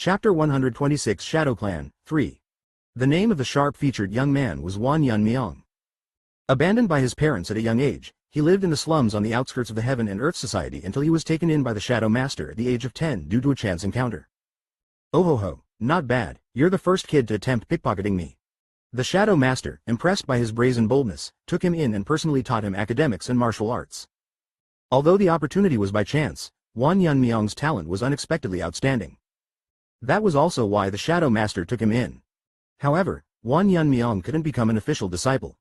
Chapter 126 Shadow Clan, 3. The name of the sharp-featured young man was Wan Yun Myong. Abandoned by his parents at a young age, he lived in the slums on the outskirts of the Heaven and Earth Society until he was taken in by the Shadow Master at the age of 10 due to a chance encounter. "Oh ho ho, not bad, you're the first kid to attempt pickpocketing me." The Shadow Master, impressed by his brazen boldness, took him in and personally taught him academics and martial arts. Although the opportunity was by chance, Wan Yun Myong's talent was unexpectedly outstanding. That was also why the Shadow Master took him in. However, Wan Yun Myong couldn't become an official disciple.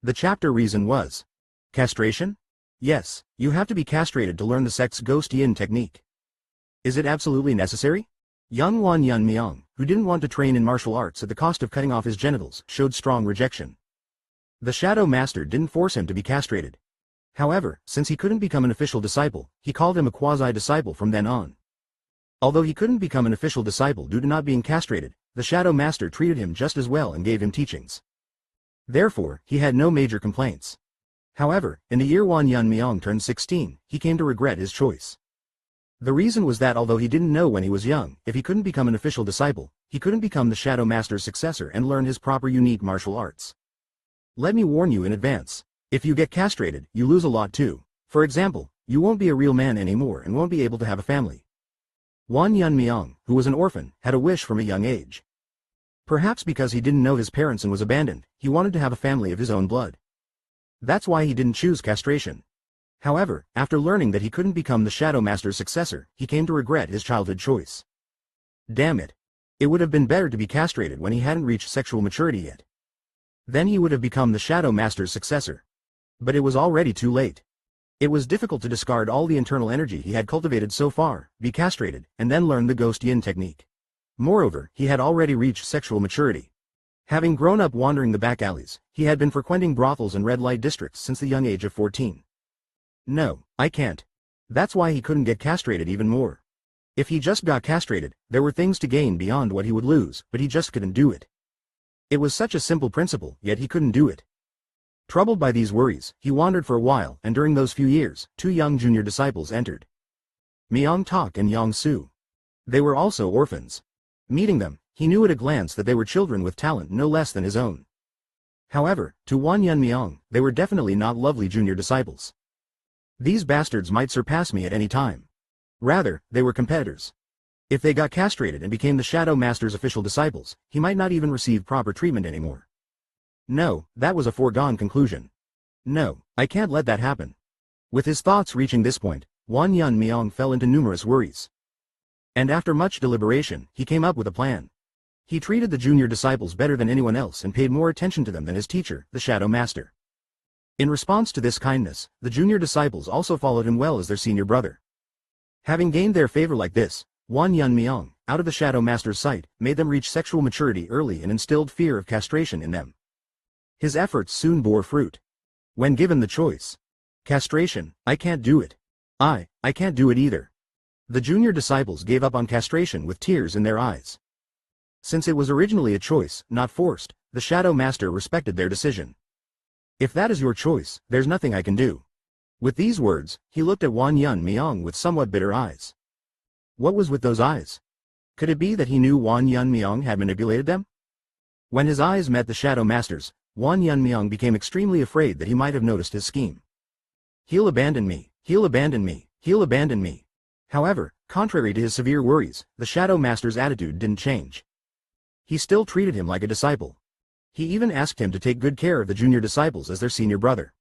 The chapter reason was castration? Yes, you have to be castrated to learn the sect's Ghost Yin technique. Is it absolutely necessary? Young Wan Yun Myong, who didn't want to train in martial arts at the cost of cutting off his genitals, showed strong rejection. The Shadow Master didn't force him to be castrated. However, since he couldn't become an official disciple, he called him a quasi-disciple from then on. Although he couldn't become an official disciple due to not being castrated, the Shadow Master treated him just as well and gave him teachings. Therefore, he had no major complaints. However, in the year Wan Yun Myong turned 16, he came to regret his choice. The reason was that although he didn't know when he was young, if he couldn't become an official disciple, he couldn't become the Shadow Master's successor and learn his proper unique martial arts. Let me warn you in advance. If you get castrated, you lose a lot too. For example, you won't be a real man anymore and won't be able to have a family. Wan Yun Myong, who was an orphan, had a wish from a young age. Perhaps because he didn't know his parents and was abandoned, he wanted to have a family of his own blood. That's why he didn't choose castration. However, after learning that he couldn't become the Shadow Master's successor, he came to regret his childhood choice. Damn it. It would have been better to be castrated when he hadn't reached sexual maturity yet. Then he would have become the Shadow Master's successor. But it was already too late. It was difficult to discard all the internal energy he had cultivated so far, be castrated, and then learn the Ghost Yin technique. Moreover, he had already reached sexual maturity. Having grown up wandering the back alleys, he had been frequenting brothels and red light districts since the young age of 14. No, I can't. That's why he couldn't get castrated even more. If he just got castrated, there were things to gain beyond what he would lose, but he just couldn't do it. It was such a simple principle, yet he couldn't do it. Troubled by these worries, he wandered for a while, and during those few years, 2 young junior disciples entered. Myong Tak and Yong Su. They were also orphans. Meeting them, he knew at a glance that they were children with talent no less than his own. However, to Wan Yun Myong, they were definitely not lovely junior disciples. These bastards might surpass me at any time. Rather, they were competitors. If they got castrated and became the Shadow Master's official disciples, he might not even receive proper treatment anymore. No, that was a foregone conclusion. No, I can't let that happen. With his thoughts reaching this point, Wan Yun Myong fell into numerous worries. And after much deliberation, he came up with a plan. He treated the junior disciples better than anyone else and paid more attention to them than his teacher, the Shadow Master. In response to this kindness, the junior disciples also followed him well as their senior brother. Having gained their favor like this, Wan Yun Myong, out of the Shadow Master's sight, made them reach sexual maturity early and instilled fear of castration in them. His efforts soon bore fruit. When given the choice, castration, I can't do it. I can't do it either. The junior disciples gave up on castration with tears in their eyes. Since it was originally a choice, not forced, the Shadow Master respected their decision. If that is your choice, there's nothing I can do. With these words, he looked at Wan Yun Myong with somewhat bitter eyes. What was with those eyes? Could it be that he knew Wan Yun Myong had manipulated them? When his eyes met the Shadow Master's, Wan Yun Myong became extremely afraid that he might have noticed his scheme. He'll abandon me, he'll abandon me, he'll abandon me. However, contrary to his severe worries, the Shadow Master's attitude didn't change. He still treated him like a disciple. He even asked him to take good care of the junior disciples as their senior brother.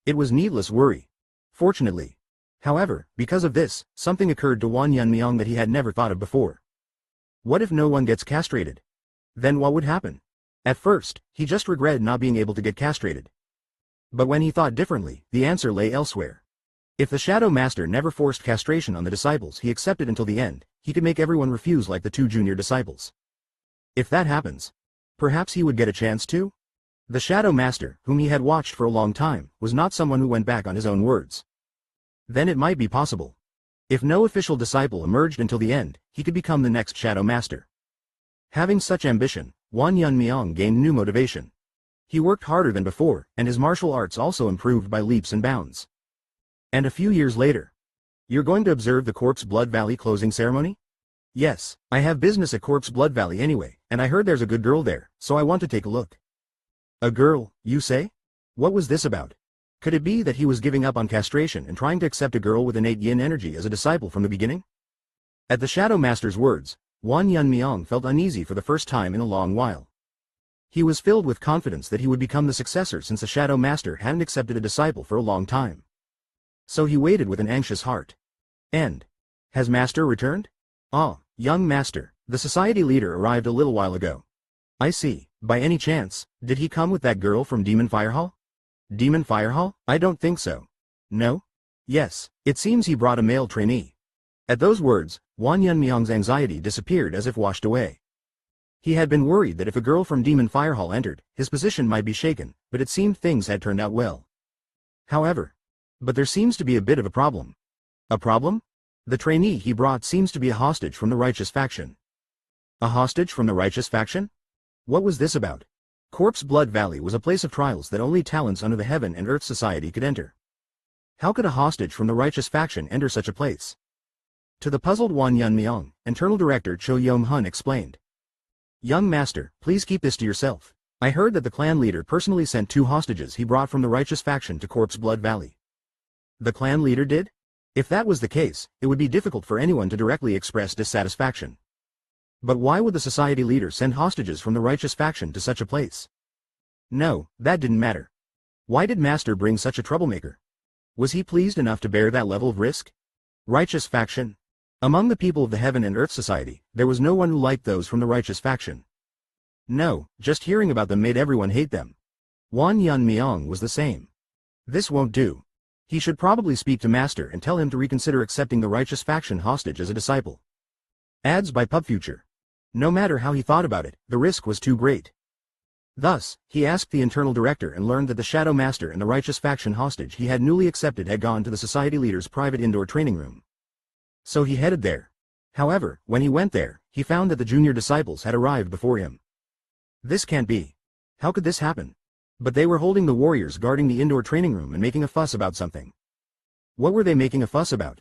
It was needless worry. Fortunately. However, because of this, something occurred to Wan Yun Myong that he had never thought of before. What if no one gets castrated? Then what would happen? At first, he just regretted not being able to get castrated. But when he thought differently, the answer lay elsewhere. If the Shadow Master never forced castration on the disciples he accepted until the end, he could make everyone refuse like the 2 junior disciples. If that happens, perhaps he would get a chance too? The Shadow Master, whom he had watched for a long time, was not someone who went back on his own words. Then it might be possible. If no official disciple emerged until the end, he could become the next Shadow Master. Having such ambition, Wan Yun Myong gained new motivation. He worked harder than before, and his martial arts also improved by leaps and bounds. And a few years later, you're going to observe the Corpse Blood Valley closing ceremony? Yes, I have business at Corpse Blood Valley anyway, and I heard there's a good girl there, so I want to take a look. A girl, you say? What was this about? Could it be that he was giving up on castration and trying to accept a girl with innate yin energy as a disciple from the beginning? At the Shadow Master's words, Wan Yun Myong felt uneasy for the first time in a long while. He was filled with confidence that he would become the successor since the Shadow Master hadn't accepted a disciple for a long time. So he waited with an anxious heart. And has Master returned? Ah, young Master, the society leader arrived a little while ago. I see. By any chance, did he come with that girl from Demon Fire Hall? Demon Fire Hall? I don't think so. No? Yes, it seems he brought a male trainee. At those words, Wan Yun Myong's anxiety disappeared as if washed away. He had been worried that if a girl from Demon Fire Hall entered, his position might be shaken, but it seemed things had turned out well. However, but there seems to be a bit of a problem. A problem? The trainee he brought seems to be a hostage from the righteous faction. A hostage from the righteous faction? What was this about? Corpse Blood Valley was a place of trials that only talents under the Heaven and Earth Society could enter. How could a hostage from the righteous faction enter such a place? To the puzzled Wan Yun Myong, Internal Director Cho Yong-hun explained. Young Master, please keep this to yourself. I heard that the clan leader personally sent 2 hostages he brought from the righteous faction to Corpse Blood Valley. The clan leader did? If that was the case, it would be difficult for anyone to directly express dissatisfaction. But why would the society leader send hostages from the righteous faction to such a place? No, that didn't matter. Why did Master bring such a troublemaker? Was he pleased enough to bear that level of risk? Righteous faction? Among the people of the Heaven and Earth Society, there was no one who liked those from the righteous faction. No, just hearing about them made everyone hate them. Wan Yun Myong was the same. This won't do. He should probably speak to Master and tell him to reconsider accepting the righteous faction hostage as a disciple. Ads by PubFuture. No matter how he thought about it, the risk was too great. Thus, he asked the internal director and learned that the Shadow Master and the righteous faction hostage he had newly accepted had gone to the society leader's private indoor training room. So he headed there. However, when he went there, he found that the junior disciples had arrived before him. This can't be. How could this happen? But they were holding the warriors guarding the indoor training room and making a fuss about something. What were they making a fuss about?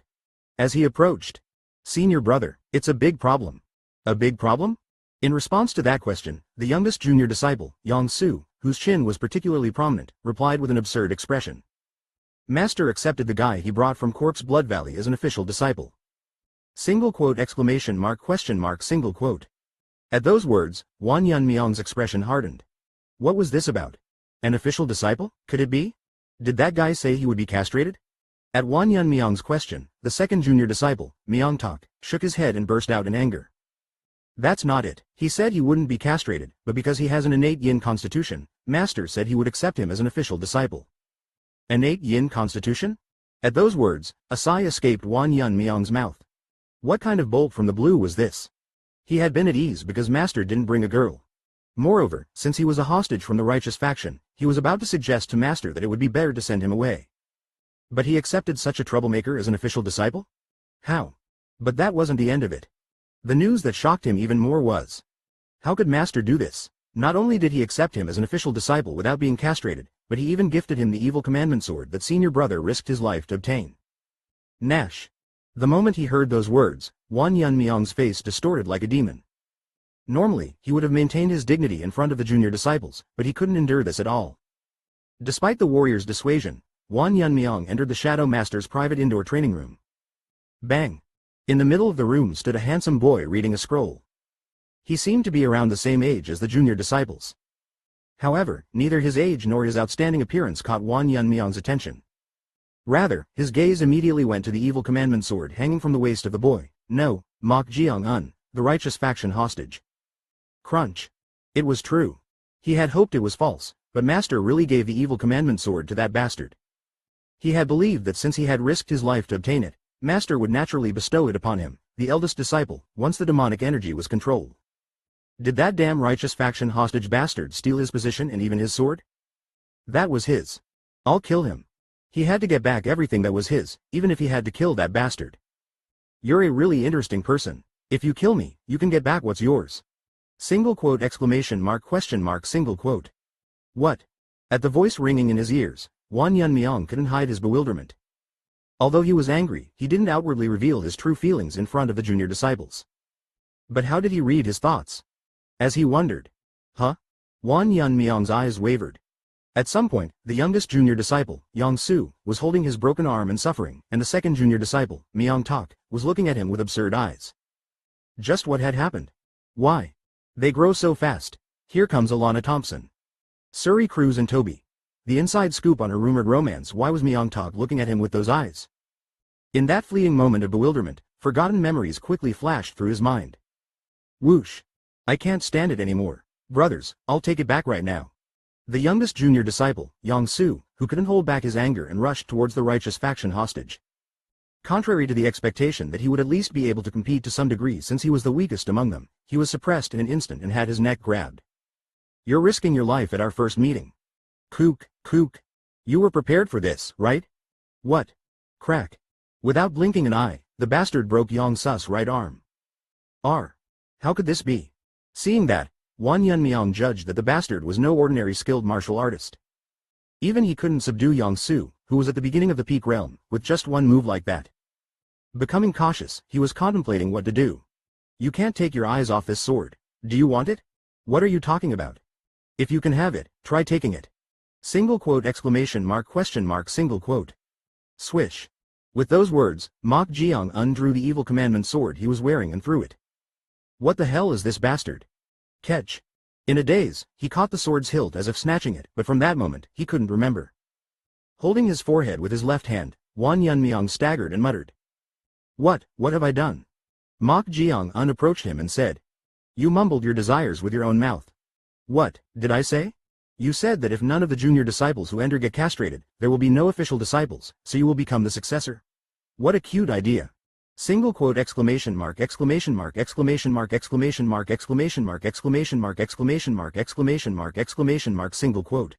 As he approached, Senior brother, it's a big problem. A big problem? In response to that question, the youngest junior disciple, Yong-su, whose chin was particularly prominent, replied with an absurd expression. Master accepted the guy he brought from Corpse Blood Valley as an official disciple. Single quote exclamation mark question mark single quote. At those words, Wan Yun Myong's expression hardened. What was this about? An official disciple? Could it be? Did that guy say he would be castrated? At Wan Yun Myong's question, the second junior disciple, Myong-tak, shook his head and burst out in anger. That's not it. He said he wouldn't be castrated, but because he has an innate yin constitution, Master said he would accept him as an official disciple. Innate yin constitution? At those words, a sigh escaped Wan Yun Myong's mouth. What kind of bolt from the blue was this? He had been at ease because Master didn't bring a girl. Moreover, since he was a hostage from the righteous faction, he was about to suggest to Master that it would be better to send him away. But he accepted such a troublemaker as an official disciple? How? But that wasn't the end of it. The news that shocked him even more was, how could Master do this? Not only did he accept him as an official disciple without being castrated, but he even gifted him the evil commandment sword that senior brother risked his life to obtain. Nash. The moment he heard those words, Wan Yun Myong's face distorted like a demon. Normally, he would have maintained his dignity in front of the junior disciples, but he couldn't endure this at all. Despite the warrior's dissuasion, Wan Yun Myong entered the Shadow Master's private indoor training room. Bang! In the middle of the room stood a handsome boy reading a scroll. He seemed to be around the same age as the junior disciples. However, neither his age nor his outstanding appearance caught Wan Yun Myong's attention. Rather, his gaze immediately went to the evil commandment sword hanging from the waist of the boy. No, mocked Jeong-un, the righteous faction hostage. Crunch. It was true. He had hoped it was false, but Master really gave the evil commandment sword to that bastard. He had believed that since he had risked his life to obtain it, Master would naturally bestow it upon him, the eldest disciple, once the demonic energy was controlled. Did that damn righteous faction hostage bastard steal his position and even his sword? That was his. I'll kill him. He had to get back everything that was his, even if he had to kill that bastard. You're a really interesting person. If you kill me, you can get back what's yours. Single quote exclamation mark question mark single quote. What? At the voice ringing in his ears, Wan Yun Myong couldn't hide his bewilderment. Although he was angry, he didn't outwardly reveal his true feelings in front of the junior disciples. But how did he read his thoughts? As he wondered. Huh? Wan Yun Myong's eyes wavered. At some point, the youngest junior disciple, Yong Su, was holding his broken arm and suffering, and the second junior disciple, Myong Tak, was looking at him with absurd eyes. Just what had happened? Why? They grow so fast. Here comes Alana Thompson. Suri Cruz and Toby. The inside scoop on her rumored romance. Why was Myong Tak looking at him with those eyes? In that fleeting moment of bewilderment, forgotten memories quickly flashed through his mind. Whoosh. I can't stand it anymore. Brothers, I'll take it back right now. The youngest junior disciple, Yong Su, who couldn't hold back his anger and rushed towards the righteous faction hostage. Contrary to the expectation that he would at least be able to compete to some degree since he was the weakest among them, he was suppressed in an instant and had his neck grabbed. You're risking your life at our first meeting. Kook. You were prepared for this, right? What? Crack. Without blinking an eye, the bastard broke Yong Su's right arm. How could this be? Seeing that, Wan Yun Myong judged that the bastard was no ordinary skilled martial artist. Even he couldn't subdue Yong Su, who was at the beginning of the peak realm, with just one move like that. Becoming cautious, he was contemplating what to do. You can't take your eyes off this sword. Do you want it? What are you talking about? If you can have it, try taking it. Single quote exclamation mark question mark single quote. Swish. With those words, Mok Jeong undrew the evil commandment sword he was wearing and threw it. What the hell is this bastard? Catch. In a daze, he caught the sword's hilt as if snatching it, but from that moment, he couldn't remember. Holding his forehead with his left hand, Wan Yun Myong staggered and muttered. What have I done? Mok Jeong approached him and said. You mumbled your desires with your own mouth. What did I say? You said that if none of the junior disciples who enter get castrated, there will be no official disciples, so you will become the successor. What a cute idea. Single quote exclamation mark exclamation mark exclamation mark exclamation mark exclamation mark exclamation mark exclamation mark exclamation mark exclamation mark single quote.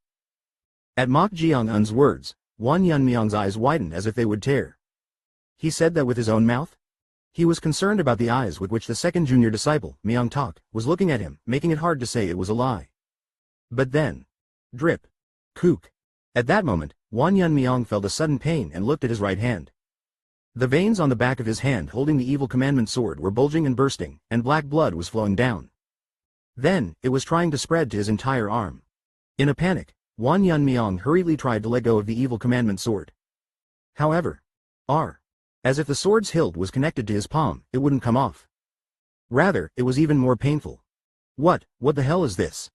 At Mok Jeong-un's words, Wan Yun Myong's eyes widened as if they would tear. He said that with his own mouth? He was concerned about the eyes with which the second junior disciple, Myong Tak, was looking at him, making it hard to say it was a lie. But then. Drip. Kook. At that moment, Wan Yun Myong felt a sudden pain and looked at his right hand. The veins on the back of his hand holding the evil commandment sword were bulging and bursting, and black blood was flowing down. Then, it was trying to spread to his entire arm. In a panic, Wan Yun Myong hurriedly tried to let go of the evil commandment sword. However, as if the sword's hilt was connected to his palm, it wouldn't come off. Rather, it was even more painful. What the hell is this?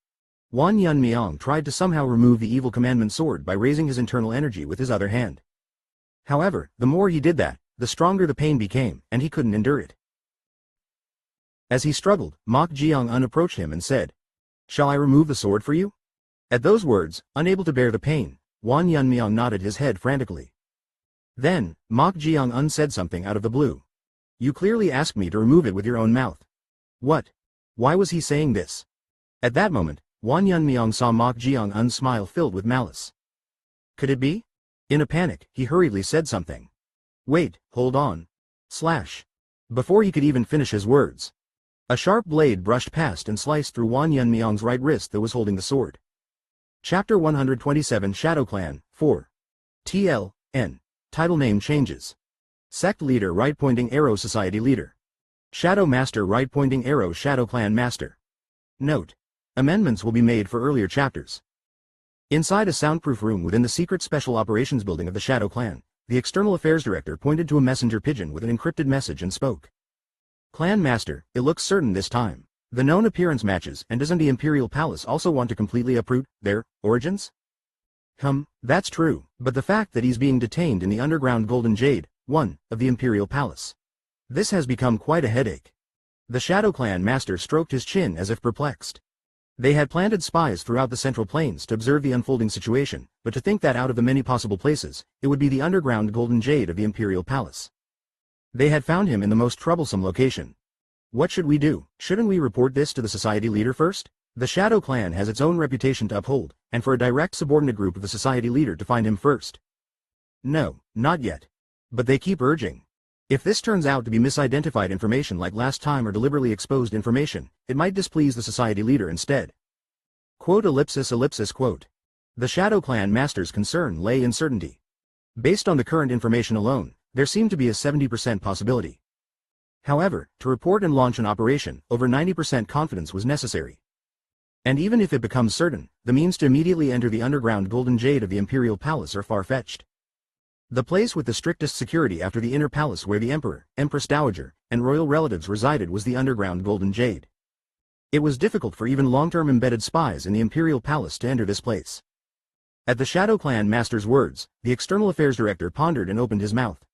Wan Yun Myong tried to somehow remove the evil commandment sword by raising his internal energy with his other hand. However, the more he did that, the stronger the pain became, and he couldn't endure it. As he struggled, Mok Jeong-un approached him and said, Shall I remove the sword for you? At those words, unable to bear the pain, Wan Yun Myong nodded his head frantically. Then, Mok Jeong-un said something out of the blue. You clearly asked me to remove it with your own mouth. What? Why was he saying this? At that moment, Wan Yun Myong saw Mok Jeong-un's smile filled with malice. Could it be? In a panic, he hurriedly said something. Wait, hold on. Slash. Before he could even finish his words, a sharp blade brushed past and sliced through Wan Yun Myong's right wrist that was holding the sword. Chapter 127 Shadow Clan, 4. TLN. Title name changes. Sect Leader Right-Pointing Arrow Society Leader. Shadow Master Right-Pointing Arrow Shadow Clan Master. Note. Amendments will be made for earlier chapters. Inside a soundproof room within the secret special operations building of the Shadow Clan, the External Affairs Director pointed to a messenger pigeon with an encrypted message and spoke. Clan Master, it looks certain this time. The known appearance matches, and doesn't the Imperial Palace also want to completely uproot their origins? That's true, but the fact that he's being detained in the underground Golden Jade, one, of the Imperial Palace. This has become quite a headache. The Shadow Clan Master stroked his chin as if perplexed. They had planted spies throughout the Central Plains to observe the unfolding situation, but to think that out of the many possible places, it would be the underground Golden Jade of the Imperial Palace. They had found him in the most troublesome location. What should we do? Shouldn't we report this to the society leader first? The Shadow Clan has its own reputation to uphold, and for a direct subordinate group of the society leader to find him first. No, not yet. But they keep urging. If this turns out to be misidentified information like last time or deliberately exposed information, it might displease the society leader instead. Quote ellipsis quote. The Shadow Clan Master's concern lay in certainty. Based on the current information alone, there seemed to be a 70% possibility. However, to report and launch an operation, over 90% confidence was necessary. And even if it becomes certain, the means to immediately enter the underground golden jade of the Imperial Palace are far-fetched. The place with the strictest security after the inner palace where the Emperor, Empress Dowager, and royal relatives resided was the underground golden jade. It was difficult for even long-term embedded spies in the Imperial Palace to enter this place. At the Shadow Clan Master's words, the External Affairs Director pondered and opened his mouth.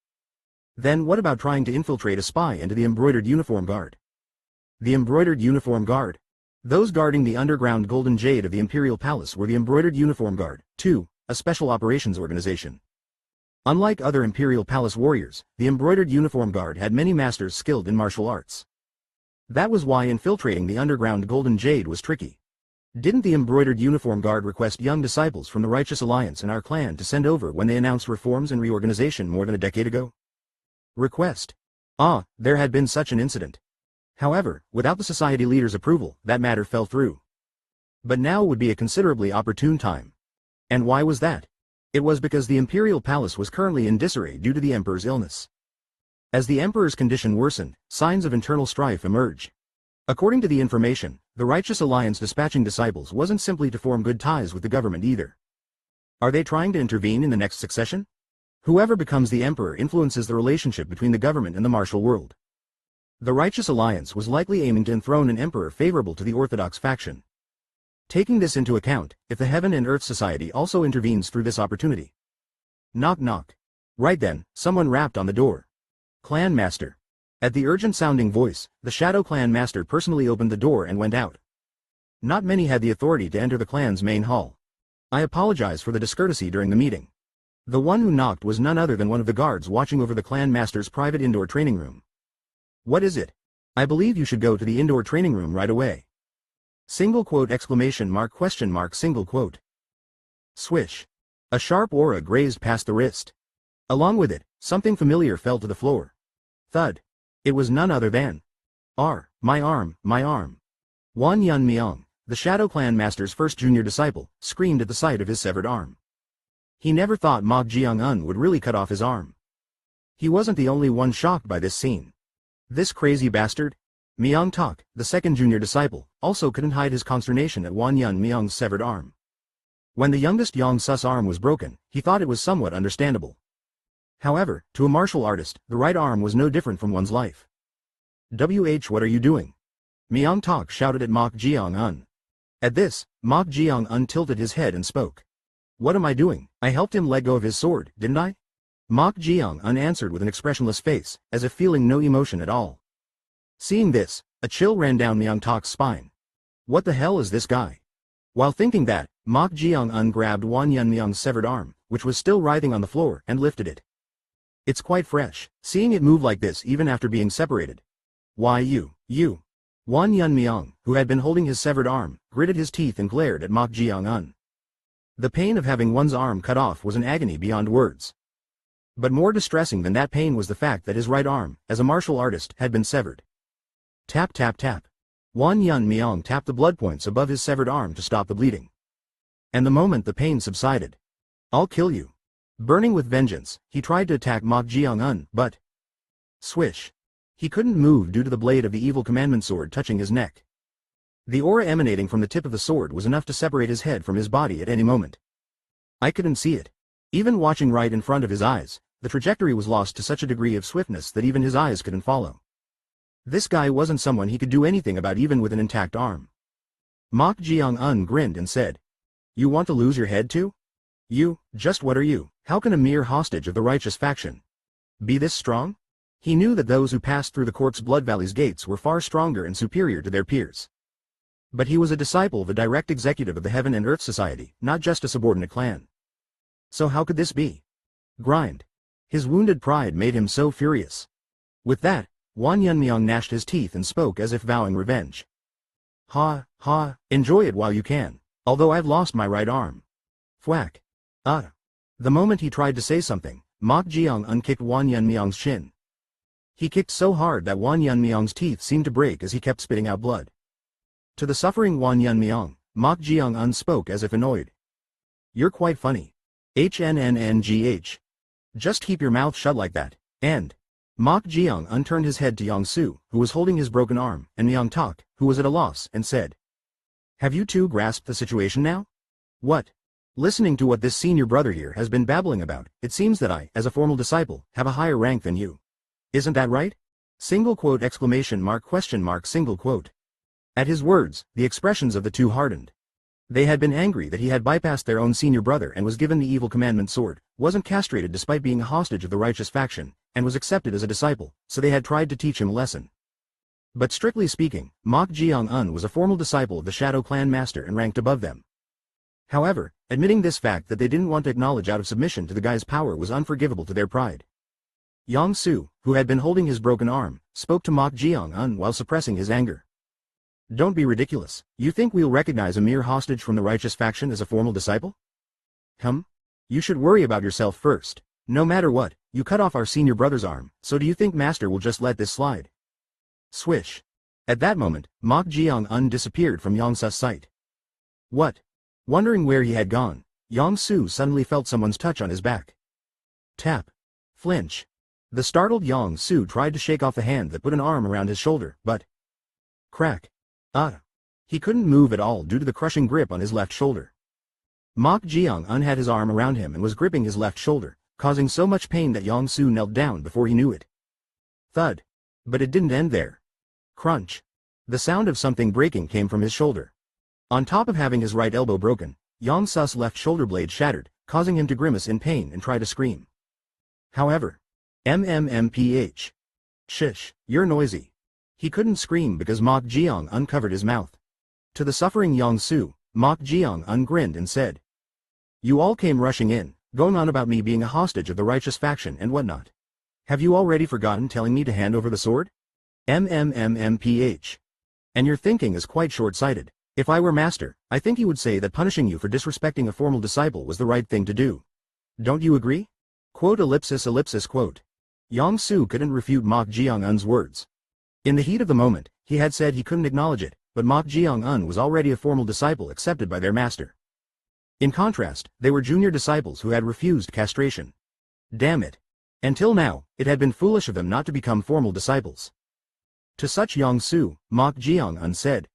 Then what about trying to infiltrate a spy into the Embroidered Uniform Guard? The Embroidered Uniform Guard? Those guarding the underground golden jade of the Imperial Palace were the Embroidered Uniform Guard, too, a special operations organization. Unlike other Imperial Palace warriors, the Embroidered Uniform Guard had many masters skilled in martial arts. That was why infiltrating the underground golden jade was tricky. Didn't the Embroidered Uniform Guard request young disciples from the Righteous Alliance in our clan to send over when they announced reforms and reorganization more than a decade ago? Request. Ah, there had been such an incident. However, without the society leader's approval, that matter fell through. But now would be a considerably opportune time. And why was that? It was because the Imperial Palace was currently in disarray due to the Emperor's illness. As the Emperor's condition worsened, signs of internal strife emerged. According to the information, the Righteous Alliance dispatching disciples wasn't simply to form good ties with the government either. Are they trying to intervene in the next succession? Whoever becomes the Emperor influences the relationship between the government and the martial world. The Righteous Alliance was likely aiming to enthrone an emperor favorable to the Orthodox faction. Taking this into account, if the Heaven and Earth Society also intervenes through this opportunity. Knock knock. Right then, someone rapped on the door. Clan Master. At the urgent-sounding voice, the Shadow Clan Master personally opened the door and went out. Not many had the authority to enter the clan's main hall. I apologize for the discourtesy during the meeting. The one who knocked was none other than one of the guards watching over the Clan Master's private indoor training room. What is it? I believe you should go to the indoor training room right away. Single quote exclamation mark question mark single quote. Swish. A sharp aura grazed past the wrist. Along with it, something familiar fell to the floor. Thud. It was none other than my arm, my arm. Wan Yun Myung, the Shadow Clan Master's first junior disciple, screamed at the sight of his severed arm. He never thought Mok Jeong would really cut off his arm. He wasn't the only one shocked by this scene. This crazy bastard? Myung Tak, the second junior disciple, also couldn't hide his consternation at Wan Yun Myung's severed arm. When the youngest Yong Sus arm was broken, he thought it was somewhat understandable. However, to a martial artist, the right arm was no different from one's life. What are you doing? Myung Tak shouted at Mok Jeong. At this, Mok Jeong tilted his head and spoke. What am I doing? I helped him let go of his sword, didn't I? Mok Jeong answered with an expressionless face, as if feeling no emotion at all. Seeing this, a chill ran down Myung Tak's spine. What the hell is this guy? While thinking that, Mok Jeong grabbed Wan Yun Myung's severed arm, which was still writhing on the floor, and lifted it. It's quite fresh, seeing it move like this even after being separated. Why you. Wan Yun Myung, who had been holding his severed arm, gritted his teeth and glared at Mok Jeong. The pain of having one's arm cut off was an agony beyond words. But more distressing than that pain was the fact that his right arm, as a martial artist, had been severed. Tap tap tap. Wan Yun Myung tapped the blood points above his severed arm to stop the bleeding. And the moment the pain subsided. I'll kill you. Burning with vengeance, he tried to attack Mok Jeong, but... Swish. He couldn't move due to the blade of the evil commandment sword touching his neck. The aura emanating from the tip of the sword was enough to separate his head from his body at any moment. I couldn't see it. Even watching right in front of his eyes, the trajectory was lost to such a degree of swiftness that even his eyes couldn't follow. This guy wasn't someone he could do anything about even with an intact arm. Mok Jeong grinned and said, You want to lose your head too? You, just what are you? How can a mere hostage of the righteous faction be this strong? He knew that those who passed through the corpse Blood Valley's gates were far stronger and superior to their peers. But he was a disciple of a direct executive of the Heaven and Earth Society, not just a subordinate clan. So how could this be? Grind. His wounded pride made him so furious. With that, Wan Yun Myung gnashed his teeth and spoke as if vowing revenge. Ha, enjoy it while you can, although I've lost my right arm. Thwack. The moment he tried to say something, Mok Jeong kicked Wan Yun Myung's chin. He kicked so hard that Wan Yun Myung's teeth seemed to break as he kept spitting out blood. To the suffering Wan Yun Myung, Mok Jeong spoke as if annoyed. You're quite funny. HNNNGH. Just keep your mouth shut like that, and... Mok Jeong unturned his head to Jeong Su, who was holding his broken arm, and Myung Tak, who was at a loss, and said, "Have you two grasped the situation now? What? Listening to what this senior brother here has been babbling about, it seems that I, as a formal disciple, have a higher rank than you. Isn't that right? Single quote exclamation mark question mark single quote." At his words, the expressions of the two hardened. They had been angry that he had bypassed their own senior brother and was given the evil commandment sword, wasn't castrated despite being a hostage of the righteous faction, and was accepted as a disciple, so they had tried to teach him a lesson. But strictly speaking, Mok Jeong-un was a formal disciple of the Shadow Clan master and ranked above them. However, admitting this fact that they didn't want to acknowledge out of submission to the guy's power was unforgivable to their pride. Jeong Su, who had been holding his broken arm, spoke to Mok Jeong-un while suppressing his anger. "Don't be ridiculous. You think we'll recognize a mere hostage from the righteous faction as a formal disciple? You should worry about yourself first. No matter what, you cut off our senior brother's arm, so do you think Master will just let this slide?" Swish. At that moment, Mok Jeong-un disappeared from Jeong Su's sight. What? Wondering where he had gone, Jeong Su suddenly felt someone's touch on his back. Tap. Flinch. The startled Jeong Su tried to shake off the hand that put an arm around his shoulder, but... Crack. He couldn't move at all due to the crushing grip on his left shoulder. Mok Jeong-un had his arm around him and was gripping his left shoulder, causing so much pain that Jeong Su knelt down before he knew it. Thud. But it didn't end there. Crunch. The sound of something breaking came from his shoulder. On top of having his right elbow broken, Jeong Su's left shoulder blade shattered, causing him to grimace in pain and try to scream. However, MMMPH. Shish, you're noisy. He couldn't scream because Mok Jeong-un covered his mouth. To the suffering Jeong Su, Mok Jeong-un grinned and said, "You all came rushing in, going on about me being a hostage of the righteous faction and whatnot. Have you already forgotten telling me to hand over the sword? MMMMPH. And your thinking is quite short-sighted. If I were master, I think he would say that punishing you for disrespecting a formal disciple was the right thing to do. Don't you agree?" Quote ellipsis ellipsis quote. Jeong Su couldn't refute Mok Jeong-un's words. In the heat of the moment, he had said he couldn't acknowledge it, but Mok Jeong-un was already a formal disciple accepted by their master. In contrast, they were junior disciples who had refused castration. Damn it. Until now, it had been foolish of them not to become formal disciples. To such Jeong Su, Mok Jeong-un said,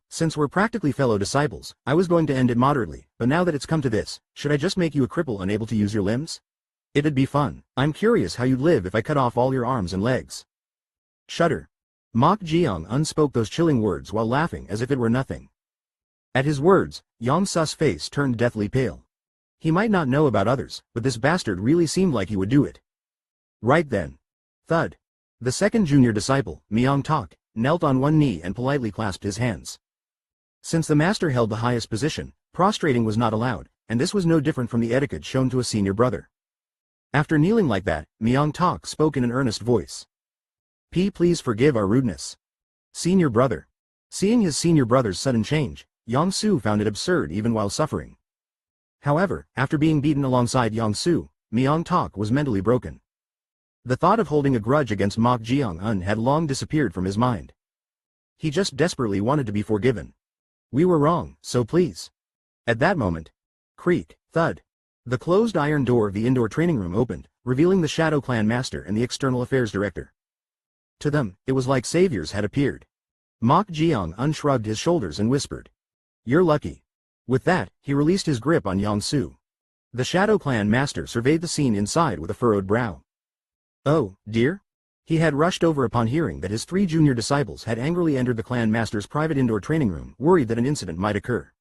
"Since we're practically fellow disciples, I was going to end it moderately, but now that it's come to this, should I just make you a cripple unable to use your limbs? It'd be fun. I'm curious how you'd live if I cut off all your arms and legs." Shudder. Mok Jeong-un spoke those chilling words while laughing as if it were nothing. At his words, Jeong Su's face turned deathly pale. He might not know about others, but this bastard really seemed like he would do it. Right then. Thud. The second junior disciple, Myung Tak, knelt on one knee and politely clasped his hands. Since the master held the highest position, prostrating was not allowed, and this was no different from the etiquette shown to a senior brother. After kneeling like that, Myung Tak spoke in an earnest voice. Please forgive our rudeness. Senior brother." Seeing his senior brother's sudden change, Jeong Su found it absurd even while suffering. However, after being beaten alongside Jeong Su, Myung Tak was mentally broken. The thought of holding a grudge against Mok Jeong-un had long disappeared from his mind. He just desperately wanted to be forgiven. "We were wrong, so please." At that moment, creak, thud. The closed iron door of the indoor training room opened, revealing the Shadow Clan master and the external affairs director. To them, it was like saviors had appeared. Mok Jeong-un shrugged his shoulders and whispered, "You're lucky." With that, he released his grip on Jeong Su. The Shadow Clan master surveyed the scene inside with a furrowed brow. Oh, dear? He had rushed over upon hearing that his three junior disciples had angrily entered the clan master's private indoor training room, worried that an incident might occur.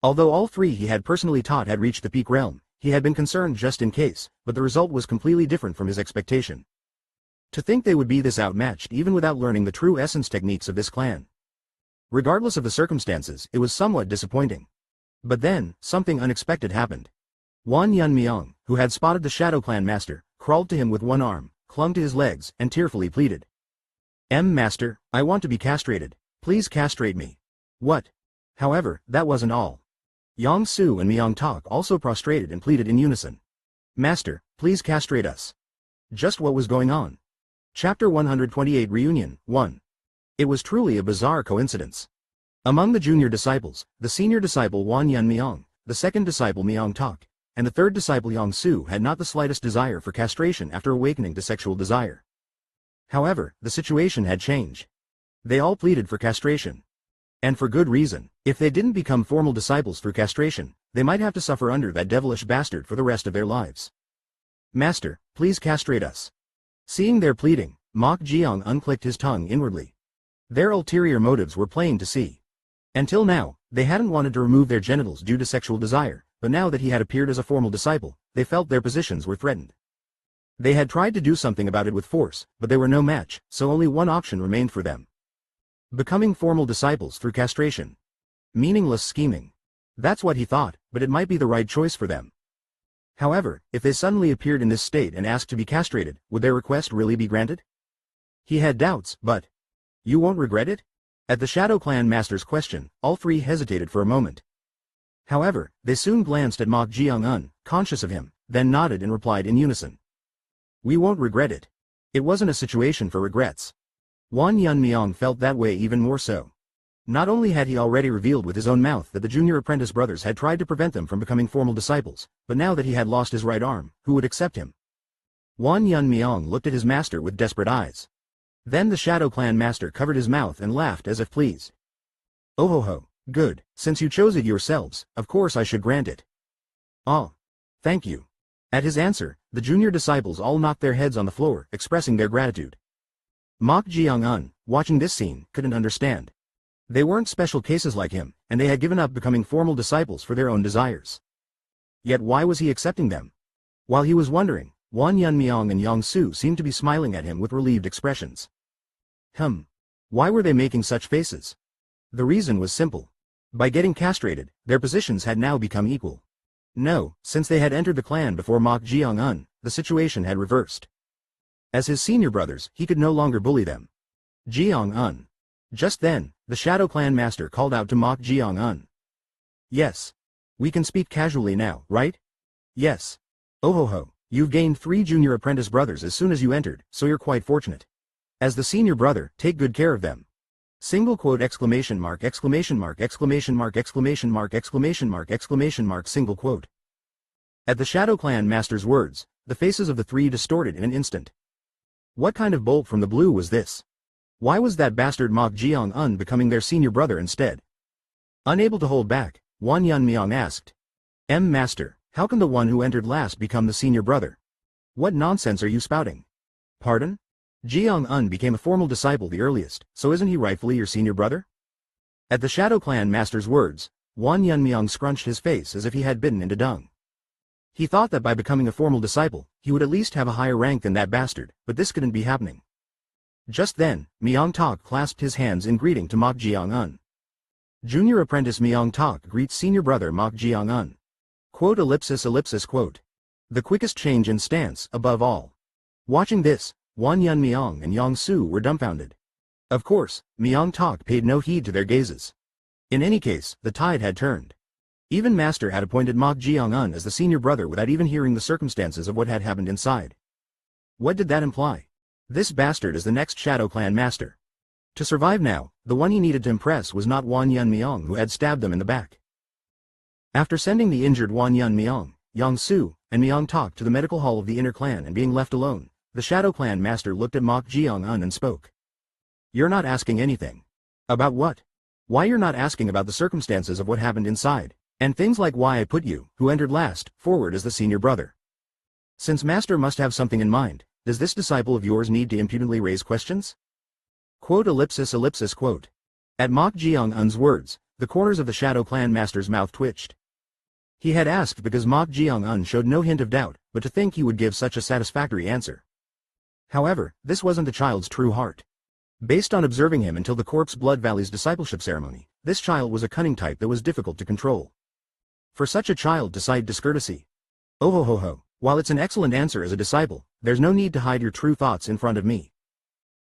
Although all three he had personally taught had reached the peak realm, he had been concerned just in case, but the result was completely different from his expectation. To think they would be this outmatched even without learning the true essence techniques of this clan. Regardless of the circumstances, it was somewhat disappointing. But then, something unexpected happened. Wan Yun Myung, who had spotted the Shadow Clan master, crawled to him with one arm, clung to his legs, and tearfully pleaded. Master, I want to be castrated. Please castrate me." What? However, that wasn't all. Jeong Su and Myung Tak also prostrated and pleaded in unison. "Master, please castrate us." Just what was going on? Chapter 128 Reunion 1. It was truly a bizarre coincidence. Among the junior disciples, the senior disciple Wan Yun Myung, the second disciple Myung Tak, and the third disciple Yong-su had not the slightest desire for castration after awakening to sexual desire. However, the situation had changed. They all pleaded for castration. And for good reason. If they didn't become formal disciples through castration, they might have to suffer under that devilish bastard for the rest of their lives. Master, please castrate us. Seeing their pleading, Mok Jeong unclicked his tongue inwardly. Their ulterior motives were plain to see. Until now, they hadn't wanted to remove their genitals due to sexual desire, but now that he had appeared as a formal disciple, they felt their positions were threatened. They had tried to do something about it with force, but they were no match, so only one option remained for them. Becoming formal disciples through castration. Meaningless scheming. That's what he thought, but it might be the right choice for them. However, if they suddenly appeared in this state and asked to be castrated, would their request really be granted? He had doubts, but... You won't regret it? At the Shadow Clan Master's question, all three hesitated for a moment. However, they soon glanced at Mok Jeong-un, conscious of him, then nodded and replied in unison. We won't regret it. It wasn't a situation for regrets. Wan Yun Myong felt that way even more so. Not only had he already revealed with his own mouth that the junior apprentice brothers had tried to prevent them from becoming formal disciples, but now that he had lost his right arm, who would accept him? Wan Yun Myong looked at his master with desperate eyes. Then the Shadow Clan Master covered his mouth and laughed as if pleased. Oh ho ho, good, since you chose it yourselves, of course I should grant it. Oh. Thank you. At his answer, the junior disciples all knocked their heads on the floor, expressing their gratitude. Mok Jeong-un, watching this scene, couldn't understand. They weren't special cases like him, and they had given up becoming formal disciples for their own desires. Yet why was he accepting them? While he was wondering, Wan Yun Myong and Yong-su seemed to be smiling at him with relieved expressions. Why were they making such faces? The reason was simple. By getting castrated, their positions had now become equal. No, since they had entered the clan before Mok Jeong-un, the situation had reversed. As his senior brothers, he could no longer bully them. Jeong-un. Just then, the Shadow Clan Master called out to Mok Jeong-un. Yes. We can speak casually now, right? Yes. Oh ho ho, you've gained 3 junior apprentice brothers as soon as you entered, so you're quite fortunate. As the senior brother, take good care of them. Single quote exclamation mark exclamation mark exclamation mark exclamation mark exclamation mark exclamation mark single quote. At the Shadow Clan Master's words, the faces of the 3 distorted in an instant. What kind of bolt from the blue was this? Why was that bastard Mok Jeong-un becoming their senior brother instead? Unable to hold back, Wan Yun Myong asked. Master, how can the one who entered last become the senior brother? What nonsense are you spouting? Pardon? Jeong-un became a formal disciple the earliest, so isn't he rightfully your senior brother? At the Shadow Clan Master's words, Wan Yun Myong scrunched his face as if he had bitten into dung. He thought that by becoming a formal disciple, he would at least have a higher rank than that bastard, but this couldn't be happening. Just then, Myong-tak clasped his hands in greeting to Mok Jeong-un. Junior apprentice Myong-tak greets senior brother Mok Jeong-un. Quote ellipsis ellipsis quote. The quickest change in stance, above all. Watching this, Wan Yun Myong and Yong-su were dumbfounded. Of course, Myong-tak paid no heed to their gazes. In any case, the tide had turned. Even Master had appointed Mok Jeong-un as the senior brother without even hearing the circumstances of what had happened inside. What did that imply? This bastard is the next Shadow Clan Master. To survive now, the one he needed to impress was not Wan Yun Myong who had stabbed them in the back. After sending the injured Wan Yun Myong, Yong-su, and Myong-tak to the medical hall of the inner clan and being left alone, the Shadow Clan Master looked at Mok Jeong-un and spoke. You're not asking anything. About what? Why you're not asking about the circumstances of what happened inside, and things like why I put you, who entered last, forward as the senior brother. Since Master must have something in mind, does this disciple of yours need to impudently raise questions? Quote ellipsis ellipsis quote. At Mok Jeong-un's words, the corners of the Shadow Clan Master's mouth twitched. He had asked because Mok Jeong-un showed no hint of doubt, but to think he would give such a satisfactory answer. However, this wasn't the child's true heart. Based on observing him until the Corpse Blood Valley's discipleship ceremony, this child was a cunning type that was difficult to control. For such a child to cite discourtesy. Oh ho ho ho, while it's an excellent answer as a disciple, there's no need to hide your true thoughts in front of me.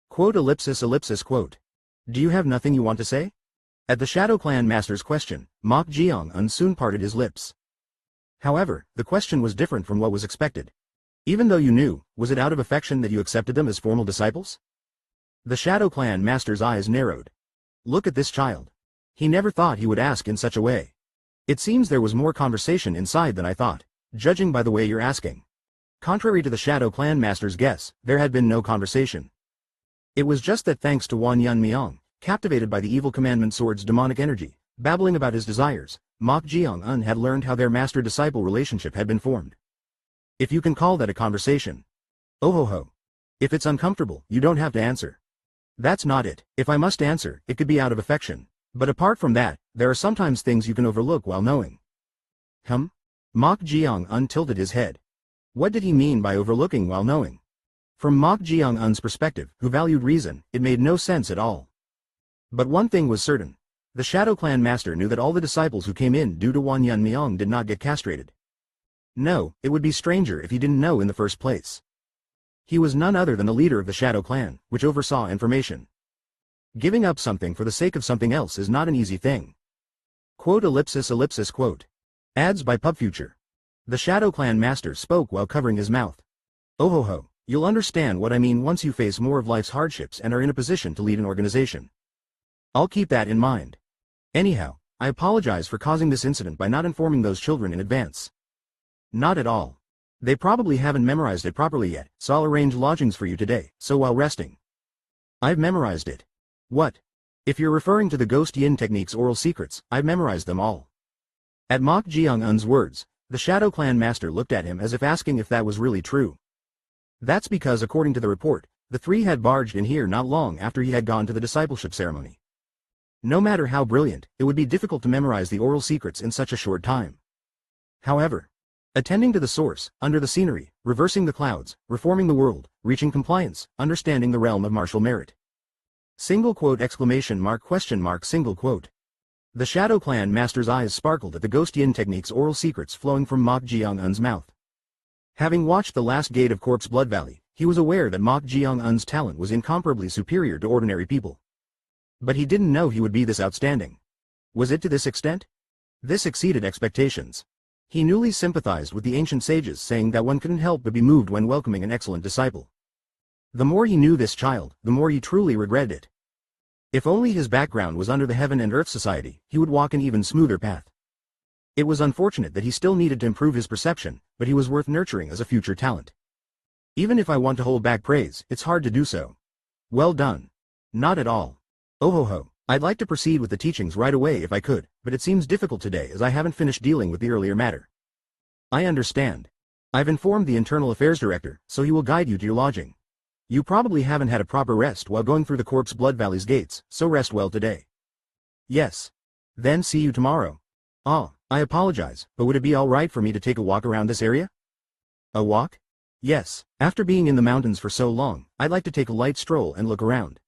Quote ellipsis ellipsis quote. Do you have nothing you want to say? At the Shadow Clan Master's question, Mok Jeong-un soon parted his lips. However, the question was different from what was expected. Even though you knew, was it out of affection that you accepted them as formal disciples? The Shadow Clan Master's eyes narrowed. Look at this child. He never thought he would ask in such a way. It seems there was more conversation inside than I thought. Judging by the way you're asking. Contrary to the Shadow Clan Master's guess, there had been no conversation. It was just that thanks to Wan Yun Myung, captivated by the evil commandment sword's demonic energy, babbling about his desires, Mok Jeong-un had learned how their master-disciple relationship had been formed. If you can call that a conversation. Oh ho ho. If it's uncomfortable, you don't have to answer. That's not it. If I must answer, it could be out of affection. But apart from that, there are sometimes things you can overlook while knowing. Mok Jeong-un tilted his head. What did he mean by overlooking while knowing? From Mok Jeong-un's perspective, who valued reason, it made no sense at all. But one thing was certain. The Shadow Clan Master knew that all the disciples who came in due to Wan Yun Myung did not get castrated. No, it would be stranger if he didn't know in the first place. He was none other than the leader of the Shadow Clan, which oversaw information. Giving up something for the sake of something else is not an easy thing. Quote ellipsis ellipsis quote. Ads by PubFuture. The Shadow Clan Master spoke while covering his mouth. Oh ho ho, you'll understand what I mean once you face more of life's hardships and are in a position to lead an organization. I'll keep that in mind. Anyhow, I apologize for causing this incident by not informing those children in advance. Not at all. They probably haven't memorized it properly yet, so I'll arrange lodgings for you today, so while resting. I've memorized it. What? If you're referring to the Ghost Yin Technique's oral secrets, I've memorized them all. At Mok Jeong-un's words, the Shadow Clan Master looked at him as if asking if that was really true. That's because according to the report, the three had barged in here not long after he had gone to the discipleship ceremony. No matter how brilliant, it would be difficult to memorize the oral secrets in such a short time. However, attending to the source, under the scenery, reversing the clouds, reforming the world, reaching compliance, understanding the realm of martial merit. Single quote exclamation mark question mark single quote. The Shadow Clan Master's eyes sparkled at the Ghost Yin Technique's oral secrets flowing from Mok Jeong-un's mouth. Having watched the last gate of Corpse Blood Valley, he was aware that Mok Jeong-un's talent was incomparably superior to ordinary people. But he didn't know he would be this outstanding. Was it to this extent? This exceeded expectations. He newly sympathized with the ancient sages saying that one couldn't help but be moved when welcoming an excellent disciple. The more he knew this child, the more he truly regretted it. If only his background was under the Heaven and Earth Society, he would walk an even smoother path. It was unfortunate that he still needed to improve his perception, but he was worth nurturing as a future talent. Even if I want to hold back praise, it's hard to do so. Well done. Not at all. Oh ho ho, I'd like to proceed with the teachings right away if I could, but it seems difficult today as I haven't finished dealing with the earlier matter. I understand. I've informed the Internal Affairs Director, so he will guide you to your lodging. You probably haven't had a proper rest while going through the Corpse Blood Valley's gates, so rest well today. Yes. Then see you tomorrow. Ah, I apologize, but would it be alright for me to take a walk around this area? A walk? Yes, after being in the mountains for so long, I'd like to take a light stroll and look around.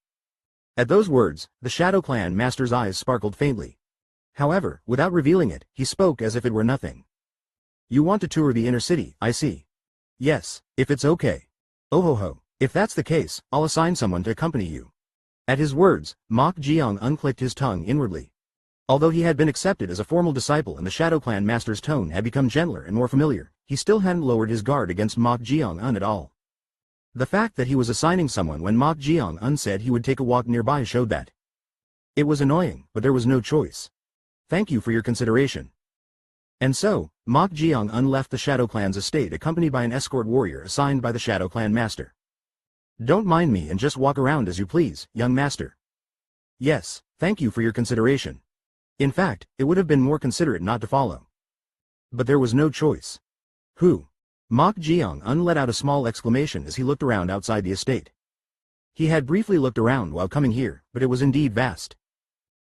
At those words, the Shadow Clan Master's eyes sparkled faintly. However, without revealing it, he spoke as if it were nothing. You want to tour the inner city, I see. Yes, if it's okay. Oh ho ho. If that's the case, I'll assign someone to accompany you. At his words, Mok Jeong unclicked his tongue inwardly. Although he had been accepted as a formal disciple and the Shadow Clan Master's tone had become gentler and more familiar, he still hadn't lowered his guard against Mok Jeong at all. The fact that he was assigning someone when Mok Jeong said he would take a walk nearby showed that. It was annoying, but there was no choice. Thank you for your consideration. And so, Mok Jeong left the Shadow Clan's estate accompanied by an escort warrior assigned by the Shadow Clan Master. Don't mind me and just walk around as you please, young master. Yes, thank you for your consideration. In fact, it would have been more considerate not to follow. But there was no choice. Who? Mok Jeong let out a small exclamation as he looked around outside the estate. He had briefly looked around while coming here, but it was indeed vast.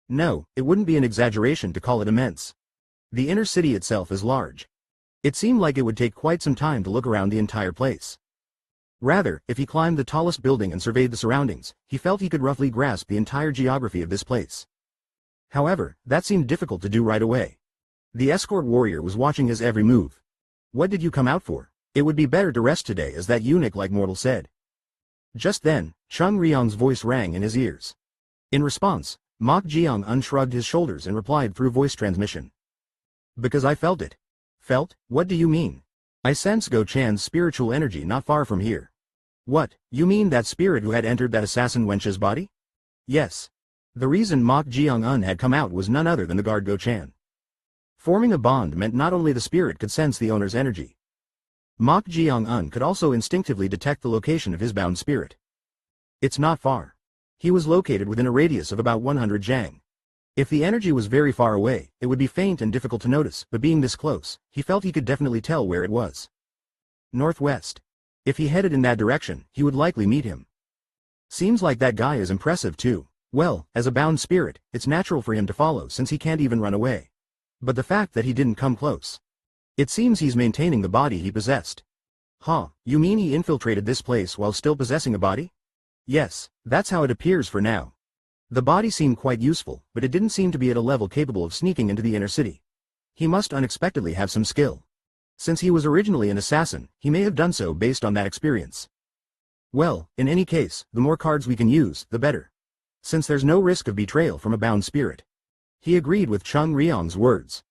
No, it wouldn't be an exaggeration to call it immense. The inner city itself is large. It seemed like it would take quite some time to look around the entire place. Rather, if he climbed the tallest building and surveyed the surroundings, he felt he could roughly grasp the entire geography of this place. However, that seemed difficult to do right away. The escort warrior was watching his every move. What did you come out for? It would be better to rest today, as that eunuch-like mortal said. Just then, Chung Ryong's voice rang in his ears. In response, Mok Jeong shrugged his shoulders and replied through voice transmission. Because I felt it. Felt? What do you mean? I sense Go Chan's spiritual energy not far from here. What, you mean that spirit who had entered that assassin wench's body? Yes. The reason Mok Jeong had come out was none other than the guard Go Chan. Forming a bond meant not only the spirit could sense the owner's energy. Mok Jeong-un could also instinctively detect the location of his bound spirit. It's not far. He was located within a radius of about 100 jang. If the energy was very far away, it would be faint and difficult to notice, but being this close, he felt he could definitely tell where it was. Northwest. If he headed in that direction, he would likely meet him. Seems like that guy is impressive too. Well, as a bound spirit, it's natural for him to follow since he can't even run away. But the fact that he didn't come close. It seems he's maintaining the body he possessed. Huh, you mean he infiltrated this place while still possessing a body? Yes, that's how it appears for now. The body seemed quite useful, but it didn't seem to be at a level capable of sneaking into the inner city. He must unexpectedly have some skill. Since he was originally an assassin, he may have done so based on that experience. Well, in any case, the more cards we can use, the better. Since there's no risk of betrayal from a bound spirit. He agreed with Chung Ryong's words.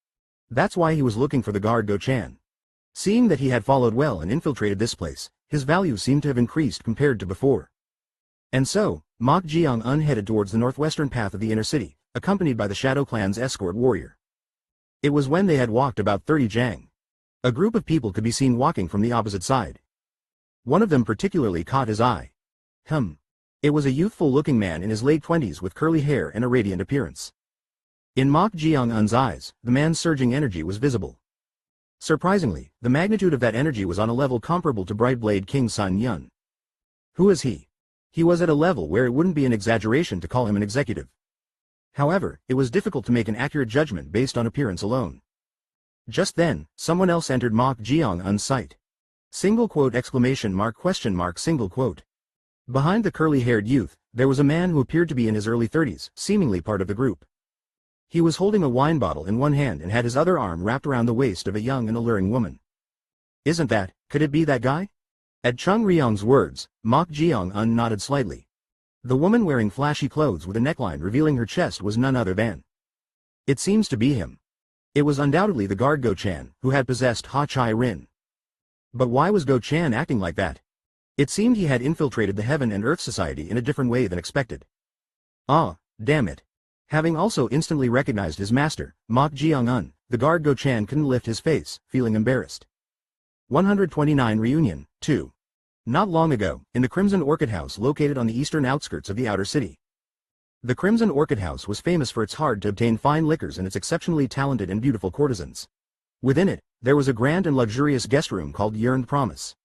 That's why he was looking for the guard Go-chan. Seeing that he had followed well and infiltrated this place, his value seemed to have increased compared to before. And so, Mok Jeong-un headed towards the northwestern path of the inner city, accompanied by the Shadow Clan's escort warrior. It was when they had walked about 30 jang. A group of people could be seen walking from the opposite side. One of them particularly caught his eye. It was a youthful-looking man in his late 20s with curly hair and a radiant appearance. In Mok Jeong-un's eyes, the man's surging energy was visible. Surprisingly, the magnitude of that energy was on a level comparable to Brightblade King Sun Yun. Who is he? He was at a level where it wouldn't be an exaggeration to call him an executive. However, it was difficult to make an accurate judgment based on appearance alone. Just then, someone else entered Mok Jeong-un's sight. Single quote exclamation mark question mark single quote. Behind the curly-haired youth, there was a man who appeared to be in his early 30s, seemingly part of the group. He was holding a wine bottle in one hand and had his other arm wrapped around the waist of a young and alluring woman. Could it be that guy? At Chung Ryong's words, Mok Jeong-un nodded slightly. The woman wearing flashy clothes with a neckline revealing her chest was none other than. It seems to be him. It was undoubtedly the guard Go-chan, who had possessed Ha Chai Rin. But why was Go-chan acting like that? It seemed he had infiltrated the Heaven and Earth Society in a different way than expected. Ah, damn it. Having also instantly recognized his master, Mok Jeong-un, the guard Go-chan couldn't lift his face, feeling embarrassed. 129 Reunion, 2. Not long ago, in the Crimson Orchid House located on the eastern outskirts of the outer city. The Crimson Orchid House was famous for its hard-to-obtain fine liquors and its exceptionally talented and beautiful courtesans. Within it, there was a grand and luxurious guest room called Yearned Promise.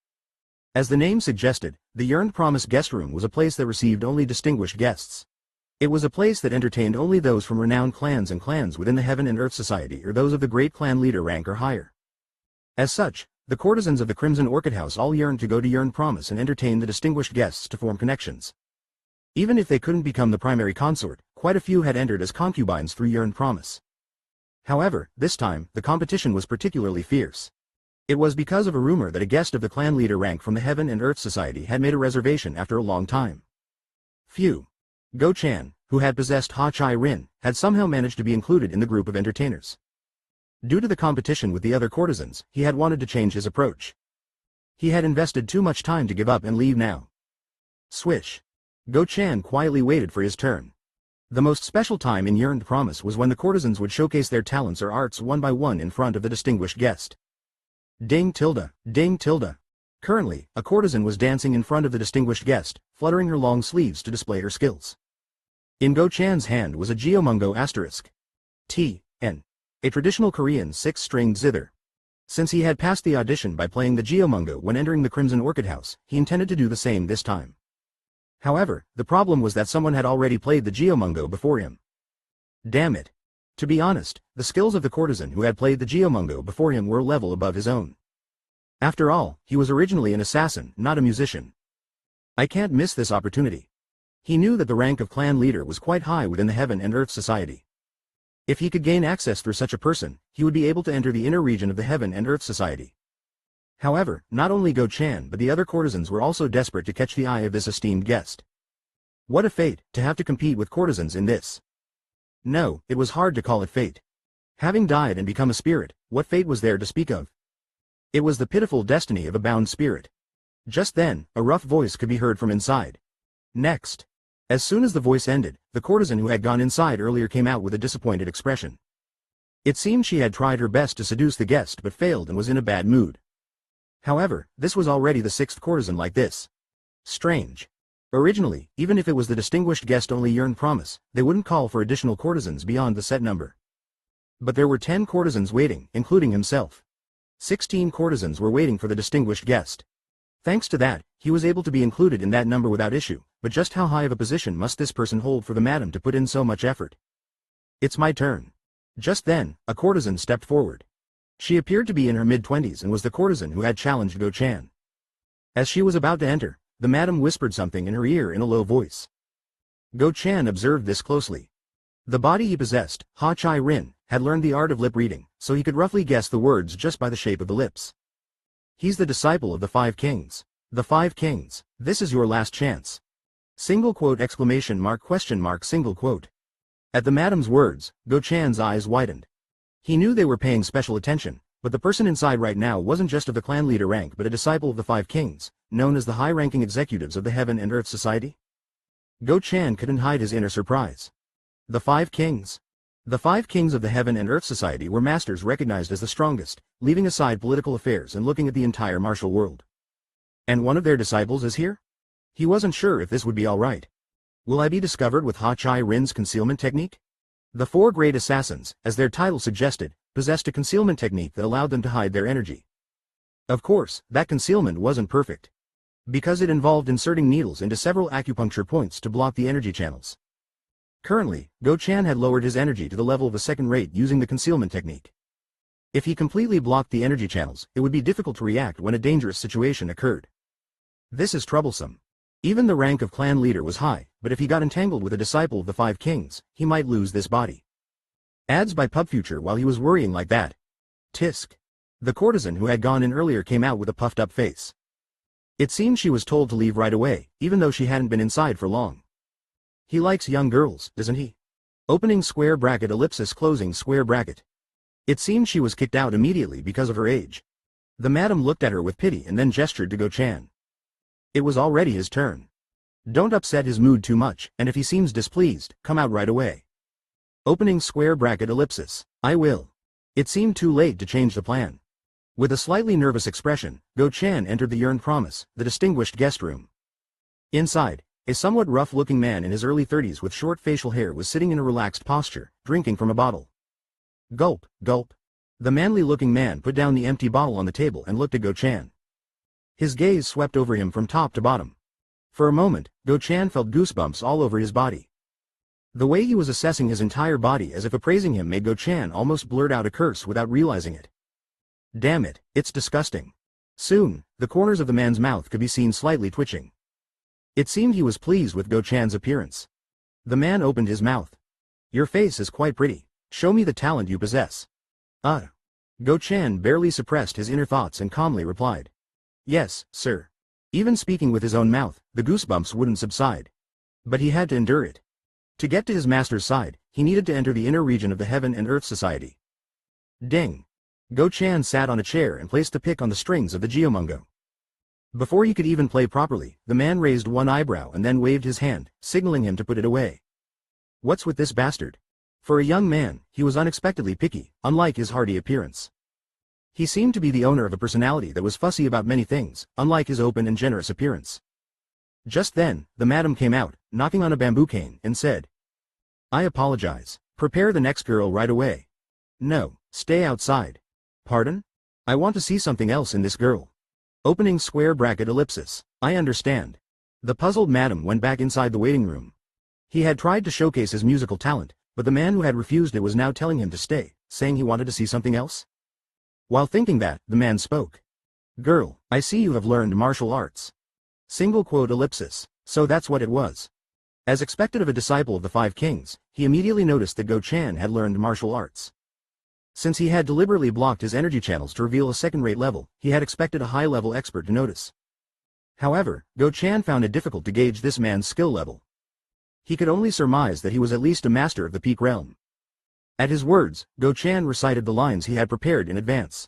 As the name suggested, the Yearned Promise guest room was a place that received only distinguished guests. It was a place that entertained only those from renowned clans and clans within the Heaven and Earth Society or those of the great clan leader rank or higher. As such, the courtesans of the Crimson Orchid House all yearned to go to Yearned Promise and entertain the distinguished guests to form connections. Even if they couldn't become the primary consort, quite a few had entered as concubines through Yearned Promise. However, this time, the competition was particularly fierce. It was because of a rumor that a guest of the clan leader rank from the Heaven and Earth Society had made a reservation after a long time. Phew. Go-chan, who had possessed Ha Chai Rin, had somehow managed to be included in the group of entertainers. Due to the competition with the other courtesans, he had wanted to change his approach. He had invested too much time to give up and leave now. Swish. Go-chan quietly waited for his turn. The most special time in Yearned Promise was when the courtesans would showcase their talents or arts one by one in front of the distinguished guest. Ding tilde, ding tilde. Currently, a courtesan was dancing in front of the distinguished guest, fluttering her long sleeves to display her skills. In Go-chan's hand was a geomungo asterisk. T.N. A traditional Korean six-stringed zither. Since he had passed the audition by playing the geomungo when entering the Crimson Orchid House, he intended to do the same this time. However, the problem was that someone had already played the geomungo before him. Damn it. To be honest, the skills of the courtesan who had played the geomungo before him were a level above his own. After all, he was originally an assassin, not a musician. I can't miss this opportunity. He knew that the rank of clan leader was quite high within the Heaven and Earth Society. If he could gain access through such a person, he would be able to enter the inner region of the Heaven and Earth Society. However, not only Go-chan but the other courtesans were also desperate to catch the eye of this esteemed guest. What a fate, to have to compete with courtesans in this. No, it was hard to call it fate. Having died and become a spirit, what fate was there to speak of? It was the pitiful destiny of a bound spirit. Just then, a rough voice could be heard from inside. Next. As soon as the voice ended, the courtesan who had gone inside earlier came out with a disappointed expression. It seemed she had tried her best to seduce the guest but failed and was in a bad mood. However, this was already the 6th courtesan like this. Strange. Originally, even if it was the distinguished guest only yearned promise, they wouldn't call for additional courtesans beyond the set number. But there were 10 courtesans waiting, including himself. 16 courtesans were waiting for the distinguished guest. Thanks to that, he was able to be included in that number without issue, but just how high of a position must this person hold for the madam to put in so much effort? It's my turn. Just then, a courtesan stepped forward. She appeared to be in her mid-20s and was the courtesan who had challenged Go Chan. As she was about to enter, the madam whispered something in her ear in a low voice. Go Chan observed this closely. The body he possessed, Ha Chai Rin, had learned the art of lip reading, so he could roughly guess the words just by the shape of the lips. He's the disciple of the 5 kings. The 5 kings, this is your last chance. Single quote exclamation mark question mark single quote. At the madam's words, Go Chan's eyes widened. He knew they were paying special attention, but the person inside right now wasn't just of the clan leader rank but a disciple of the 5 kings, known as the high-ranking executives of the Heaven and Earth Society. Go Chan couldn't hide his inner surprise. The 5 kings? The 5 kings of the Heaven and Earth Society were masters recognized as the strongest, leaving aside political affairs and looking at the entire martial world. And one of their disciples is here? He wasn't sure if this would be alright. Will I be discovered with Ha Chai Rin's concealment technique? The 4 great assassins, as their title suggested, possessed a concealment technique that allowed them to hide their energy. Of course, that concealment wasn't perfect. Because it involved inserting needles into several acupuncture points to block the energy channels. Currently, Go Chan had lowered his energy to the level of the 2nd rate using the concealment technique. If he completely blocked the energy channels, it would be difficult to react when a dangerous situation occurred. This is troublesome. Even the rank of clan leader was high, but if he got entangled with a disciple of the 5 kings, he might lose this body. Ads by PubFuture while he was worrying like that. Tisk. The courtesan who had gone in earlier came out with a puffed up face. It seemed she was told to leave right away, even though she hadn't been inside for long. He likes young girls, doesn't he? Opening square bracket ellipsis closing square bracket. It seemed she was kicked out immediately because of her age. The madam looked at her with pity and then gestured to Go Chan. It was already his turn. Don't upset his mood too much, and if he seems displeased, come out right away. Opening square bracket ellipsis. I will. It seemed too late to change the plan. With a slightly nervous expression, Go Chan entered the yearned promise, the distinguished guest room. Inside, a somewhat rough-looking man in his early 30s with short facial hair was sitting in a relaxed posture, drinking from a bottle. Gulp, gulp. The manly-looking man put down the empty bottle on the table and looked at Go Chan. His gaze swept over him from top to bottom. For a moment, Go Chan felt goosebumps all over his body. The way he was assessing his entire body as if appraising him made Go Chan almost blurt out a curse without realizing it. Damn it, it's disgusting. Soon, the corners of the man's mouth could be seen slightly twitching. It seemed he was pleased with Go Chan's appearance. The man opened his mouth. Your face is quite pretty. Show me the talent you possess. Go Chan barely suppressed his inner thoughts and calmly replied. Yes, sir. Even speaking with his own mouth, the goosebumps wouldn't subside. But he had to endure it. To get to his master's side, he needed to enter the inner region of the Heaven and Earth Society. Ding. Go Chan sat on a chair and placed the pick on the strings of the geomungo. Before he could even play properly, the man raised one eyebrow and then waved his hand, signaling him to put it away. What's with this bastard? For a young man, he was unexpectedly picky, unlike his hearty appearance. He seemed to be the owner of a personality that was fussy about many things, unlike his open and generous appearance. Just then, the madam came out, knocking on a bamboo cane, and said, I apologize. Prepare the next girl right away. No, stay outside. Pardon? I want to see something else in this girl. Opening square bracket ellipsis. I understand. The puzzled madam went back inside the waiting room. He had tried to showcase his musical talent, but the man who had refused it was now telling him to stay, saying he wanted to see something else. While thinking that, the man spoke. Girl, I see you have learned martial arts. Single quote ellipsis. So that's what it was. As expected of a disciple of the 5 kings, he immediately noticed that Go Chan had learned martial arts. Since he had deliberately blocked his energy channels to reveal a second-rate level, he had expected a high-level expert to notice. However, Go Chan found it difficult to gauge this man's skill level. He could only surmise that he was at least a master of the peak realm. At his words, Go Chan recited the lines he had prepared in advance.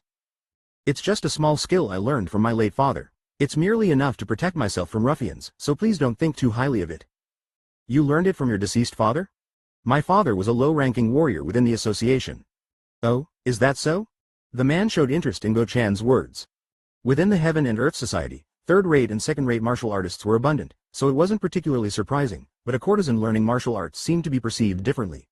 It's just a small skill I learned from my late father. It's merely enough to protect myself from ruffians, so please don't think too highly of it. You learned it from your deceased father? My father was a low-ranking warrior within the association. Oh, is that so? The man showed interest in Go Chan's words. Within the Heaven and Earth Society, third-rate and second-rate martial artists were abundant, so it wasn't particularly surprising, but a courtesan learning martial arts seemed to be perceived differently.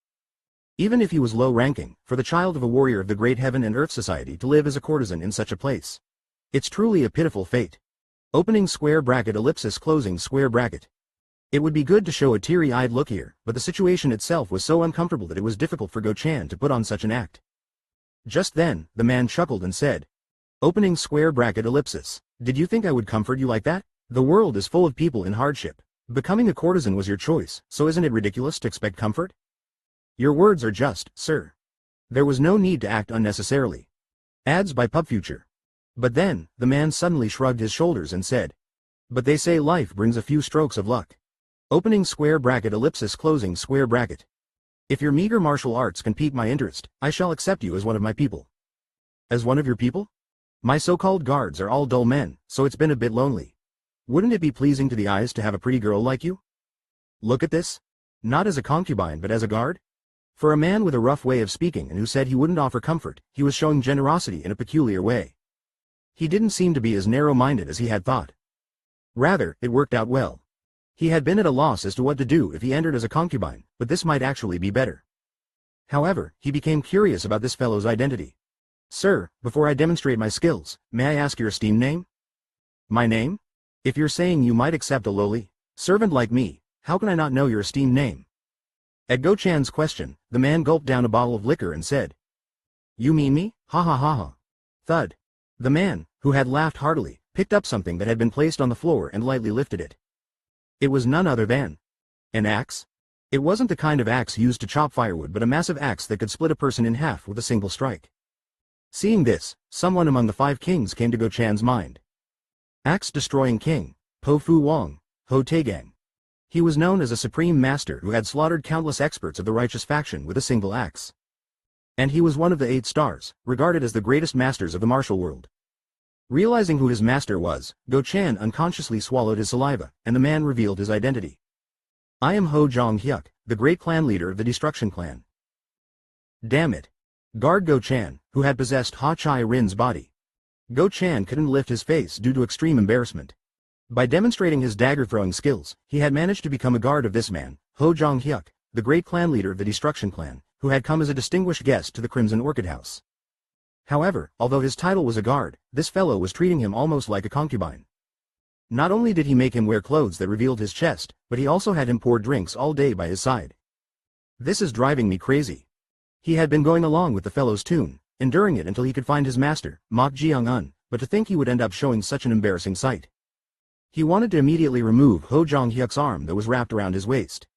Even if he was low-ranking, for the child of a warrior of the great Heaven and Earth Society to live as a courtesan in such a place. It's truly a pitiful fate. Opening square bracket ellipsis closing square bracket. It would be good to show a teary-eyed look here, but the situation itself was so uncomfortable that it was difficult for Go Chan to put on such an act. Just then, the man chuckled and said, opening square bracket ellipsis. Did you think I would comfort you like that? The world is full of people in hardship. Becoming a courtesan was your choice, so isn't it ridiculous to expect comfort? Your words are just, sir. There was no need to act unnecessarily. Ads by PubFuture. But then, the man suddenly shrugged his shoulders and said, but they say life brings a few strokes of luck. Opening square bracket ellipsis closing square bracket. If your meager martial arts can pique my interest, I shall accept you as one of my people. As one of your people? My so-called guards are all dull men, so it's been a bit lonely. Wouldn't it be pleasing to the eyes to have a pretty girl like you? Look at this. Not as a concubine but as a guard? For a man with a rough way of speaking and who said he wouldn't offer comfort, he was showing generosity in a peculiar way. He didn't seem to be as narrow-minded as he had thought. Rather, it worked out well. He had been at a loss as to what to do if he entered as a concubine, but this might actually be better. However, he became curious about this fellow's identity. Sir, before I demonstrate my skills, may I ask your esteemed name? My name? If you're saying you might accept a lowly servant like me, how can I not know your esteemed name? At Go Chan's question, the man gulped down a bottle of liquor and said, you mean me? Ha ha ha ha. Thud. The man, who had laughed heartily, picked up something that had been placed on the floor and lightly lifted it. It was none other than an axe. It wasn't the kind of axe used to chop firewood but a massive axe that could split a person in half with a single strike. Seeing this, someone among the 5 kings came to Go Chan's mind. Axe-destroying king, Po Fu Wang, Ho Taegang. He was known as a supreme master who had slaughtered countless experts of the righteous faction with a single axe. And he was one of the 8 stars, regarded as the greatest masters of the martial world. Realizing who his master was, Go Chan unconsciously swallowed his saliva, and the man revealed his identity. I am Ho Jong Hyuk, the great clan leader of the Destruction Clan. Damn it. Guard Go Chan, who had possessed Ha Chai Rin's body. Go Chan couldn't lift his face due to extreme embarrassment. By demonstrating his dagger-throwing skills, he had managed to become a guard of this man, Ho Jong Hyuk, the great clan leader of the Destruction Clan, who had come as a distinguished guest to the Crimson Orchid House. However, although his title was a guard, this fellow was treating him almost like a concubine. Not only did he make him wear clothes that revealed his chest, but he also had him pour drinks all day by his side. This is driving me crazy. He had been going along with the fellow's tune, enduring it until he could find his master, Mok Jeong-un, but to think he would end up showing such an embarrassing sight. He wanted to immediately remove Ho Jong Hyuk's arm that was wrapped around his waist.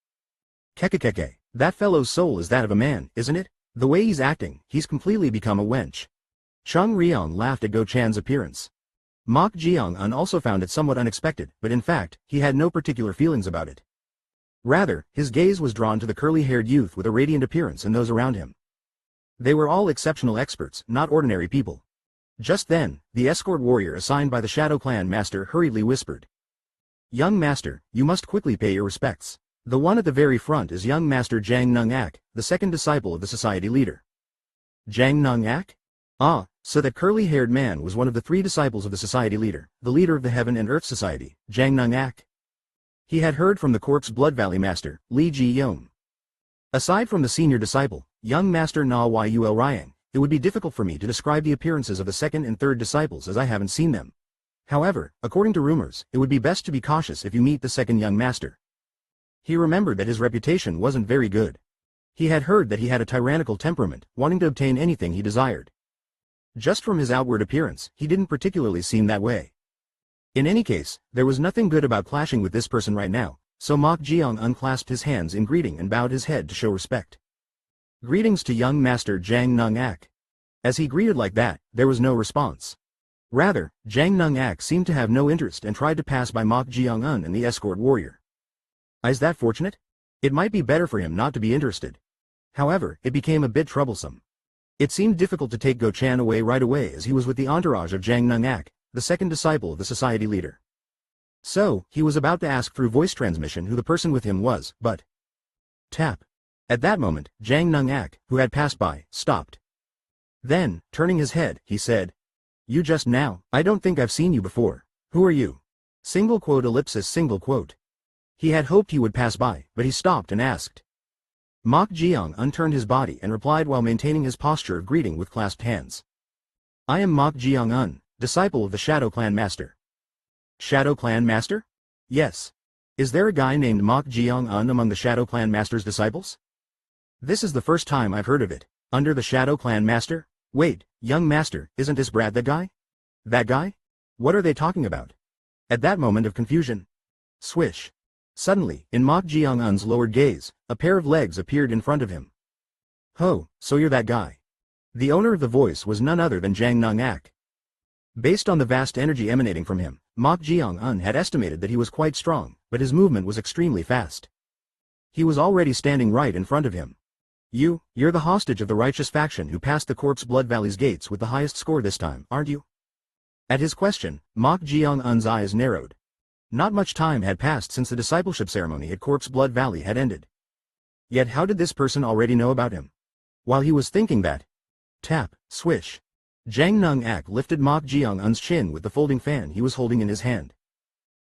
Kekekeke, that fellow's soul is that of a man, isn't it? The way he's acting, he's completely become a wench. Chung Ryong laughed at Go Chan's appearance. Mok Jeong-un also found it somewhat unexpected, but in fact, he had no particular feelings about it. Rather, his gaze was drawn to the curly-haired youth with a radiant appearance and those around him. They were all exceptional experts, not ordinary people. Just then, the escort warrior assigned by the Shadow Clan master hurriedly whispered. Young master, you must quickly pay your respects. The one at the very front is young master Jang Nung-ak, the second disciple of the society leader. Jang Nung-ak? Ah, so that curly-haired man was one of the 3 disciples of the society leader, the leader of the Heaven and Earth Society, Jang Nung-ak. He had heard from the corpse Blood Valley master, Lee Ji-young. Aside from the senior disciple, young master Na Yul Ryang, it would be difficult for me to describe the appearances of the second and third disciples as I haven't seen them. However, according to rumors, it would be best to be cautious if you meet the second young master. He remembered that his reputation wasn't very good. He had heard that he had a tyrannical temperament, wanting to obtain anything he desired. Just from his outward appearance, he didn't particularly seem that way. In any case, there was nothing good about clashing with this person right now, so Mok Jeong unclasped his hands in greeting and bowed his head to show respect. Greetings to young master Jang Nung-ak. As he greeted like that, there was no response. Rather, Jang Nung-ak seemed to have no interest and tried to pass by Mok Jeong-un and the escort warrior. Is that fortunate? It might be better for him not to be interested. However, it became a bit troublesome. It seemed difficult to take Go Chan away right away as he was with the entourage of Jang Nung-ak, the second disciple of the society leader. So, he was about to ask through voice transmission who the person with him was, but... Tap. At that moment, Jang Nung-ak, who had passed by, stopped. Then, turning his head, he said, "You just now, I don't think I've seen you before. Who are you?" Single quote ellipsis single quote. He had hoped he would pass by, but he stopped and asked. Mok Jeong unturned his body and replied while maintaining his posture of greeting with clasped hands. "I am Mok Jeong, disciple of the Shadow Clan Master." Shadow Clan Master? Yes. Is there a guy named Mok Jeong among the Shadow Clan Master's disciples? This is the first time I've heard of it. Under the Shadow Clan Master? Wait, young master, isn't this Brad that guy? That guy? What are they talking about? At that moment of confusion. Swish. Suddenly, in Mok Jeong-un's lowered gaze, a pair of legs appeared in front of him. "Ho, so you're that guy." The owner of the voice was none other than Jang Nung-ak. Based on the vast energy emanating from him, Mok Jeong-un had estimated that he was quite strong, but his movement was extremely fast. He was already standing right in front of him. You're the hostage of the righteous faction who passed the Corpse Blood Valley's gates with the highest score this time, aren't you? At his question, Mok Jeong-un's eyes narrowed. Not much time had passed since the discipleship ceremony at Corpse Blood Valley had ended. Yet how did this person already know about him? While he was thinking that, tap, swish, Jang Nung-ak lifted Mok Jeong-un's chin with the folding fan he was holding in his hand.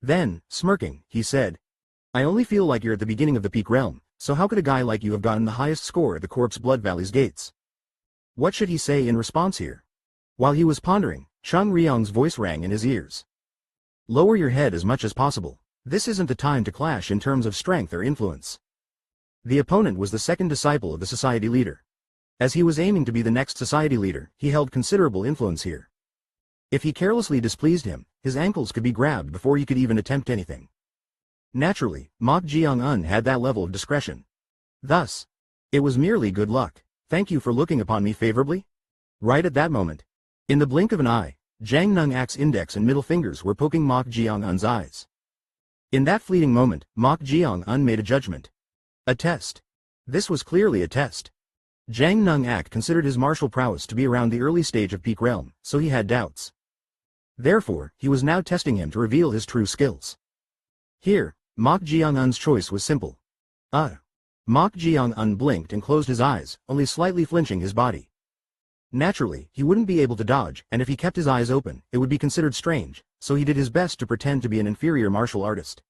Then, smirking, he said, "I only feel like you're at the beginning of the peak realm, so how could a guy like you have gotten the highest score at the Corpse Blood Valley's gates?" What should he say in response here? While he was pondering, Chung Ryong's voice rang in his ears. "Lower your head as much as possible. This isn't the time to clash in terms of strength or influence." The opponent was the second disciple of the society leader. As he was aiming to be the next society leader, he held considerable influence here. If he carelessly displeased him, his ankles could be grabbed before he could even attempt anything. Naturally, Mok Jeong-un had that level of discretion. Thus, it was merely good luck. "Thank you for looking upon me favorably?" Right at that moment, in the blink of an eye, Jang Nung-ak's index and middle fingers were poking Mok Jeong-un's eyes. In that fleeting moment, Mok Jeong-un made a judgment. A test. This was clearly a test. Jang Nung-ak considered his martial prowess to be around the early stage of peak realm, so he had doubts. Therefore, he was now testing him to reveal his true skills. Here, Mok Jeong-un's choice was simple. Mok Jeong-un blinked and closed his eyes, only slightly flinching his body. Naturally, he wouldn't be able to dodge, and if he kept his eyes open, it would be considered strange, so he did his best to pretend to be an inferior martial artist.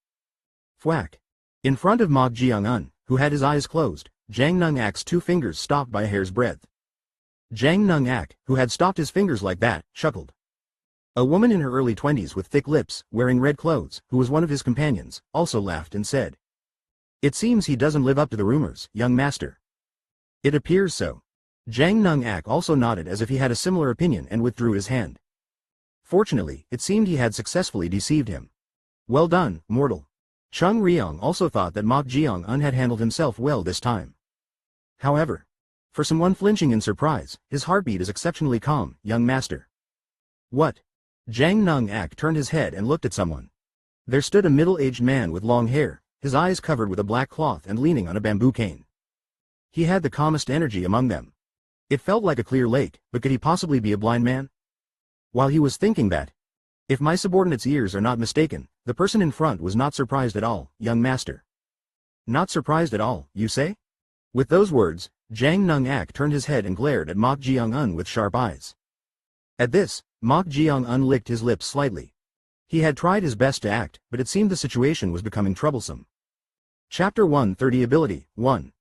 Thwack. In front of Mok Jeong-un, who had his eyes closed, Jang Nung-ak's 2 fingers stopped by a hair's breadth. Jang Nung-ak, who had stopped his fingers like that, chuckled. A woman in her early 20s with thick lips, wearing red clothes, who was one of his companions, also laughed and said, "It seems he doesn't live up to the rumors, young master." "It appears so." Jang Nung-ak also nodded as if he had a similar opinion and withdrew his hand. Fortunately, it seemed he had successfully deceived him. "Well done, mortal." Chung Ryong also thought that Mok Jeong-un had handled himself well this time. However, for someone flinching in surprise, his heartbeat is exceptionally calm, young master. "What?" Jang Nung-ak turned his head and looked at someone. There stood a middle-aged man with long hair, his eyes covered with a black cloth and leaning on a bamboo cane. He had the calmest energy among them. It felt like a clear lake, but could he possibly be a blind man? While he was thinking that, if my subordinate's ears are not mistaken, the person in front was not surprised at all, young master. "Not surprised at all, you say?" With those words, Jang Nung-ak turned his head and glared at Mok Jeong-un with sharp eyes. At this, Mok Jeong-un licked his lips slightly. He had tried his best to act, but it seemed the situation was becoming troublesome. Chapter 130 Ability 1.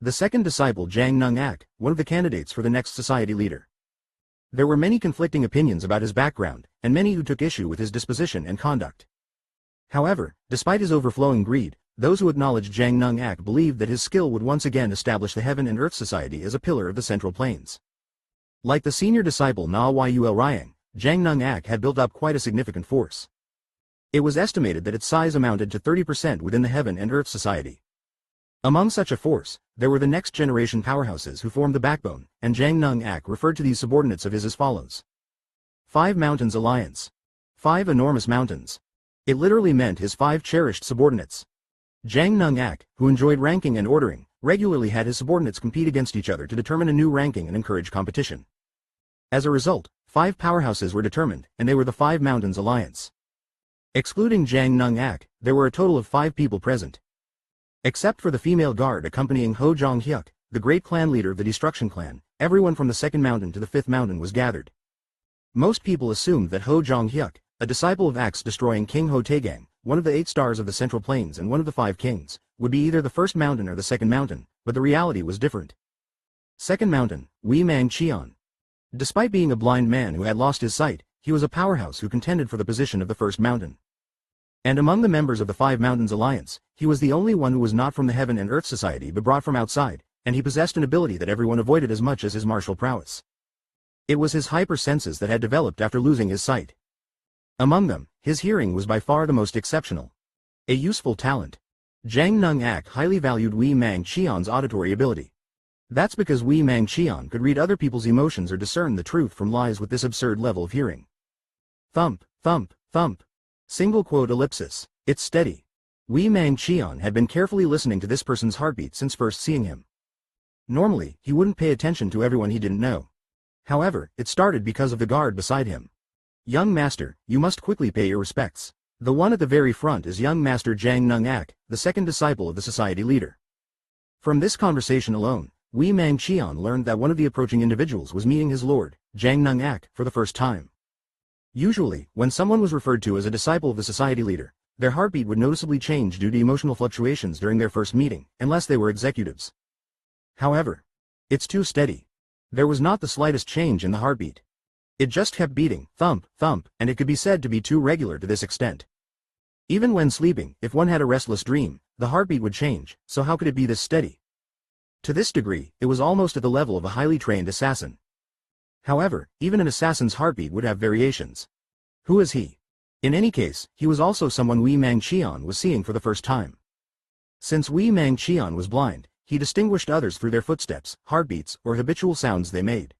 The second disciple Jang Nung-ak, one of the candidates for the next society leader. There were many conflicting opinions about his background, and many who took issue with his disposition and conduct. However, despite his overflowing greed, those who acknowledged Jang Nung-ak believed that his skill would once again establish the Heaven and Earth Society as a pillar of the Central Plains. Like the senior disciple Na Yul Ryang, Jang Nung-ak had built up quite a significant force. It was estimated that its size amounted to 30% within the Heaven and Earth Society. Among such a force, there were the next-generation powerhouses who formed the backbone, and Jang Nung-ak referred to these subordinates of his as follows. 5 Mountains Alliance. 5 enormous mountains. It literally meant his 5 cherished subordinates. Jang Nung-ak, who enjoyed ranking and ordering, regularly had his subordinates compete against each other to determine a new ranking and encourage competition. As a result, 5 powerhouses were determined, and they were the 5 Mountains Alliance. Excluding Jang Nung-ak, there were a total of 5 people present. Except for the female guard accompanying Ho Jong-hyuk, the great clan leader of the Destruction Clan, everyone from the second mountain to the fifth mountain was gathered. Most people assumed that Ho Jong-hyuk, a disciple of axe-destroying King Ho Taegang, one of the 8 stars of the Central Plains and one of the 5 kings, would be either the first mountain or the second mountain, but the reality was different. Second mountain, Wee Mang Cheon. Despite being a blind man who had lost his sight, he was a powerhouse who contended for the position of the first mountain. And among the members of the 5 Mountains Alliance, he was the only one who was not from the Heaven and Earth Society but brought from outside, and he possessed an ability that everyone avoided as much as his martial prowess. It was his hyper-senses that had developed after losing his sight. Among them, his hearing was by far the most exceptional. A useful talent. Jang Nung-ak highly valued Wee Mang Cheon's auditory ability. That's because Wee Mang Cheon could read other people's emotions or discern the truth from lies with this absurd level of hearing. Thump, thump, thump. Single quote ellipsis. It's steady. Wee Mang Cheon had been carefully listening to this person's heartbeat since first seeing him. Normally, he wouldn't pay attention to everyone he didn't know. However, it started because of the guard beside him. Young master, you must quickly pay your respects. The one at the very front is young master Jang Nung-ak, the second disciple of the society leader. From this conversation alone, Wee Mang Cheon learned that one of the approaching individuals was meeting his lord, Jang Nung-ak, for the first time. Usually, when someone was referred to as a disciple of the society leader, their heartbeat would noticeably change due to emotional fluctuations during their first meeting, unless they were executives. However, it's too steady. There was not the slightest change in the heartbeat. It just kept beating, thump, thump, and it could be said to be too regular to this extent. Even when sleeping, if one had a restless dream, the heartbeat would change, so how could it be this steady? To this degree, it was almost at the level of a highly trained assassin. However, even an assassin's heartbeat would have variations. Who is he? In any case, he was also someone Wee Mang Cheon was seeing for the first time. Since Wee Mang Cheon was blind, he distinguished others through their footsteps, heartbeats, or habitual sounds they made.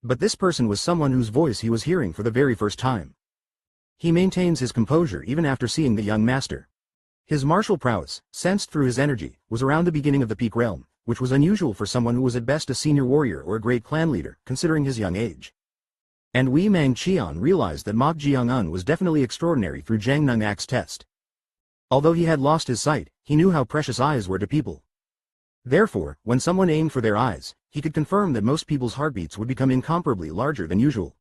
But this person was someone whose voice he was hearing for the very first time. He maintains his composure even after seeing the young master. His martial prowess, sensed through his energy, was around the beginning of the peak realm, which was unusual for someone who was at best a senior warrior or a great clan leader, considering his young age. And Wee Mang Cheon realized that Mok Jeong-un was definitely extraordinary through Jang Nung-ak's test. Although he had lost his sight, he knew how precious eyes were to people. Therefore, when someone aimed for their eyes, he could confirm that most people's heartbeats would become incomparably larger than usual.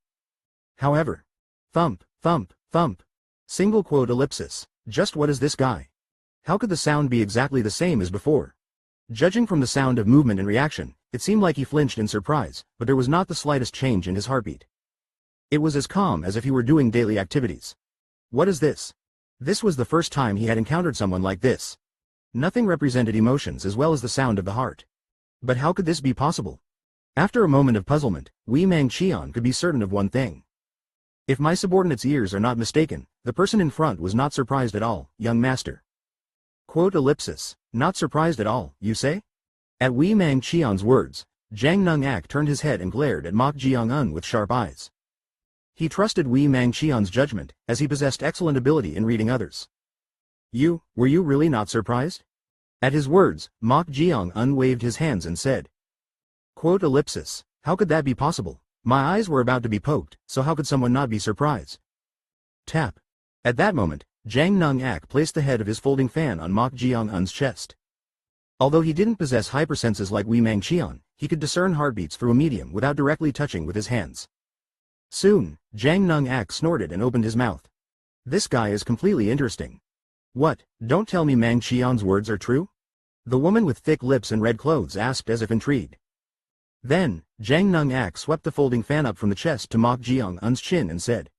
However, thump, thump, thump. Single quote ellipsis. Just what is this guy? How could the sound be exactly the same as before? Judging from the sound of movement and reaction, it seemed like he flinched in surprise, but there was not the slightest change in his heartbeat. It was as calm as if he were doing daily activities. What is this? This was the first time he had encountered someone like this. Nothing represented emotions as well as the sound of the heart. But how could this be possible? After a moment of puzzlement, Wee Mang Cheon could be certain of one thing. If my subordinate's ears are not mistaken, the person in front was not surprised at all, young master. Quote ellipsis. Not surprised at all, you say? At Wee Mang Cheon's words, Jang Nung-ak turned his head and glared at Mok Jeong-un with sharp eyes. He trusted Wee Mang Cheon's judgment, as he possessed excellent ability in reading others. Were you really not surprised? At his words, Mok Jeong-un waved his hands and said. Quote ellipsis. How could that be possible? My eyes were about to be poked, so how could someone not be surprised? Tap. At that moment, Jang Nung-ak placed the head of his folding fan on Mok Jeong-un's chest. Although he didn't possess hypersenses like Wee Mang Cheon, he could discern heartbeats through a medium without directly touching with his hands. Soon, Jang Nung-ak snorted and opened his mouth. This guy is completely interesting. What, don't tell me Mang Cheon's words are true? The woman with thick lips and red clothes asked as if intrigued. Then, Jang Nung-ak swept the folding fan up from the chest to Mok Jeong-un's chin and said.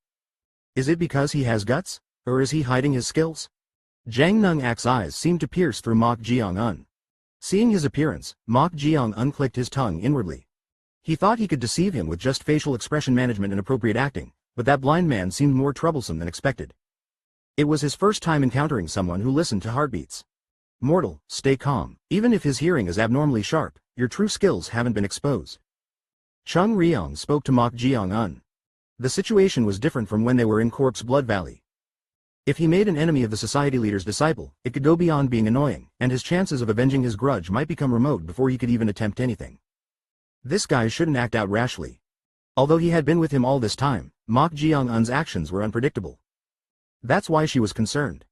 Is it because he has guts? Or is he hiding his skills? Jang Nung-ak's eyes seemed to pierce through Mok Jeong-un. Seeing his appearance, Mok Jeong-un clicked his tongue inwardly. He thought he could deceive him with just facial expression management and appropriate acting, but that blind man seemed more troublesome than expected. It was his first time encountering someone who listened to heartbeats. Mortal, stay calm. Even if his hearing is abnormally sharp, your true skills haven't been exposed. Chung Ryong spoke to Mok Jeong-un. The situation was different from when they were in Corpse Blood Valley. If he made an enemy of the society leader's disciple, it could go beyond being annoying, and his chances of avenging his grudge might become remote before he could even attempt anything. This guy shouldn't act out rashly. Although he had been with him all this time, Mok Jeong-un's actions were unpredictable. That's why she was concerned.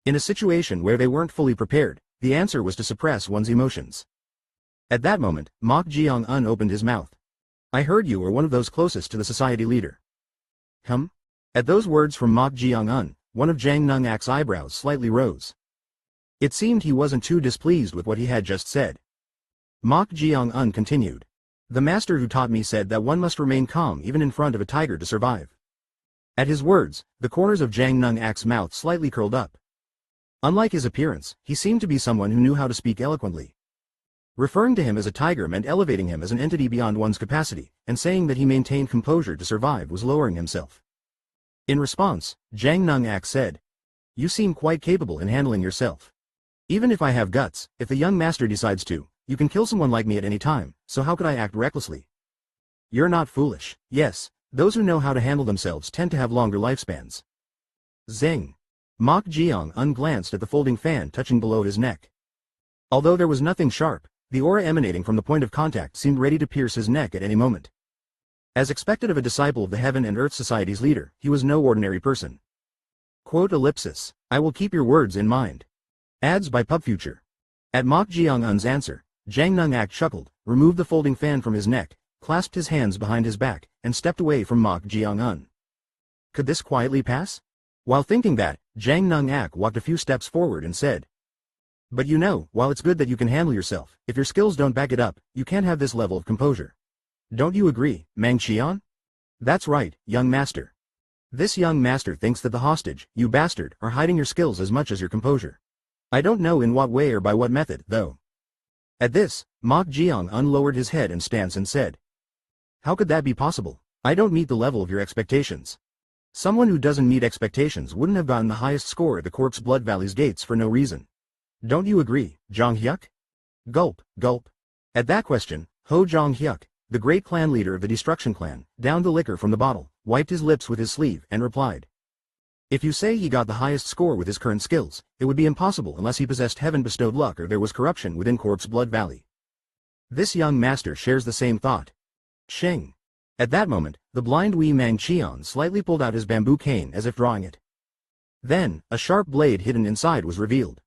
In a situation where they weren't fully prepared, the answer was to suppress one's emotions. At that moment, Mok Jeong-un opened his mouth. I heard you are one of those closest to the society leader. Hum? At those words from Mok Jeong-un, one of Jang Nung-ak's eyebrows slightly rose. It seemed he wasn't too displeased with what he had just said. Mok Jeong-un continued. The master who taught me said that one must remain calm even in front of a tiger to survive. At his words, the corners of Jang Nung-ak's mouth slightly curled up. Unlike his appearance, he seemed to be someone who knew how to speak eloquently. Referring to him as a tiger meant elevating him as an entity beyond one's capacity, and saying that he maintained composure to survive was lowering himself. In response, Jang Nung-ak said, You seem quite capable in handling yourself. Even if I have guts, if the young master decides to, you can kill someone like me at any time, so how could I act recklessly? You're not foolish. Yes, those who know how to handle themselves tend to have longer lifespans. Zing. Mok Jeong-un glanced at the folding fan touching below his neck. Although there was nothing sharp, the aura emanating from the point of contact seemed ready to pierce his neck at any moment. As expected of a disciple of the Heaven and Earth Society's leader, he was no ordinary person. Quote ellipsis, I will keep your words in mind. Ads by PubFuture. At Mok Jeong-un's answer, Jang Nung-ak chuckled, removed the folding fan from his neck, clasped his hands behind his back, and stepped away from Mok Jeong-un. Could this quietly pass? While thinking that, Jang Nung-ak walked a few steps forward and said, But you know, while it's good that you can handle yourself, if your skills don't back it up, you can't have this level of composure. Don't you agree, Mang Qian? That's right, young master. This young master thinks that the hostage, you bastard, are hiding your skills as much as your composure. I don't know in what way or by what method, though. At this, Mok Jeong-un lowered his head and stance and said, How could that be possible? I don't meet the level of your expectations. Someone who doesn't meet expectations wouldn't have gotten the highest score at the Corpse Blood Valley's gates for no reason. Don't you agree, Jong-hyuk? Gulp, gulp. At that question, Ho Jong-hyuk, the great clan leader of the Destruction Clan, downed the liquor from the bottle, wiped his lips with his sleeve, and replied. If you say he got the highest score with his current skills, it would be impossible unless he possessed heaven-bestowed luck or there was corruption within Corpse Blood Valley. This young master shares the same thought. Shing. At that moment, the blind Wee Mang Qian slightly pulled out his bamboo cane as if drawing it. Then, a sharp blade hidden inside was revealed.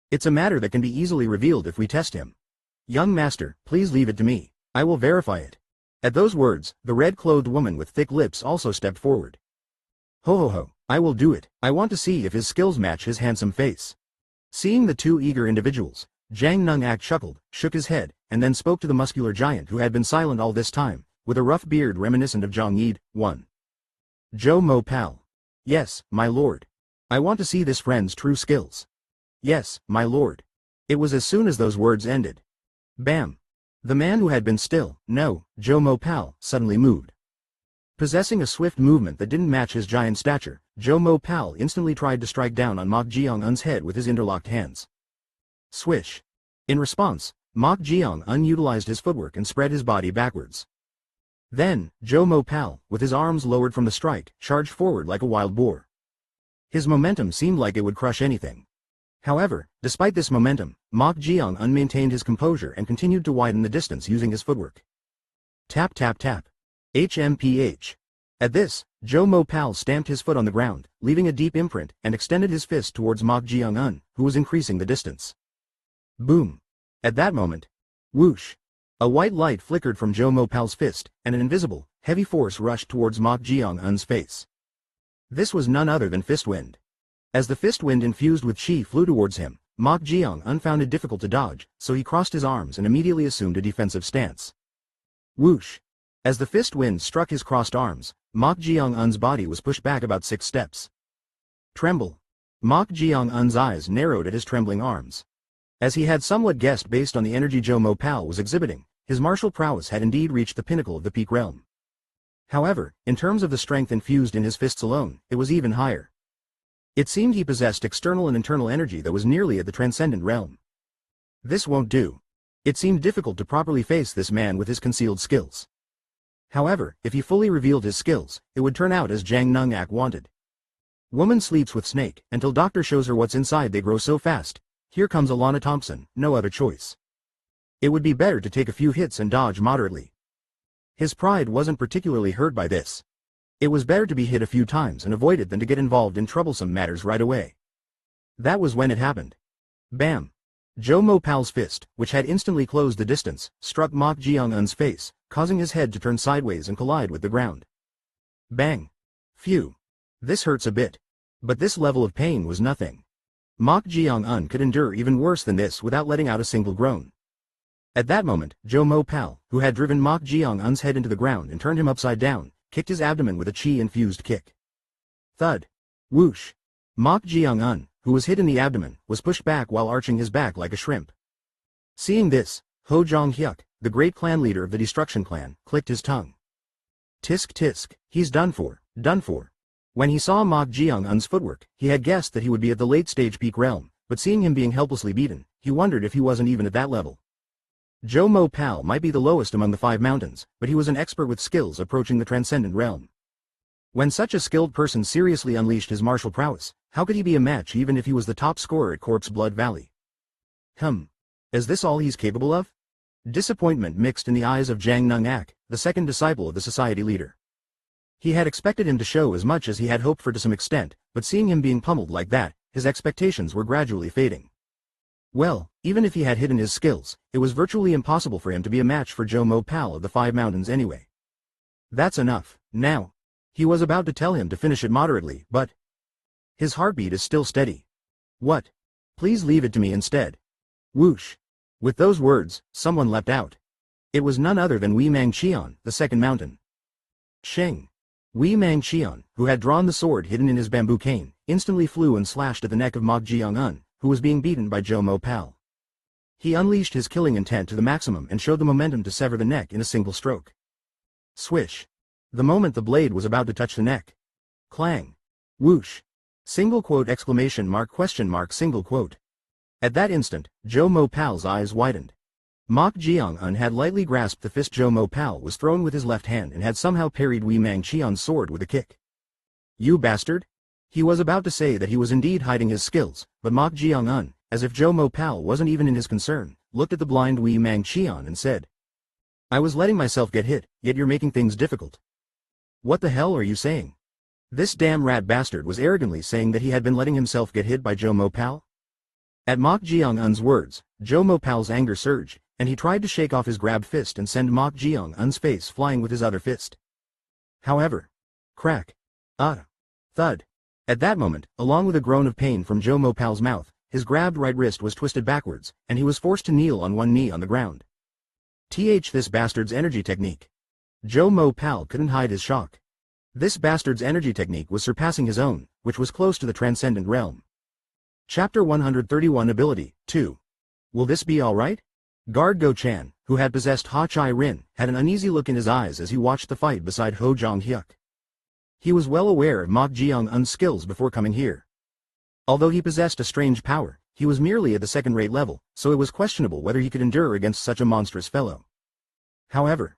It's a matter that can be easily revealed if we test him. Young master, please leave it to me. I will verify it. At those words, the red-clothed woman with thick lips also stepped forward. Ho ho ho, I will do it. I want to see if his skills match his handsome face. Seeing the two eager individuals, Jang Nung-ak chuckled, shook his head, and then spoke to the muscular giant who had been silent all this time, with a rough beard reminiscent of Zhang Yi. 1. Jo Mo Pal. Yes, my lord. I want to see this friend's true skills. Yes, my lord. It was as soon as those words ended. Bam. The man who had been still, no, Jo Mo Pal, suddenly moved. Possessing a swift movement that didn't match his giant stature, Jo Mo Pal instantly tried to strike down on Mok Jeong-un's head with his interlocked hands. Swish. In response, Mok Jeong-un utilized his footwork and spread his body backwards. Then, Jo Mo Pal, with his arms lowered from the strike, charged forward like a wild boar. His momentum seemed like it would crush anything. However, despite this momentum, Mok Jeong-un maintained his composure and continued to widen the distance using his footwork. Tap tap tap. HMPH. At this, Jo Mo Pal stamped his foot on the ground, leaving a deep imprint, and extended his fist towards Mok Jeong-un, who was increasing the distance. Boom. At that moment, whoosh. A white light flickered from Jo Mo Pal's fist, and an invisible, heavy force rushed towards Mok Jeong-un's face. This was none other than fist wind. As the fist wind infused with chi flew towards him, Mok Jeong-un found it difficult to dodge, so he crossed his arms and immediately assumed a defensive stance. Whoosh. As the fist wind struck his crossed arms, Mok Jeong-un's body was pushed back about 6 steps. Tremble. Mok Jeong-un's eyes narrowed at his trembling arms. As he had somewhat guessed based on the energy Jo Mo Pal was exhibiting, his martial prowess had indeed reached the pinnacle of the peak realm. However, in terms of the strength infused in his fists alone, it was even higher. It seemed he possessed external and internal energy that was nearly at the transcendent realm. This won't do. It seemed difficult to properly face this man with his concealed skills. However, if he fully revealed his skills, it would turn out as Jang Nung-ak wanted. Woman sleeps with snake, until doctor shows her what's inside they grow so fast. Here comes Alana Thompson, no other choice. It would be better to take a few hits and dodge moderately. His pride wasn't particularly hurt by this. It was better to be hit a few times and avoided than to get involved in troublesome matters right away. That was when it happened. Bam. Zhou Mo Pal's fist, which had instantly closed the distance, struck Mok Jeong-un's face, causing his head to turn sideways and collide with the ground. Bang! Phew! This hurts a bit. But this level of pain was nothing. Mok Jeong-un could endure even worse than this without letting out a single groan. At that moment, Zhou Mo Pal, who had driven Mok Jeong-un's head into the ground and turned him upside down, kicked his abdomen with a chi-infused kick. Thud! Whoosh! Mok Jeong-un, who was hit in the abdomen, was pushed back while arching his back like a shrimp. Seeing this, Ho Jong-hyuk, the great clan leader of the Destruction Clan, clicked his tongue. Tisk tisk, he's done for, done for. When he saw Mok Jeong-un's footwork, he had guessed that he would be at the late-stage peak realm, but seeing him being helplessly beaten, he wondered if he wasn't even at that level. Zhou Mo Pal might be the lowest among the 5 mountains, but he was an expert with skills approaching the transcendent realm. When such a skilled person seriously unleashed his martial prowess, how could he be a match even if he was the top scorer at Corpse Blood Valley? Is this all he's capable of? Disappointment mixed in the eyes of Jang Nung-ak, the second disciple of the society leader. He had expected him to show as much as he had hoped for to some extent, but seeing him being pummeled like that, his expectations were gradually fading. Well, even if he had hidden his skills, it was virtually impossible for him to be a match for Zhou Mo Pal of the 5 mountains anyway. That's enough, now. He was about to tell him to finish it moderately, but his heartbeat is still steady. What? Please leave it to me instead. Whoosh! With those words, someone leapt out. It was none other than Wei Mangqian, the second mountain. Sheng! Wei Mangqian, who had drawn the sword hidden in his bamboo cane, instantly flew and slashed at the neck of Mok Jeong-un, who was being beaten by Zhou Mo Pal. He unleashed his killing intent to the maximum and showed the momentum to sever the neck in a single stroke. Swish! The moment the blade was about to touch the neck. Clang! Whoosh! Single quote exclamation mark question mark single quote. At that instant, Zhou Mo Pal's eyes widened. Mok Jeong-un had lightly grasped the fist Zhou Mo Pal was thrown with his left hand and had somehow parried Wei Mangqian's sword with a kick. You bastard! He was about to say that he was indeed hiding his skills, but Mok Jeong-un, as if Zhou Mo Pal wasn't even in his concern, looked at the blind Wei Mangqian and said, I was letting myself get hit, yet you're making things difficult. What the hell are you saying? This damn rat bastard was arrogantly saying that he had been letting himself get hit by Zhou Mo Pal? At Mok Jeong-un's words, Zhou Mo Pal's anger surged, and he tried to shake off his grabbed fist and send Mok Jeong-un's face flying with his other fist. However, crack. Thud. At that moment, along with a groan of pain from Zhou Mo Pal's mouth, his grabbed right wrist was twisted backwards, and he was forced to kneel on one knee on the ground. This bastard's energy technique. Zhou Mo Pal couldn't hide his shock. This bastard's energy technique was surpassing his own, which was close to the transcendent realm. Chapter 131 Ability 2. Will this be alright? Guard Go-chan, who had possessed Ha Chai-rin, had an uneasy look in his eyes as he watched the fight beside Ho Jong-hyuk. He was well aware of Mok Jeong-un's skills before coming here. Although he possessed a strange power, he was merely at the second-rate level, so it was questionable whether he could endure against such a monstrous fellow. However,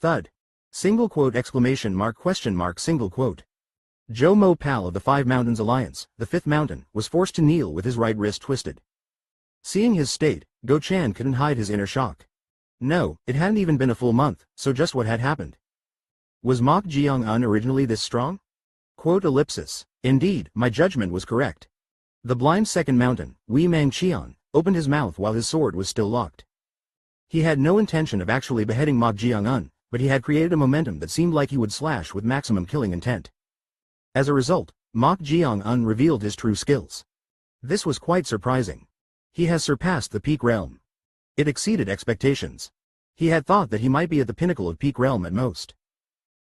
thud. Single quote exclamation mark question mark single quote. Zhou Mo Pal of the 5 Mountains Alliance, the 5th mountain, was forced to kneel with his right wrist twisted. Seeing his state, Go-chan couldn't hide his inner shock. No, it hadn't even been a full month, so just what had happened? Was Mok Jeong-un originally this strong? Quote ellipsis. Indeed, my judgment was correct. The blind second mountain, Wei Mangqian, opened his mouth while his sword was still locked. He had no intention of actually beheading Mok Jeong-un, but he had created a momentum that seemed like he would slash with maximum killing intent. As a result, Mok Jeong-un revealed his true skills. This was quite surprising. He has surpassed the peak realm. It exceeded expectations. He had thought that he might be at the pinnacle of peak realm at most.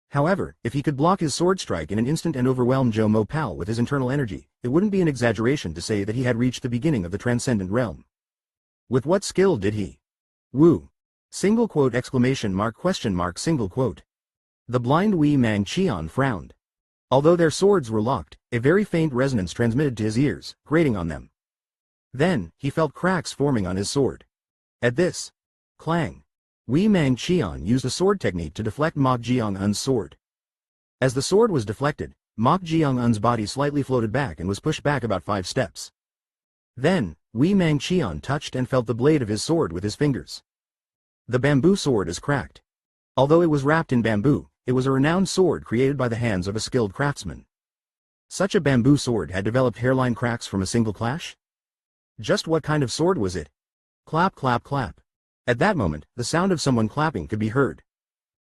However, if he could block his sword strike in an instant and overwhelm Zhou Mo Pal with his internal energy, it wouldn't be an exaggeration to say that he had reached the beginning of the transcendent realm. With what skill did he? Woo! Single quote exclamation mark question mark single quote. The blind Wei Mangqian frowned. Although their swords were locked, a very faint resonance transmitted to his ears, grating on them. Then, he felt cracks forming on his sword. At this clang, Wei Mangqian used a sword technique to deflect Mok Jeong-un's sword. As the sword was deflected, Mok Jeong-un's body slightly floated back and was pushed back about 5 steps. Then, Wei Mangqian touched and felt the blade of his sword with his fingers. The bamboo sword is cracked. Although it was wrapped in bamboo, it was a renowned sword created by the hands of a skilled craftsman. Such a bamboo sword had developed hairline cracks from a single clash? Just what kind of sword was it? Clap clap clap. At that moment, the sound of someone clapping could be heard.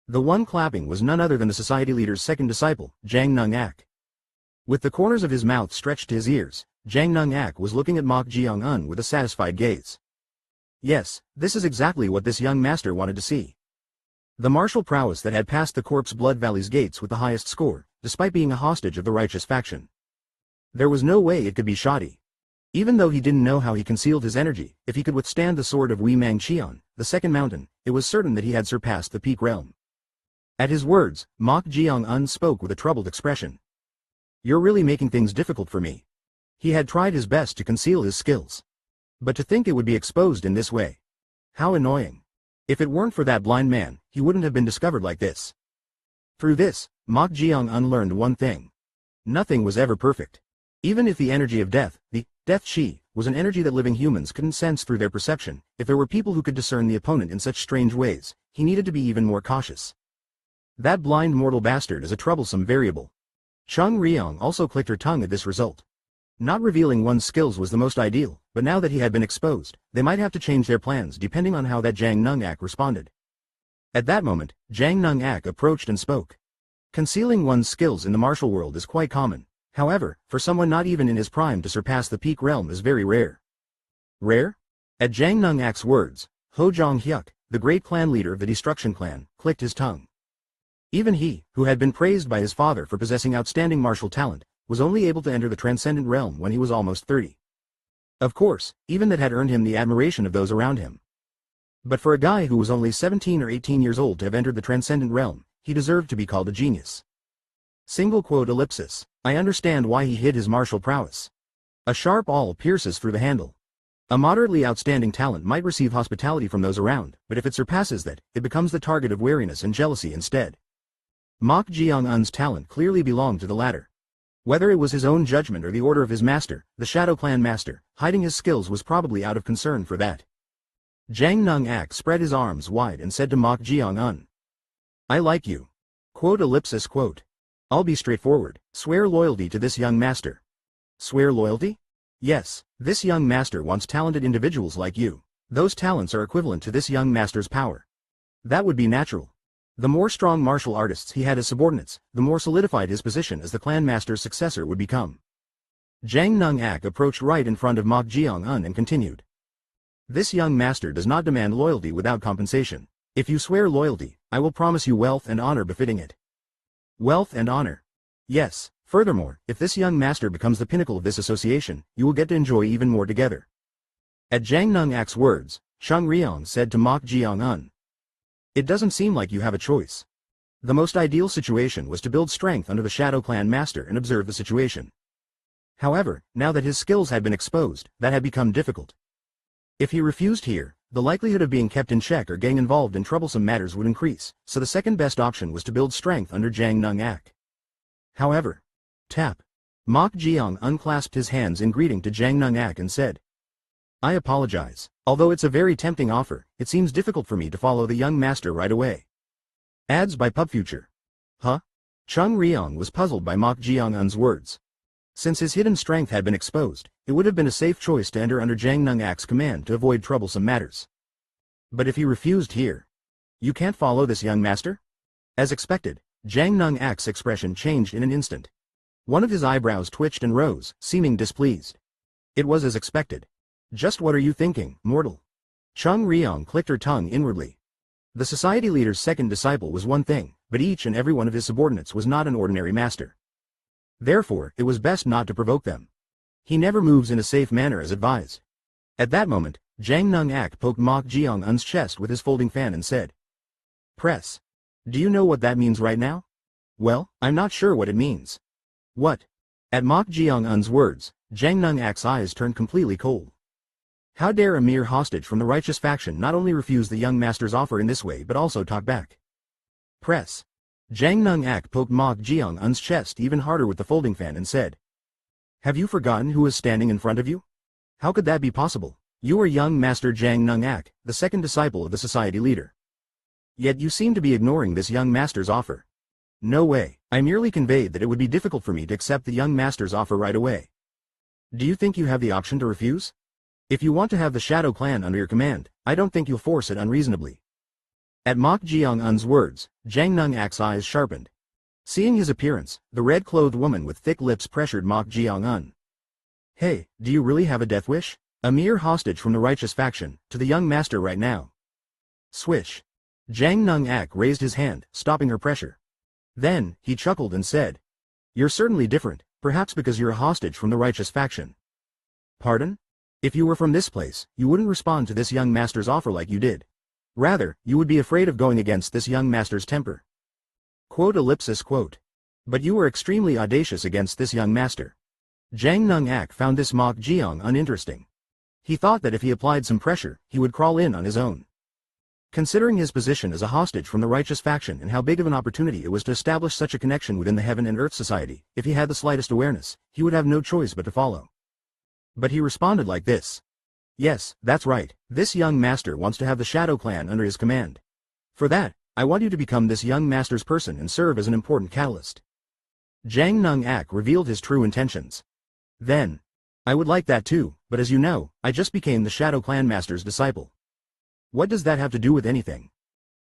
The one clapping was none other than the society leader's second disciple, Jeong. With the corners of his mouth stretched to his ears, Jeong was looking at Mok Jeong with a satisfied gaze. Yes, this is exactly what this young master wanted to see. The martial prowess that had passed the Corpse Blood Valley's gates with the highest score, despite being a hostage of the righteous faction. There was no way it could be shoddy. Even though he didn't know how he concealed his energy, if he could withstand the sword of Wei Mang Qian, the second mountain, it was certain that he had surpassed the peak realm. At his words, Mok Jeong spoke with a troubled expression. You're really making things difficult for me. He had tried his best to conceal his skills. But to think it would be exposed in this way. How annoying. If it weren't for that blind man, he wouldn't have been discovered like this. Through this, Mok Jeong learned one thing. Nothing was ever perfect. Even if the energy of death, the death chi, was an energy that living humans couldn't sense through their perception, if there were people who could discern the opponent in such strange ways, he needed to be even more cautious. That blind mortal bastard is a troublesome variable. Chung Ryong also clicked her tongue at this result. Not revealing one's skills was the most ideal, but now that he had been exposed, they might have to change their plans depending on how that Jeong responded. At that moment, Jeong approached and spoke. Concealing one's skills in the martial world is quite common. However, for someone not even in his prime to surpass the peak realm is very rare. Rare? At Jeong's words, Ho Jong-hyuk, the great clan leader of the Destruction Clan, clicked his tongue. Even he, who had been praised by his father for possessing outstanding martial talent, was only able to enter the transcendent realm when he was almost 30. Of course, even that had earned him the admiration of those around him. But for a guy who was only 17 or 18 years old to have entered the transcendent realm, he deserved to be called a genius. Single quote ellipsis. I understand why he hid his martial prowess. A sharp awl pierces through the handle. A moderately outstanding talent might receive hospitality from those around, but if it surpasses that, it becomes the target of wariness and jealousy instead. Mok Jeong's talent clearly belonged to the latter. Whether it was his own judgment or the order of his master, the Shadow Clan master, hiding his skills was probably out of concern for that. Jeong spread his arms wide and said to Mok Jeong, I like you. Quote ellipsis quote. I'll be straightforward, swear loyalty to this young master. Swear loyalty? Yes, this young master wants talented individuals like you. Those talents are equivalent to this young master's power. That would be natural. The more strong martial artists he had as subordinates, the more solidified his position as the clan master's successor would become. Jeong approached right in front of Mok Jeong and continued. This young master does not demand loyalty without compensation. If you swear loyalty, I will promise you wealth and honor befitting it. Wealth and honor. Yes, furthermore, if this young master becomes the pinnacle of this association, you will get to enjoy even more together. At Jeong's words, Chung Ryong said to Mok Jeong, it doesn't seem like you have a choice. The most ideal situation was to build strength under the Shadow Clan master and observe the situation. However, now that his skills had been exposed, that had become difficult. If he refused here, the likelihood of being kept in check or getting involved in troublesome matters would increase, so the second best option was to build strength under Jeong. However, tap. Mok Jeong unclasped his hands in greeting to Jeong and said, I apologize. Although it's a very tempting offer, it seems difficult for me to follow the young master right away. Ads by PubFuture. Huh? Chung Ryong was puzzled by Mok Jeong's words. Since his hidden strength had been exposed, it would have been a safe choice to enter under Jeong's command to avoid troublesome matters. But if he refused here, you can't follow this young master? As expected, Jeong's expression changed in an instant. One of his eyebrows twitched and rose, seeming displeased. It was as expected. Just what are you thinking, mortal? Chung Ryong clicked her tongue inwardly. The society leader's second disciple was one thing, but each and every one of his subordinates was not an ordinary master. Therefore, it was best not to provoke them. He never moves in a safe manner as advised. At that moment, Jeong poked Mok Jeong's chest with his folding fan and said, Press. Do you know what that means right now? Well, I'm not sure what it means. What? At Mok Jeong's words, Jeong's eyes turned completely cold. How dare a mere hostage from the righteous faction not only refuse the young master's offer in this way but also talk back? Press. Jeong poked Mok Jeong's chest even harder with the folding fan and said, Have you forgotten who is standing in front of you? How could that be possible? You are young Master Jeong, the second disciple of the society leader. Yet you seem to be ignoring this young master's offer. No way, I merely conveyed that it would be difficult for me to accept the young master's offer right away. Do you think you have the option to refuse? If you want to have the Shadow Clan under your command, I don't think you'll force it unreasonably. At Mok Jeong-un's words, Jang Nung-ak's eyes sharpened. Seeing his appearance, the red-clothed woman with thick lips pressured Mok Jeong-un. Hey, do you really have a death wish? A mere hostage from the righteous faction, to the young master right now. Swish. Jang Nung-ak raised his hand, stopping her pressure. Then, he chuckled and said, "You're certainly different, perhaps because you're a hostage from the righteous faction." Pardon? If you were from this place, you wouldn't respond to this young master's offer like you did. Rather, you would be afraid of going against this young master's temper. Quote. But you were extremely audacious against this young master. Jang Nung-ak found this Mok Jeong uninteresting. He thought that if he applied some pressure, he would crawl in on his own. Considering his position as a hostage from the righteous faction and how big of an opportunity it was to establish such a connection within the Heaven and Earth Society, if he had the slightest awareness, he would have no choice but to follow. But he responded like this. Yes, that's right, this young master wants to have the Shadow Clan under his command. For that, I want you to become this young master's person and serve as an important catalyst. Jang Nung-ak revealed his true intentions. Then, I would like that too, but as you know, I just became the Shadow Clan master's disciple. What does that have to do with anything?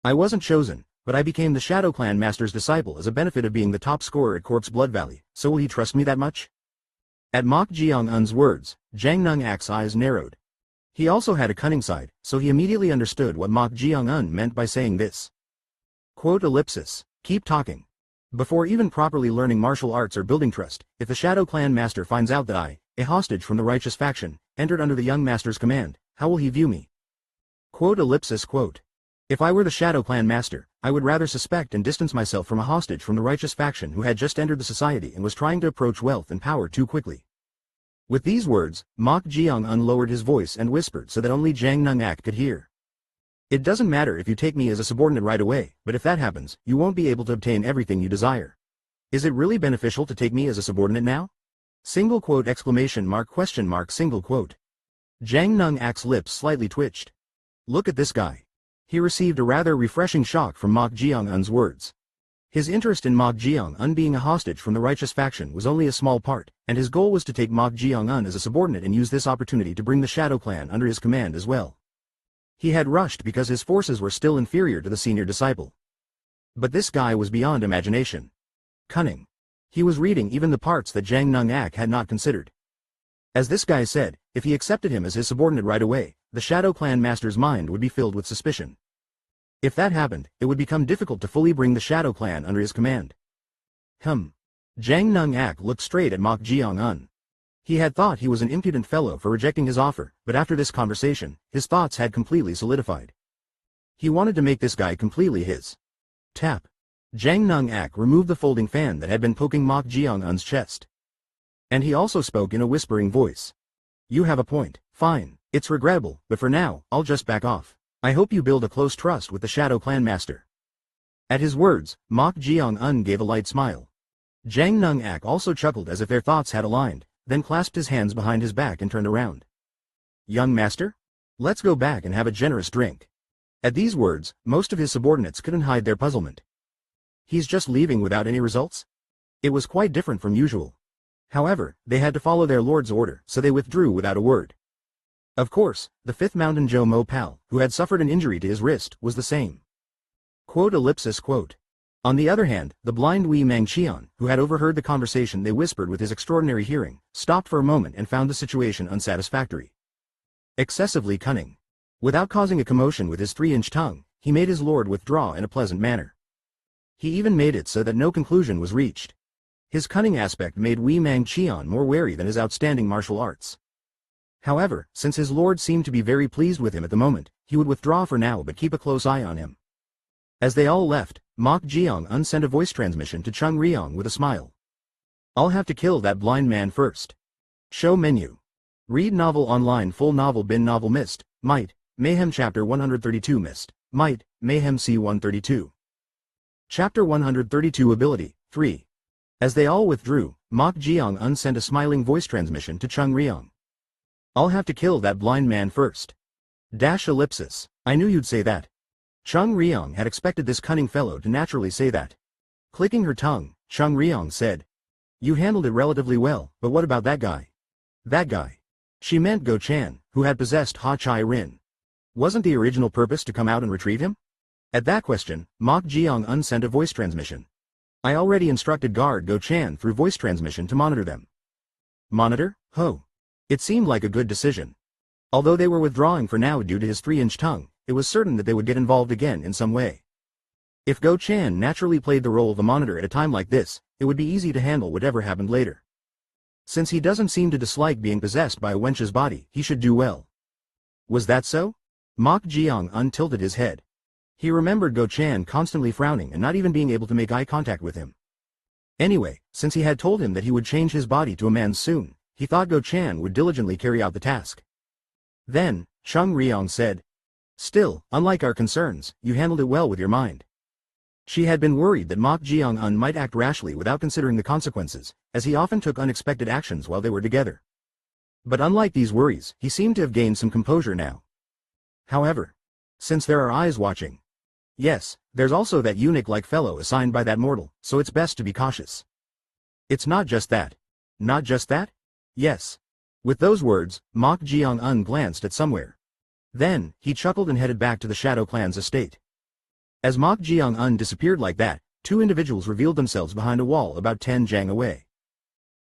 I wasn't chosen, but I became the Shadow Clan master's disciple as a benefit of being the top scorer at Corpse Blood Valley, so will he trust me that much? At Mok Jeong-un's words, Jang Nung-ak's eyes narrowed. He also had a cunning side, so he immediately understood what Mok Jeong-un meant by saying this. Quote. Keep talking. Before even properly learning martial arts or building trust, if the Shadow Clan master finds out that I, a hostage from the righteous faction, entered under the young master's command, how will he view me? Quote. If I were the Shadow Clan master, I would rather suspect and distance myself from a hostage from the righteous faction who had just entered the society and was trying to approach wealth and power too quickly. With these words, Mok Jeong-un lowered his voice and whispered so that only Jang Nung-ak could hear. It doesn't matter if you take me as a subordinate right away, but if that happens, you won't be able to obtain everything you desire. Is it really beneficial to take me as a subordinate now? Single quote exclamation mark question mark single quote. Jang Nung-ak's lips slightly twitched. Look at this guy. He received a rather refreshing shock from Mok Jeong-un's words. His interest in Mok Jeong-un being a hostage from the righteous faction was only a small part, and his goal was to take Mok Jeong-un as a subordinate and use this opportunity to bring the Shadow Clan under his command as well. He had rushed because his forces were still inferior to the senior disciple. But this guy was beyond imagination. Cunning. He was reading even the parts that Jang Nung-ak had not considered. As this guy said, if he accepted him as his subordinate right away, the Shadow Clan master's mind would be filled with suspicion. If that happened, it would become difficult to fully bring the Shadow Clan under his command. Jang Nung-ak looked straight at Mok Jeong-un. He had thought he was an impudent fellow for rejecting his offer, but after this conversation, his thoughts had completely solidified. He wanted to make this guy completely his. Tap. Jang Nung-ak removed the folding fan that had been poking Mok Jeong-un's chest. And he also spoke in a whispering voice. You have a point, fine, it's regrettable, but for now, I'll just back off. I hope you build a close trust with the Shadow Clan master. At his words, Mok Jeong-un gave a light smile. Jang Nung-ak also chuckled as if their thoughts had aligned, then clasped his hands behind his back and turned around. Young master? Let's go back and have a generous drink. At these words, most of his subordinates couldn't hide their puzzlement. He's just leaving without any results? It was quite different from usual. However, they had to follow their lord's order, so they withdrew without a word. Of course, the fifth Mountain Joe Mo pal, who had suffered an injury to his wrist, was the same. Quote. On the other hand, the blind Wee Mang Cheon, who had overheard the conversation they whispered with his extraordinary hearing, stopped for a moment and found the situation unsatisfactory. Excessively cunning. Without causing a commotion with his 3-inch tongue, he made his lord withdraw in a pleasant manner. He even made it so that no conclusion was reached. His cunning aspect made Wee Mang Cheon more wary than his outstanding martial arts. However, since his lord seemed to be very pleased with him at the moment, he would withdraw for now but keep a close eye on him. As they all left, Mok Jeong-un sent a voice transmission to Chung Ryong with a smile. I'll have to kill that blind man first. Show menu. Read novel online. Full novel. Bin novel. Myst, Might, Mayhem. Chapter 132. Myst, Might, Mayhem. C132. Chapter 132. Ability 3. As they all withdrew, Mok Jeong-un sent a smiling voice transmission to Chung Ryong. I'll have to kill that blind man first. I knew you'd say that. Chung Ryong had expected this cunning fellow to naturally say that. Clicking her tongue, Chung Ryong said. You handled it relatively well, but what about that guy? That guy. She meant Go Chan, who had possessed Ha Chai Rin. Wasn't the original purpose to come out and retrieve him? At that question, Mok Jeong-un sent a voice transmission. I already instructed guard Go Chan through voice transmission to monitor them. Monitor? Ho. It seemed like a good decision. Although they were withdrawing for now due to his 3-inch tongue, it was certain that they would get involved again in some way. If Go Chan naturally played the role of the monitor at a time like this, it would be easy to handle whatever happened later. Since he doesn't seem to dislike being possessed by a wench's body, he should do well. Was that so? Mok Jeong-un tilted his head. He remembered Go Chan constantly frowning and not even being able to make eye contact with him. Anyway, since he had told him that he would change his body to a man soon, he thought Go Chan would diligently carry out the task. Then, Chung Ryong said, "Still, unlike our concerns, you handled it well with your mind." She had been worried that Mok Jeong-un might act rashly without considering the consequences, as he often took unexpected actions while they were together. But unlike these worries, he seemed to have gained some composure now. However, since there are eyes watching. Yes, there's also that eunuch-like fellow assigned by that mortal, so it's best to be cautious. It's not just that. Not just that? Yes. With those words, Mok Jeong-un glanced at somewhere. Then, he chuckled and headed back to the Shadow Clan's estate. As Mok Jeong-un disappeared like that, 2 individuals revealed themselves behind a wall about 10 jang away.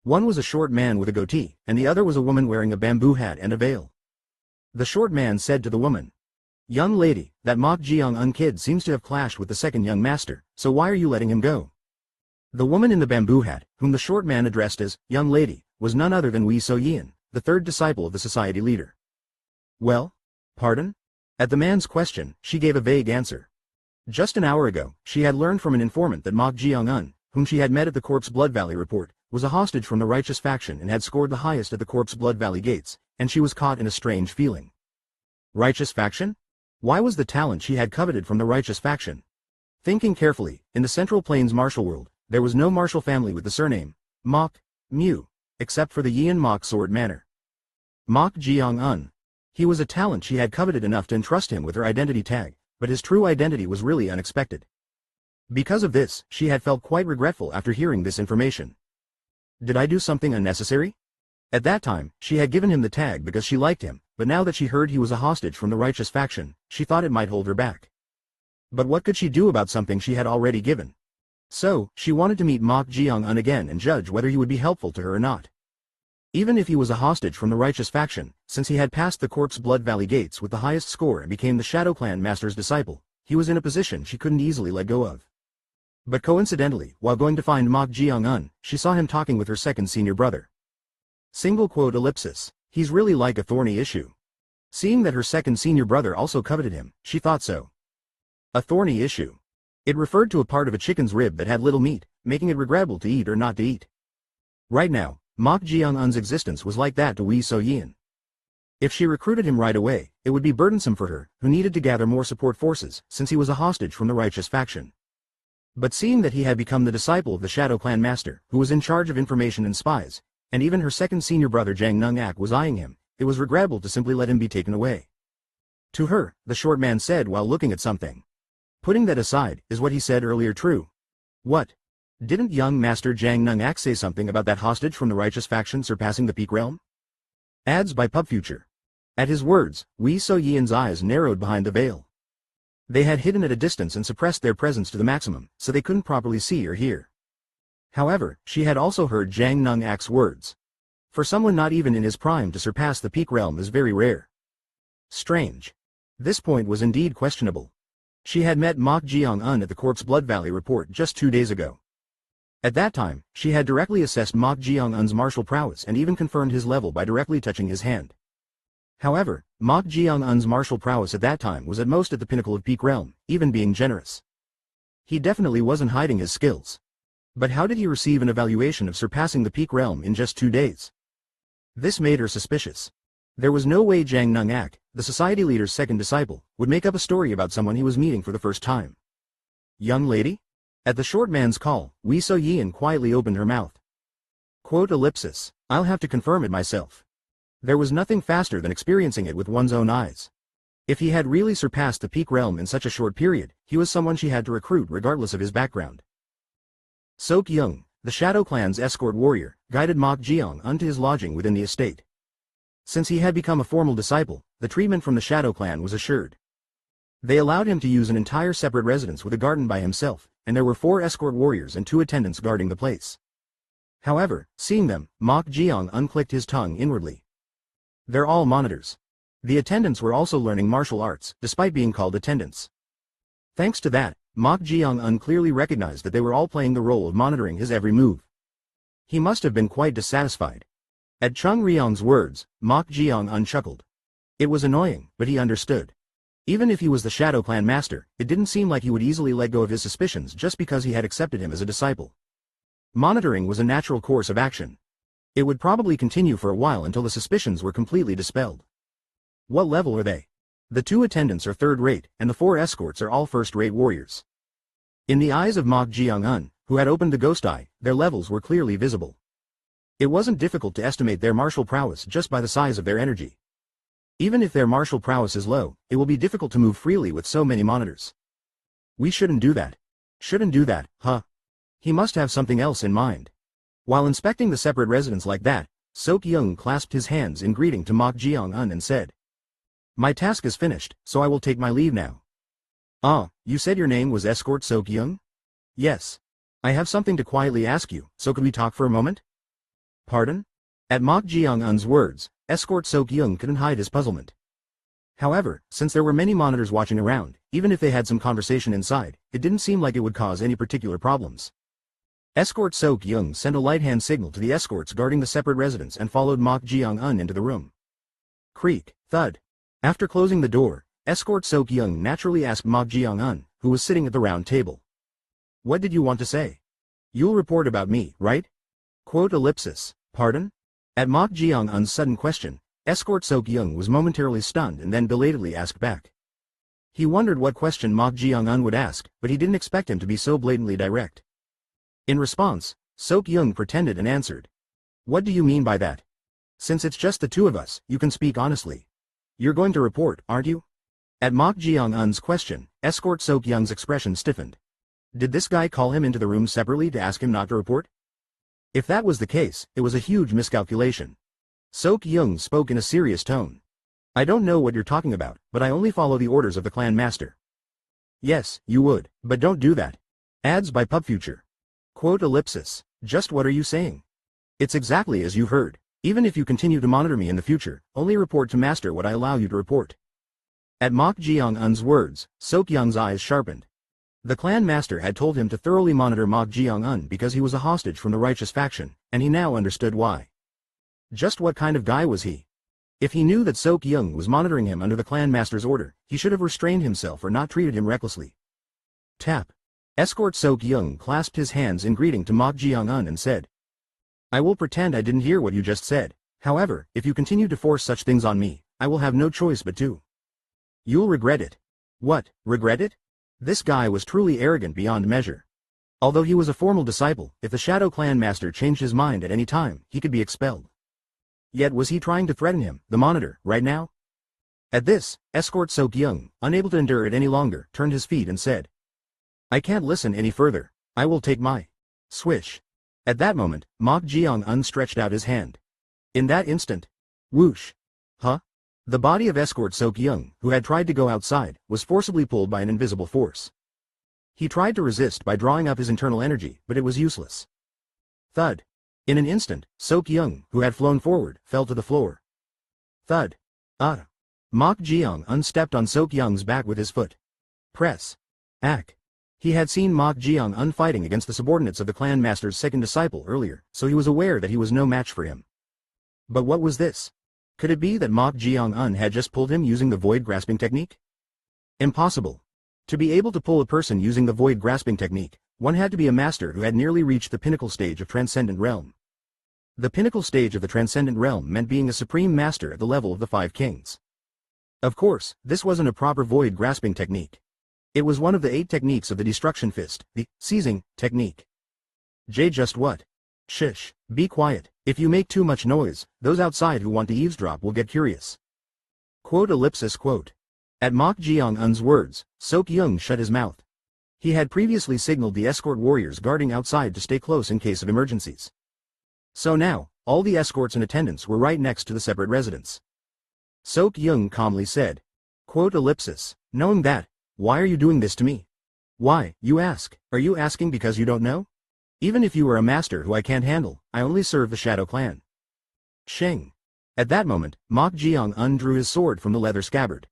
One was a short man with a goatee, and the other was a woman wearing a bamboo hat and a veil. The short man said to the woman, "Young lady, that Mok Jeong-un kid seems to have clashed with the second young master, so why are you letting him go?" The woman in the bamboo hat, whom the short man addressed as young lady, was none other than Wee So-yin, the 3rd disciple of the society leader. Well? Pardon? At the man's question, she gave a vague answer. Just an hour ago, she had learned from an informant that Mok Jeong-un, whom she had met at the Corpse Blood Valley report, was a hostage from the righteous faction and had scored the highest at the Corpse Blood Valley gates, and she was caught in a strange feeling. Righteous faction? Why was the talent she had coveted from the righteous faction? Thinking carefully, in the Central Plains martial world, there was no martial family with the surname Mok, Mu, except for the Yin Mok Sword Manor. Mok Jeong-un. He was a talent she had coveted enough to entrust him with her identity tag, but his true identity was really unexpected. Because of this, she had felt quite regretful after hearing this information. Did I do something unnecessary? At that time, she had given him the tag because she liked him, but now that she heard he was a hostage from the righteous faction, she thought it might hold her back. But what could she do about something she had already given? So, she wanted to meet Mok Jeong-un again and judge whether he would be helpful to her or not. Even if he was a hostage from the righteous faction, since he had passed the Corpse Blood Valley gates with the highest score and became the Shadow Clan Master's disciple, he was in a position she couldn't easily let go of. But coincidentally, while going to find Mok Jeong-un, she saw him talking with her second senior brother. He's really like a thorny issue. Seeing that her second senior brother also coveted him, she thought so. A thorny issue. It referred to a part of a chicken's rib that had little meat, making it regrettable to eat or not to eat. Right now, Mok Jeong-un's existence was like that to Wee So-yin. If she recruited him right away, it would be burdensome for her, who needed to gather more support forces, since he was a hostage from the righteous faction. But seeing that he had become the disciple of the Shadow Clan Master, who was in charge of information and spies, and even her second senior brother Jang Nung-ak was eyeing him, it was regrettable to simply let him be taken away. To her, the short man said while looking at something. Putting that aside, is what he said earlier true? What? Didn't young Master Jang Nung-ak say something about that hostage from the righteous faction surpassing the peak realm? Ads by PubFuture. At his words, Wee So-yin's eyes narrowed behind the veil. They had hidden at a distance and suppressed their presence to the maximum, so they couldn't properly see or hear. However, she had also heard Jang Nung-ak's words. For someone not even in his prime to surpass the peak realm is very rare. Strange. This point was indeed questionable. She had met Mok Jeong-un at the Corpse Blood Valley report just 2 days ago. At that time, she had directly assessed Mok Jeong-un's martial prowess and even confirmed his level by directly touching his hand. However, Mok Jeong-un's martial prowess at that time was at most at the pinnacle of peak realm, even being generous. He definitely wasn't hiding his skills. But how did he receive an evaluation of surpassing the peak realm in just 2 days? This made her suspicious. There was no way Jang Nung-ak, the society leader's second disciple, would make up a story about someone he was meeting for the first time. Young lady? At the short man's call, Wee So-yin quietly opened her mouth. Quote ellipsis, I'll have to confirm it myself. There was nothing faster than experiencing it with one's own eyes. If he had really surpassed the peak realm in such a short period, he was someone she had to recruit regardless of his background. Sok-young, the Shadow Clan's escort warrior, guided Mok Jeong-un to his lodging within the estate. Since he had become a formal disciple, the treatment from the Shadow Clan was assured. They allowed him to use an entire separate residence with a garden by himself, and there were 4 escort warriors and 2 attendants guarding the place. However, seeing them, Jeong unclicked his tongue inwardly. They're all monitors. The attendants were also learning martial arts, despite being called attendants. Thanks to that, Jeong clearly recognized that they were all playing the role of monitoring his every move. He must have been quite dissatisfied. At Chung Ryong's words, Jeong chuckled. It was annoying, but he understood. Even if he was the Shadow Clan master, it didn't seem like he would easily let go of his suspicions just because he had accepted him as a disciple. Monitoring was a natural course of action. It would probably continue for a while until the suspicions were completely dispelled. What level are they? The 2 attendants are third-rate, and the 4 escorts are all first-rate warriors. In the eyes of Jeong, who had opened the ghost eye, their levels were clearly visible. It wasn't difficult to estimate their martial prowess just by the size of their energy. Even if their martial prowess is low, it will be difficult to move freely with so many monitors. We shouldn't do that. Shouldn't do that, huh? He must have something else in mind. While inspecting the separate residence like that, Seok-young clasped his hands in greeting to Jeong and said, "My task is finished, so I will take my leave now." "Ah, you said your name was Escort Seok-young?" "Yes. I have something to quietly ask you, so could we talk for a moment?" "Pardon?" At Jeong's words, Escort Seok-young couldn't hide his puzzlement. However, since there were many monitors watching around, even if they had some conversation inside, it didn't seem like it would cause any particular problems. Escort Seok-young sent a light-hand signal to the escorts guarding the separate residence and followed Jeong into the room. Creak, thud. After closing the door, Escort Seok-young naturally asked Jeong, who was sitting at the round table. "What did you want to say? You'll report about me, right?" Pardon? At Jeong's sudden question, Escort Seok-young was momentarily stunned and then belatedly asked back. He wondered what question Jeong would ask, but he didn't expect him to be so blatantly direct. In response, Seok-young pretended and answered. "What do you mean by that? Since it's just the 2 of us, you can speak honestly. You're going to report, aren't you?" At Jeong's question, Escort Seok-young's expression stiffened. Did this guy call him into the room separately to ask him not to report? If that was the case, it was a huge miscalculation. Seok-young spoke in a serious tone. "I don't know what you're talking about, but I only follow the orders of the clan master." "Yes, you would, but don't do that." Ads by PubFuture. Just what are you saying? It's exactly as you heard. Even if you continue to monitor me in the future, only report to master what I allow you to report. At Jeong's words, Seok-young's eyes sharpened. The clan master had told him to thoroughly monitor Jeong because he was a hostage from the righteous faction, and he now understood why. Just what kind of guy was he? If he knew that Seok-young was monitoring him under the clan master's order, he should have restrained himself or not treated him recklessly. Tap. Escort Seok-young clasped his hands in greeting to Jeong and said, "I will pretend I didn't hear what you just said. However, if you continue to force such things on me, I will have no choice but to. You'll regret it." What, regret it? This guy was truly arrogant beyond measure. Although he was a formal disciple, if the Shadow Clan master changed his mind at any time, he could be expelled. Yet was he trying to threaten him, the monitor, right now? At this, Escort Seok-young, unable to endure it any longer, turned his feet and said, "I can't listen any further. I will take my..." Swish. At that moment, Jeong stretched out his hand. In that instant, whoosh. Huh? The body of Escort Seok-young, who had tried to go outside, was forcibly pulled by an invisible force. He tried to resist by drawing up his internal energy, but it was useless. Thud. In an instant, Seok-young, who had flown forward, fell to the floor. Thud. Jeong stepped on Seok-young's back with his foot. Press. Ack. He had seen Jeong fighting against the subordinates of the clan master's second disciple earlier, so he was aware that he was no match for him. But what was this? Could it be that Jeong had just pulled him using the void grasping technique? Impossible. To be able to pull a person using the void grasping technique, one had to be a master who had nearly reached the pinnacle stage of Transcendent Realm. The pinnacle stage of the Transcendent Realm meant being a supreme master at the level of the 5 kings. Of course, this wasn't a proper void grasping technique. It was one of the 8 techniques of the Destruction Fist, the seizing technique. Just what? Shush, be quiet. If you make too much noise, those outside who want to eavesdrop will get curious. At Jeong's words, Seok-young shut his mouth. He had previously signaled the escort warriors guarding outside to stay close in case of emergencies. So now, all the escorts and attendants were right next to the separate residence. Jeong calmly said. Quote ellipsis. Knowing that, why are you doing this to me? Why, you ask, are you asking because you don't know? Even if you were a master who I can't handle, I only serve the Shadow Clan. Sheng. At that moment, Mok Jeong undrew his sword from the leather scabbard.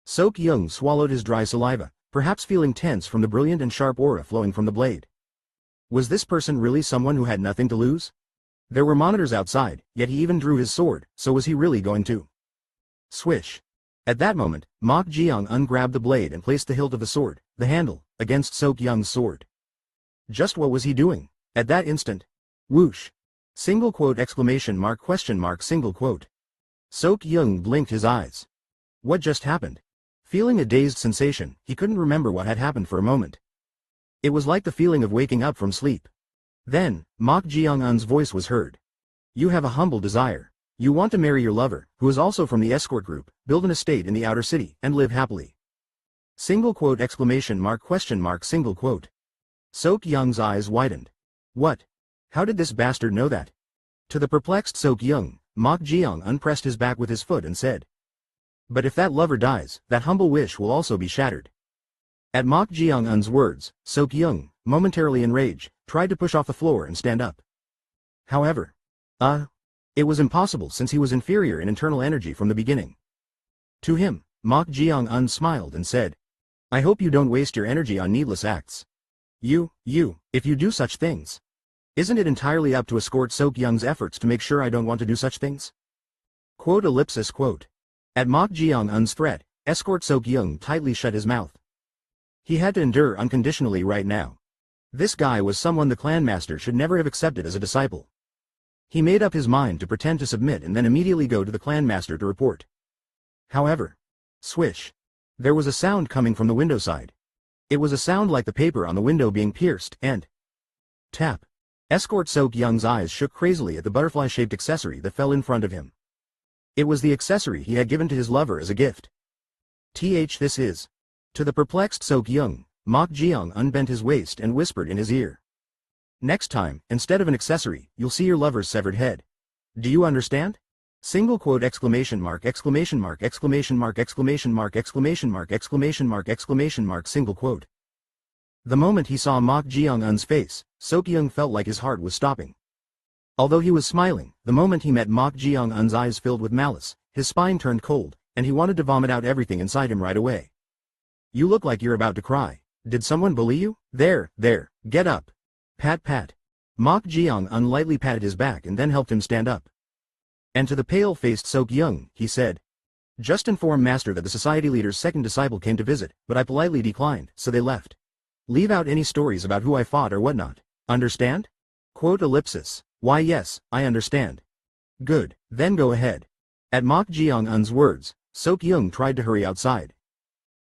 Jeong swallowed his dry saliva, perhaps feeling tense from the brilliant and sharp aura flowing from the blade. Was this person really someone who had nothing to lose? There were monitors outside, yet he even drew his sword, so was he really going to? Swish. At that moment, Mok Jeong ungrabbed the blade and placed the hilt of the sword, the handle, against Jeong's sword. Just what was he doing? At that instant. Whoosh. Single quote exclamation mark question mark single quote. Jeong blinked his eyes. What just happened? Feeling a dazed sensation, he couldn't remember what had happened for a moment. It was like the feeling of waking up from sleep. Then, Mok Jeong-un's voice was heard. You have a humble desire. You want to marry your lover, who is also from the escort group, build an estate in the outer city, and live happily. Single quote exclamation mark question mark single quote. Jeong's eyes widened. What? How did this bastard know that? To the perplexed Jeong, Mok Jeong unpressed his back with his foot and said. But if that lover dies, that humble wish will also be shattered. At Mok Jeong-un's words, Jeong, momentarily enraged, tried to push off the floor and stand up. However, it was impossible since he was inferior in internal energy from the beginning. To him, Mok Jeong-un smiled and said, I hope you don't waste your energy on needless acts. If you do such things. Isn't it entirely up to escort Jeong's efforts to make sure I don't want to do such things? Quote ellipsis quote. At Mok Jeong-un's threat, escort Jeong tightly shut his mouth. He had to endure unconditionally right now. This guy was someone the clan master should never have accepted as a disciple. He made up his mind to pretend to submit and then immediately go to the clan master to report. However, swish. There was a sound coming from the window side. It was a sound like the paper on the window being pierced, and tap. Escort Jeong's eyes shook crazily at the butterfly-shaped accessory that fell in front of him. It was the accessory he had given to his lover as a gift. This is. To the perplexed Jeong, Mok Jeong unbent his waist and whispered in his ear. Next time, instead of an accessory, you'll see your lover's severed head. Do you understand? Single quote exclamation mark exclamation mark exclamation mark exclamation mark exclamation mark exclamation mark exclamation mark single quote. The moment he saw Mok Jeong-un's face, Jeong felt like his heart was stopping. Although he was smiling, the moment he met Mok Jeong-un's eyes filled with malice, his spine turned cold, and he wanted to vomit out everything inside him right away. You look like you're about to cry. Did someone bully you? There, get up. Pat pat. Mok Jeong-un lightly patted his back and then helped him stand up. And to the pale-faced Jeong, he said. Just inform master that the society leader's second disciple came to visit, but I politely declined, so they left. Leave out any stories about who I fought or whatnot. Understand? Quote ellipsis. Why yes, I understand. Good, then go ahead. At Mok Jeong-un's words, Jeong tried to hurry outside.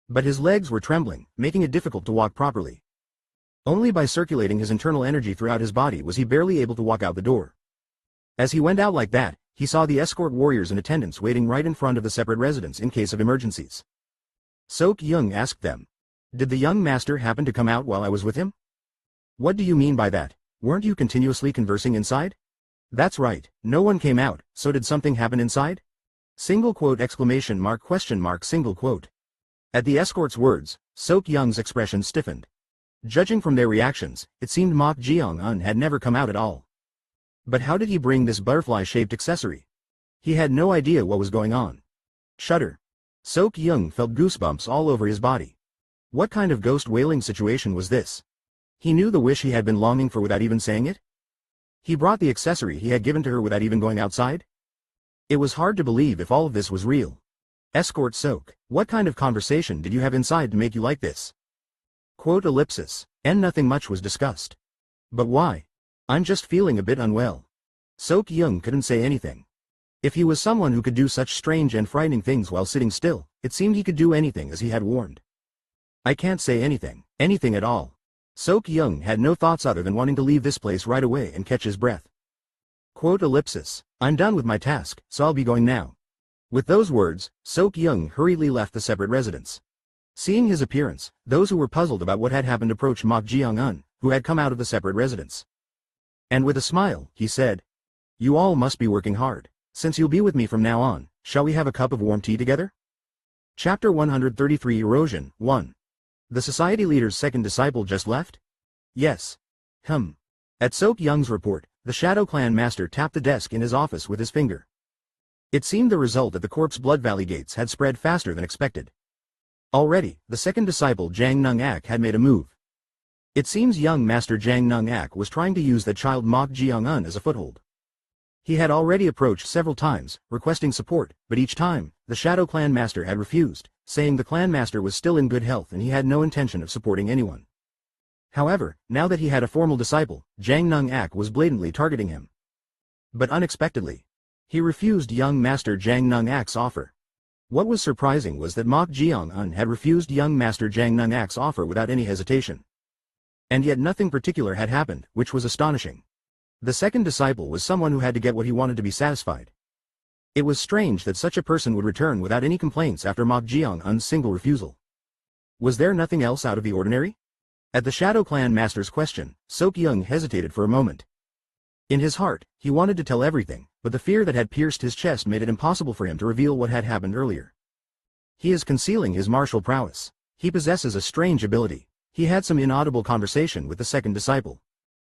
But his legs were trembling, making it difficult to walk properly. Only by circulating his internal energy throughout his body was he barely able to walk out the door. As he went out like that, he saw the escort warriors and attendants waiting right in front of the separate residence in case of emergencies. Jeong asked them. Did the young master happen to come out while I was with him? What do you mean by that? Weren't you continuously conversing inside? That's right, no one came out, so did something happen inside? Single quote exclamation mark question mark single quote. At the escort's words, Jeong's expression stiffened. Judging from their reactions, it seemed Mok Jeong-un had never come out at all. But how did he bring this butterfly-shaped accessory? He had no idea what was going on. Shudder. Jeong felt goosebumps all over his body. What kind of ghost wailing situation was this? He knew the wish he had been longing for without even saying it? He brought the accessory he had given to her without even going outside? It was hard to believe if all of this was real. Escort Sok, what kind of conversation did you have inside to make you like this? Quote ellipsis, and nothing much was discussed. But why? I'm just feeling a bit unwell. Jeong couldn't say anything. If he was someone who could do such strange and frightening things while sitting still, it seemed he could do anything as he had warned. I can't say anything at all. Jeong had no thoughts other than wanting to leave this place right away and catch his breath. Quote ellipsis, I'm done with my task, so I'll be going now. With those words, Jeong hurriedly left the separate residence. Seeing his appearance, those who were puzzled about what had happened approached Mok Jeong-un, who had come out of the separate residence. And with a smile, he said, You all must be working hard. Since you'll be with me from now on, shall we have a cup of warm tea together? Chapter 133 Erosion 1. The society leader's second disciple just left? Yes. At Soap Young's report, the Shadow Clan master tapped the desk in his office with his finger. It seemed the result at the Corpse Blood Valley gates had spread faster than expected. Already, the second disciple Jang Nung-ak had made a move. It seems young Master Jang Nung-ak was trying to use that child Mok Jeong-un as a foothold. He had already approached several times, requesting support, but each time, the Shadow Clan master had refused, saying the clan master was still in good health and he had no intention of supporting anyone. However, now that he had a formal disciple, Jang Nung-ak was blatantly targeting him. But unexpectedly, he refused young Master Jang Nung-ak's offer. What was surprising was that Mok Jeong-un had refused young Master Jang Nung-ak's offer without any hesitation. And yet nothing particular had happened, which was astonishing. The second disciple was someone who had to get what he wanted to be satisfied. It was strange that such a person would return without any complaints after Mok Jeong-un's single refusal. Was there nothing else out of the ordinary? At the Shadow Clan master's question, Soap Young hesitated for a moment. In his heart, he wanted to tell everything, but the fear that had pierced his chest made it impossible for him to reveal what had happened earlier. He is concealing his martial prowess. He possesses a strange ability. He had some inaudible conversation with the second disciple.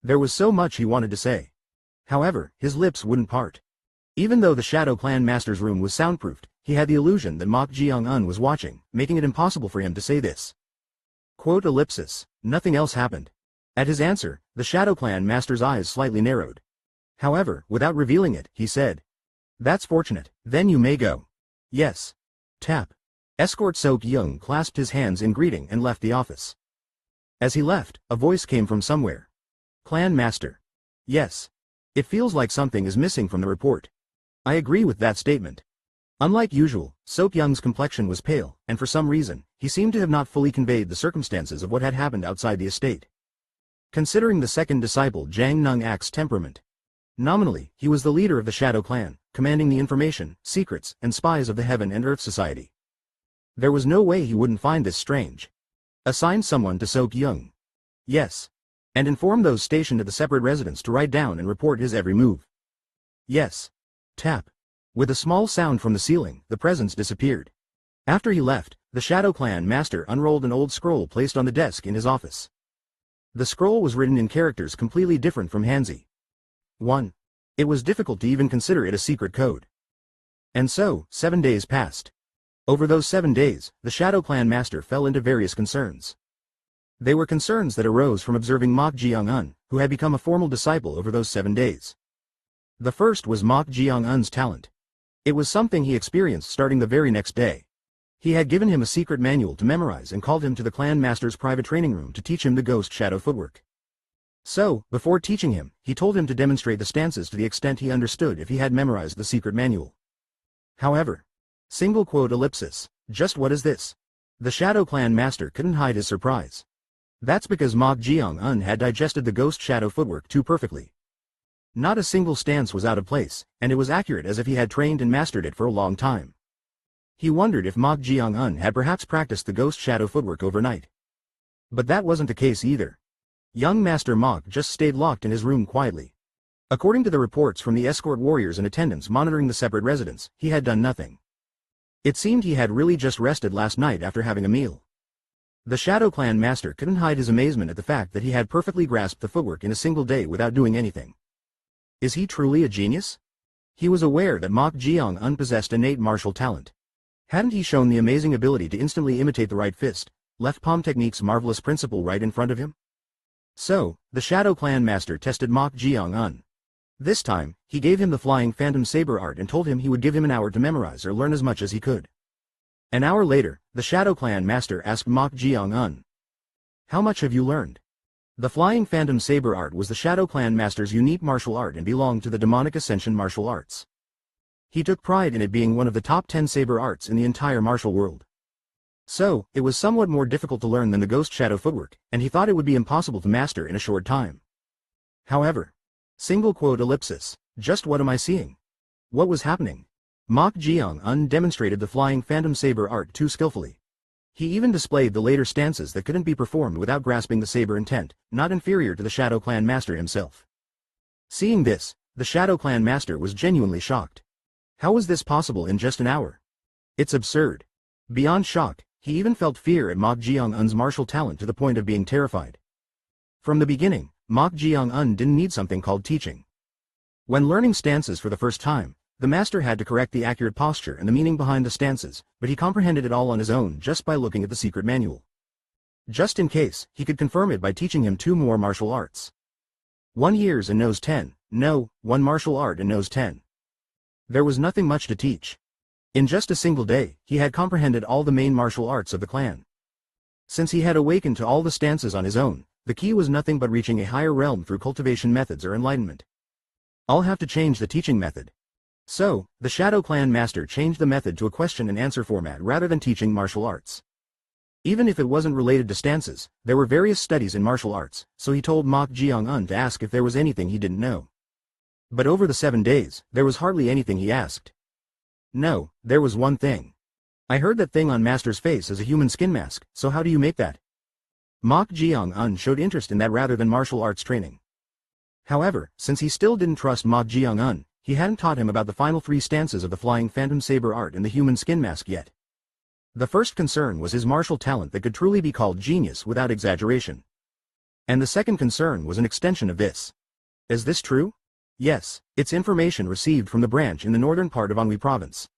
There was so much he wanted to say. However, his lips wouldn't part. Even though the Shadow Clan master's room was soundproofed, he had the illusion that Mok Jeong-un was watching, making it impossible for him to say this. Quote ellipsis. Nothing else happened. At his answer, the Shadow Clan master's eyes slightly narrowed. However, without revealing it, he said, "That's fortunate. Then you may go." Yes. Tap. Escort Soap Young clasped his hands in greeting and left the office. As he left, a voice came from somewhere. Clan Master. Yes. It feels like something is missing from the report. I agree with that statement. Unlike usual, Soap Young's complexion was pale, and for some reason, he seemed to have not fully conveyed the circumstances of what had happened outside the estate. Considering the second disciple Jang Nung-ak's temperament. Nominally, he was the leader of the Shadow Clan, commanding the information, secrets, and spies of the Heaven and Earth Society. There was no way he wouldn't find this strange. Assign someone to Soap Young. Yes. And inform those stationed at the separate residence to write down and report his every move. Yes. Tap. With a small sound from the ceiling, the presence disappeared. After he left, the Shadow Clan master unrolled an old scroll placed on the desk in his office. The scroll was written in characters completely different from Hanzi. 1. It was difficult to even consider it a secret code. And so, 7 days passed. Over those 7 days, the Shadow Clan master fell into various concerns. They were concerns that arose from observing Mok Jeong-un, who had become a formal disciple over those 7 days. The first was Mok Jeong-un's talent. It was something he experienced starting the very next day. He had given him a secret manual to memorize and called him to the clan master's private training room to teach him the ghost shadow footwork. So, before teaching him, he told him to demonstrate the stances to the extent he understood if he had memorized the secret manual. However, single quote ellipsis, just what is this? The Shadow Clan master couldn't hide his surprise. That's because Mok Jeong-un had digested the ghost shadow footwork too perfectly. Not a single stance was out of place, and it was accurate as if he had trained and mastered it for a long time. He wondered if Mok Jeong-un had perhaps practiced the ghost shadow footwork overnight. But that wasn't the case either. Young Master Mok just stayed locked in his room quietly. According to the reports from the escort warriors and attendants monitoring the separate residence, he had done nothing. It seemed he had really just rested last night after having a meal. The Shadow Clan master couldn't hide his amazement at the fact that he had perfectly grasped the footwork in a single day without doing anything. Is he truly a genius? He was aware that Mok Jeong-un possessed innate martial talent. Hadn't he shown the amazing ability to instantly imitate the right fist, left palm technique's marvelous principle right in front of him? So, the Shadow Clan master tested Mok Jeong-un. This time, he gave him the flying phantom saber art and told him he would give him an hour to memorize or learn as much as he could. An hour later, the Shadow Clan master asked Mok Jeong-un, "How much have you learned?" The flying phantom saber art was the Shadow Clan master's unique martial art and belonged to the demonic ascension martial arts. He took pride in it being one of the top 10 saber arts in the entire martial world. So, it was somewhat more difficult to learn than the ghost shadow footwork, and he thought it would be impossible to master in a short time. However, single quote ellipsis, just what am I seeing? What was happening? Mok Jeong-un demonstrated the flying phantom saber art too skillfully. He even displayed the later stances that couldn't be performed without grasping the saber intent, not inferior to the Shadow Clan master himself. Seeing this, The Shadow Clan master was genuinely shocked. How was this possible in just an hour? It's absurd. Beyond shocked, he even felt fear at Mok Jeong-un's martial talent to the point of being terrified. From the beginning, Mok Jeong-un didn't need something called teaching. When learning stances for the first time, the master had to correct the accurate posture and the meaning behind the stances, but he comprehended it all on his own just by looking at the secret manual. Just in case, he could confirm it by teaching him 2 more martial arts. 1 hears and knows 10, no, 1 martial art and knows 10. There was nothing much to teach. In just a single day, he had comprehended all the main martial arts of the clan. Since he had awakened to all the stances on his own, the key was nothing but reaching a higher realm through cultivation methods or enlightenment. I'll have to change the teaching method. So, the Shadow Clan master changed the method to a question and answer format rather than teaching martial arts. Even if it wasn't related to stances, there were various studies in martial arts, so he told Mok Jeong-un to ask if there was anything he didn't know. But over the 7 days, there was hardly anything he asked. No, there was one thing. I heard that thing on Master's face is a human skin mask, so how do you make that? Mok Jeong-un showed interest in that rather than martial arts training. However, since he still didn't trust Mok Jeong-un, he hadn't taught him about the final 3 stances of the Flying Phantom Saber art and the human skin mask yet. The first concern was his martial talent that could truly be called genius without exaggeration. And the second concern was an extension of this. Is this true? Yes, it's information received from the branch in the northern part of Anhui province.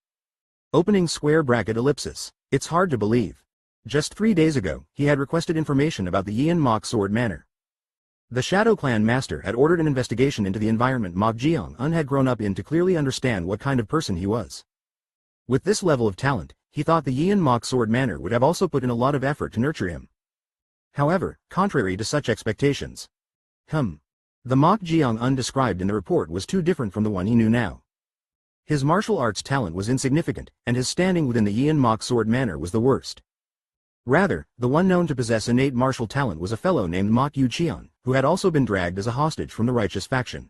Opening square bracket ellipsis. It's hard to believe. Just 3 days ago, he had requested information about the Yian Mok Sword Manor. The Shadow Clan master had ordered an investigation into the environment Mok Jeong-un had grown up in to clearly understand what kind of person he was. With this level of talent, he thought the Yian Mok Sword Manor would have also put in a lot of effort to nurture him. However, contrary to such expectations, the Mok Jeong-un described in the report was too different from the one he knew now. His martial arts talent was insignificant, and his standing within the Yian Mok Sword Manor was the worst. Rather, the one known to possess innate martial talent was a fellow named Mok Yu-cheon, who had also been dragged as a hostage from the righteous faction.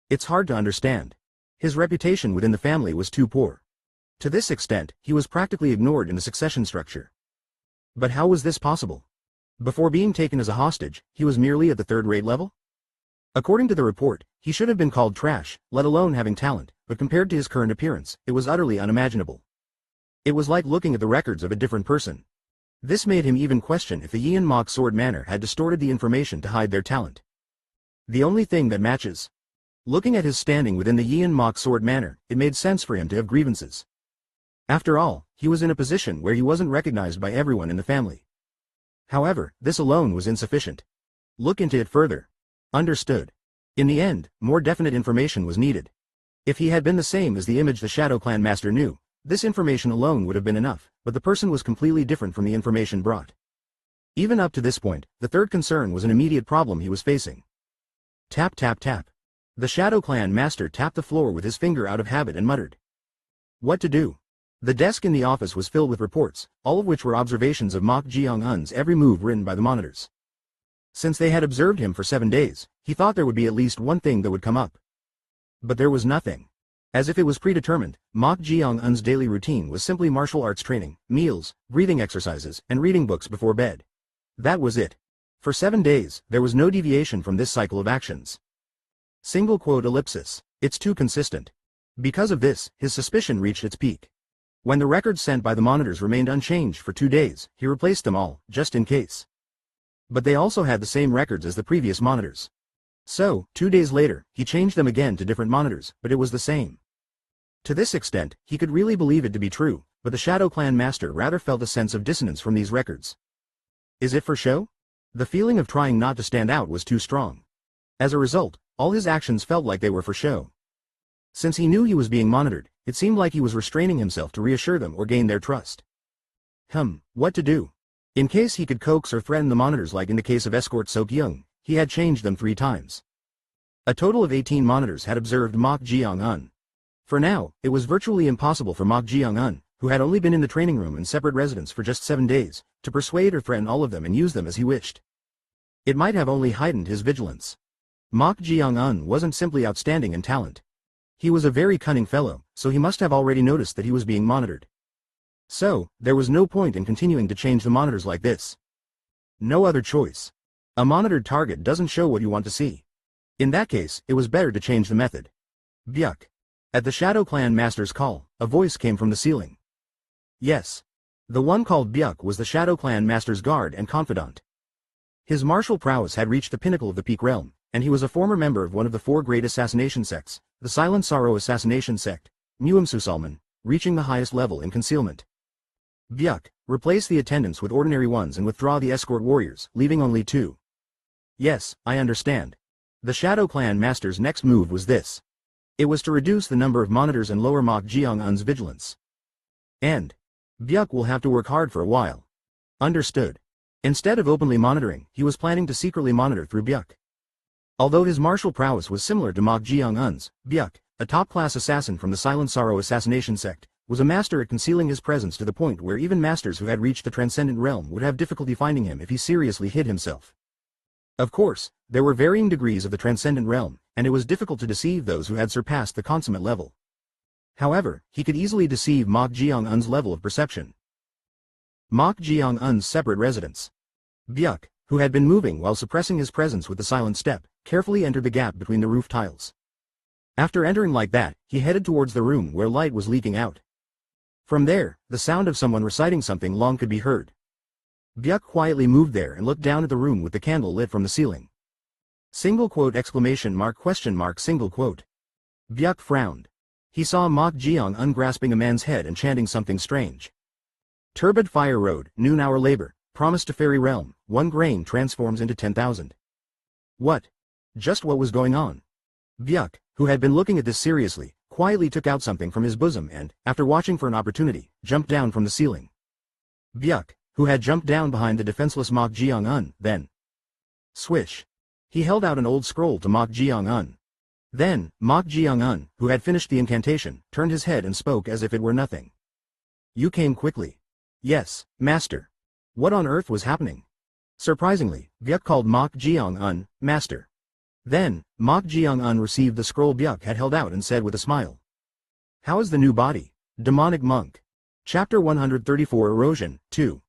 It's hard to understand. His reputation within the family was too poor. To this extent, he was practically ignored in the succession structure. But how was this possible? Before being taken as a hostage, he was merely at the 3rd-rate level? According to the report, he should have been called trash, let alone having talent, but compared to his current appearance, it was utterly unimaginable. It was like looking at the records of a different person. This made him even question if the Yian Mok Sword Manor had distorted the information to hide their talent. The only thing that matches. Looking at his standing within the Yian Mok Sword Manor, it made sense for him to have grievances. After all, he was in a position where he wasn't recognized by everyone in the family. However, this alone was insufficient. Look into it further. Understood. In the end, more definite information was needed. If he had been the same as the image the Shadow Clan master knew, this information alone would have been enough, but the person was completely different from the information brought. Even up to this point, the third concern was an immediate problem he was facing. Tap tap tap. The Shadow Clan master tapped the floor with his finger out of habit and muttered. What to do? The desk in the office was filled with reports, all of which were observations of Mok Jeong-un's every move written by the monitors. Since they had observed him for 7 days, he thought there would be at least one thing that would come up. But there was nothing. As if it was predetermined, Mok Jeong-un's daily routine was simply martial arts training, meals, breathing exercises, and reading books before bed. That was it. For 7 days, there was no deviation from this cycle of actions. Single quote ellipsis. It's too consistent. Because of this, his suspicion reached its peak. When the records sent by the monitors remained unchanged for 2 days, he replaced them all, just in case. But they also had the same records as the previous monitors. So, 2 days later, he changed them again to different monitors, but it was the same. To this extent, he could really believe it to be true, but the Shadow Clan master rather felt a sense of dissonance from these records. Is it for show? The feeling of trying not to stand out was too strong. As a result, all his actions felt like they were for show. Since he knew he was being monitored, it seemed like he was restraining himself to reassure them or gain their trust. What to do? In case he could coax or threaten the monitors like in the case of escort Sok-young, he had changed them 3 times. A total of 18 monitors had observed Mok Jeong-un. For now, it was virtually impossible for Mok Jeong-un, who had only been in the training room in separate residence for just 7 days, to persuade or threaten all of them and use them as he wished. It might have only heightened his vigilance. Mok Jeong-un wasn't simply outstanding in talent. He was a very cunning fellow, so he must have already noticed that he was being monitored. So, there was no point in continuing to change the monitors like this. No other choice. A monitored target doesn't show what you want to see. In that case, it was better to change the method. Byuk. At the Shadow Clan Master's call, a voice came from the ceiling. Yes. The one called Byuk was the Shadow Clan Master's guard and confidant. His martial prowess had reached the pinnacle of the Peak Realm, and he was a former member of one of the 4 great assassination sects, the Silent Sorrow Assassination Sect, Muamsusalman, reaching the highest level in concealment. Byuk, replace the attendants with ordinary ones and withdraw the escort warriors, leaving only 2. Yes, I understand. The Shadow Clan Master's next move was this. It was to reduce the number of monitors and lower Mok Jeong-un's vigilance. And Byuk will have to work hard for a while. Understood. Instead of openly monitoring, he was planning to secretly monitor through Byuk. Although his martial prowess was similar to Mok Jeong-un's, Byuk, a top-class assassin from the Silent Sorrow Assassination Sect, was a master at concealing his presence to the point where even masters who had reached the Transcendent Realm would have difficulty finding him if he seriously hid himself. Of course, there were varying degrees of the Transcendent Realm, and it was difficult to deceive those who had surpassed the consummate level. However, he could easily deceive Mok Jeong-un's level of perception. Mok Jeong-un's separate residence. Byuk, who had been moving while suppressing his presence with the silent step, carefully entered the gap between the roof tiles. After entering like that, he headed towards the room where light was leaking out. From there, the sound of someone reciting something long could be heard. Byuk quietly moved there and looked down at the room with the candle lit from the ceiling. Single quote exclamation mark question mark single quote. Byuk frowned. He saw Mok Jeong-un grasping a man's head and chanting something strange. Turbid fire road, noon hour labor, promise to fairy realm, 1 grain transforms into 10,000. What? Just what was going on? Byuk, who had been looking at this seriously, quietly took out something from his bosom and, after watching for an opportunity, jumped down from the ceiling. Byuk, who had jumped down behind the defenseless Mok Jeong-un, then. Swish. He held out an old scroll to Mok Jeong-un. Then, Mok Jeong-un, who had finished the incantation, turned his head and spoke as if it were nothing. You came quickly. Yes, master. What on earth was happening? Surprisingly, Byuk called Mok Jeong-un, master. Then, Mok Jeong-un received the scroll Byuk had held out and said with a smile. How is the new body? Demonic Monk. Chapter 134 Erosion, 2.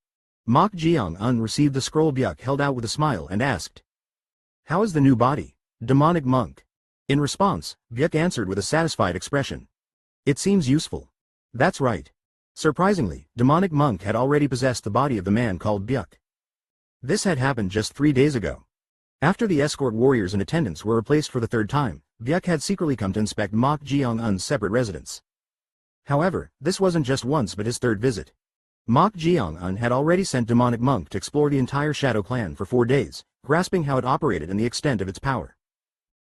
Mok Jeong-un received the scroll Byuk held out with a smile and asked. How is the new body? Demonic Monk. In response, Byuk answered with a satisfied expression. It seems useful. That's right. Surprisingly, Demonic Monk had already possessed the body of the man called Byuk. This had happened just 3 days ago. After the escort warriors and attendants were replaced for the 3rd time, Byuk had secretly come to inspect Mok Jeong-un's separate residence. However, this wasn't just once but his 3rd visit. Mok Jeong-un had already sent Demonic Monk to explore the entire Shadow Clan for 4 days, grasping how it operated and the extent of its power.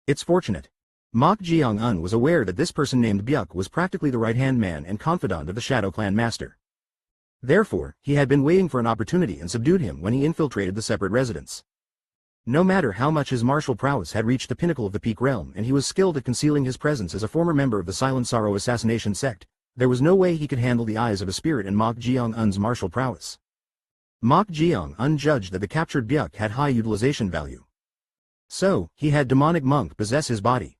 It's fortunate. Mok Jeong-un was aware that this person named Byuk was practically the right-hand man and confidant of the Shadow Clan Master. Therefore, he had been waiting for an opportunity and subdued him when he infiltrated the separate residence. No matter how much his martial prowess had reached the pinnacle of the Peak Realm and he was skilled at concealing his presence as a former member of the Silent Sorrow Assassination Sect, there was no way he could handle the eyes of a spirit in Mok Jeong-un's martial prowess. Mok Jeong-un judged that the captured Byuk had high utilization value. So, he had Demonic Monk possess his body.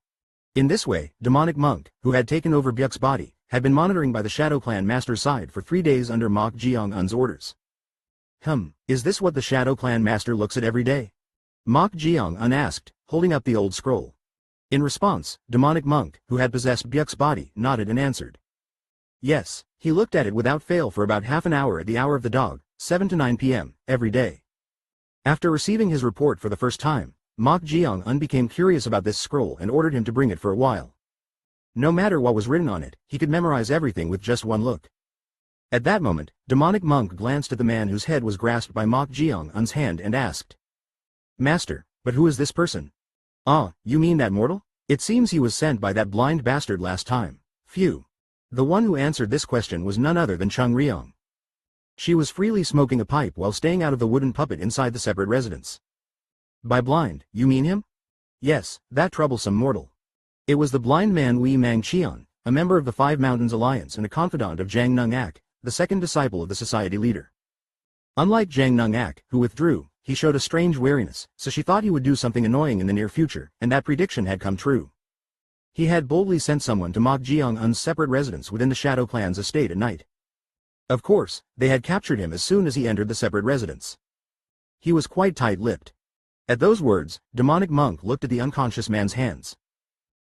In this way, Demonic Monk, who had taken over Byuk's body, had been monitoring by the Shadow Clan Master's side for 3 days under Mok Jeong-un's orders. Is this what the Shadow Clan Master looks at every day? Mok Jeong-un asked, holding up the old scroll. In response, Demonic Monk, who had possessed Byuk's body, nodded and answered. Yes, he looked at it without fail for about half an hour at the hour of the dog, 7 to 9 p.m., every day. After receiving his report for the first time, Mok Jeong-un became curious about this scroll and ordered him to bring it for a while. No matter what was written on it, he could memorize everything with just one look. At that moment, Demonic Monk glanced at the man whose head was grasped by Mok Jeong-un's hand and asked. Master, but who is this person? Ah, you mean that mortal? It seems he was sent by that blind bastard last time. Phew. The one who answered this question was none other than Jeong. She was freely smoking a pipe while staying out of the wooden puppet inside the separate residence. By blind, you mean him? Yes, that troublesome mortal. It was the blind man Wei Mangqian, a member of the 5 Mountains Alliance and a confidant of Jang Nung-ak, the 2nd disciple of the society leader. Unlike Jang Nung-ak, who withdrew, he showed a strange wariness, so she thought he would do something annoying in the near future, and that prediction had come true. He had boldly sent someone to Mok Jeong-un's separate residence within the Shadow Clan's estate at night. Of course, they had captured him as soon as he entered the separate residence. He was quite tight-lipped. At those words, demonic monk looked at the unconscious man's hands.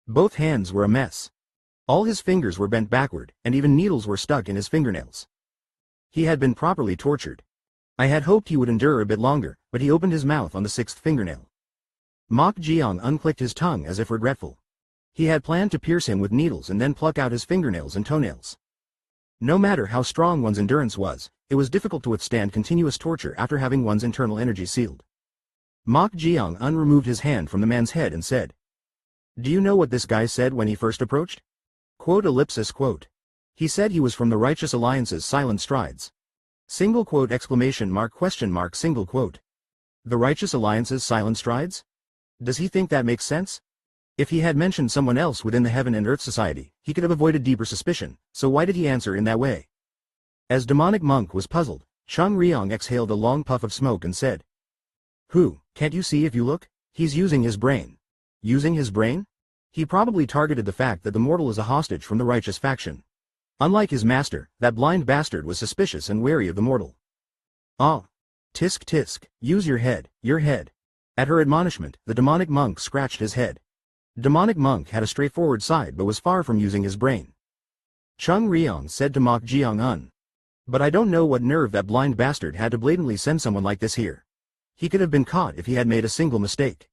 Both hands were a mess. All his fingers were bent backward, and even needles were stuck in his fingernails. He had been properly tortured. I had hoped he would endure a bit longer, but he opened his mouth on the 6th fingernail. Mok Jeong unclicked his tongue as if regretful. He had planned to pierce him with needles and then pluck out his fingernails and toenails. No matter how strong one's endurance was, it was difficult to withstand continuous torture after having one's internal energy sealed. Mok Jeong unremoved his hand from the man's head and said, "Do you know what this guy said when he first approached?" Quote ellipsis quote. He said he was from the Righteous Alliance's Silent Strides. Single quote exclamation mark question mark single quote. The Righteous Alliance's Silent Strides? Does he think that makes sense? If he had mentioned someone else within the Heaven and Earth Society, he could have avoided deeper suspicion, so why did he answer in that way? As demonic monk was puzzled, Chung Ryong exhaled a long puff of smoke and said, "Who, can't you see if you look? He's using his brain." Using his brain? He probably targeted the fact that the mortal is a hostage from the righteous faction. Unlike his master, that blind bastard was suspicious and wary of the mortal. "Ah. Tisk tisk, use your head, your head." At her admonishment, the demonic monk scratched his head. Demonic monk had a straightforward side but was far from using his brain. Chung Ryong said to Mok Jeong, "But I don't know what nerve that blind bastard had to blatantly send someone like this here. He could have been caught if he had made a single mistake."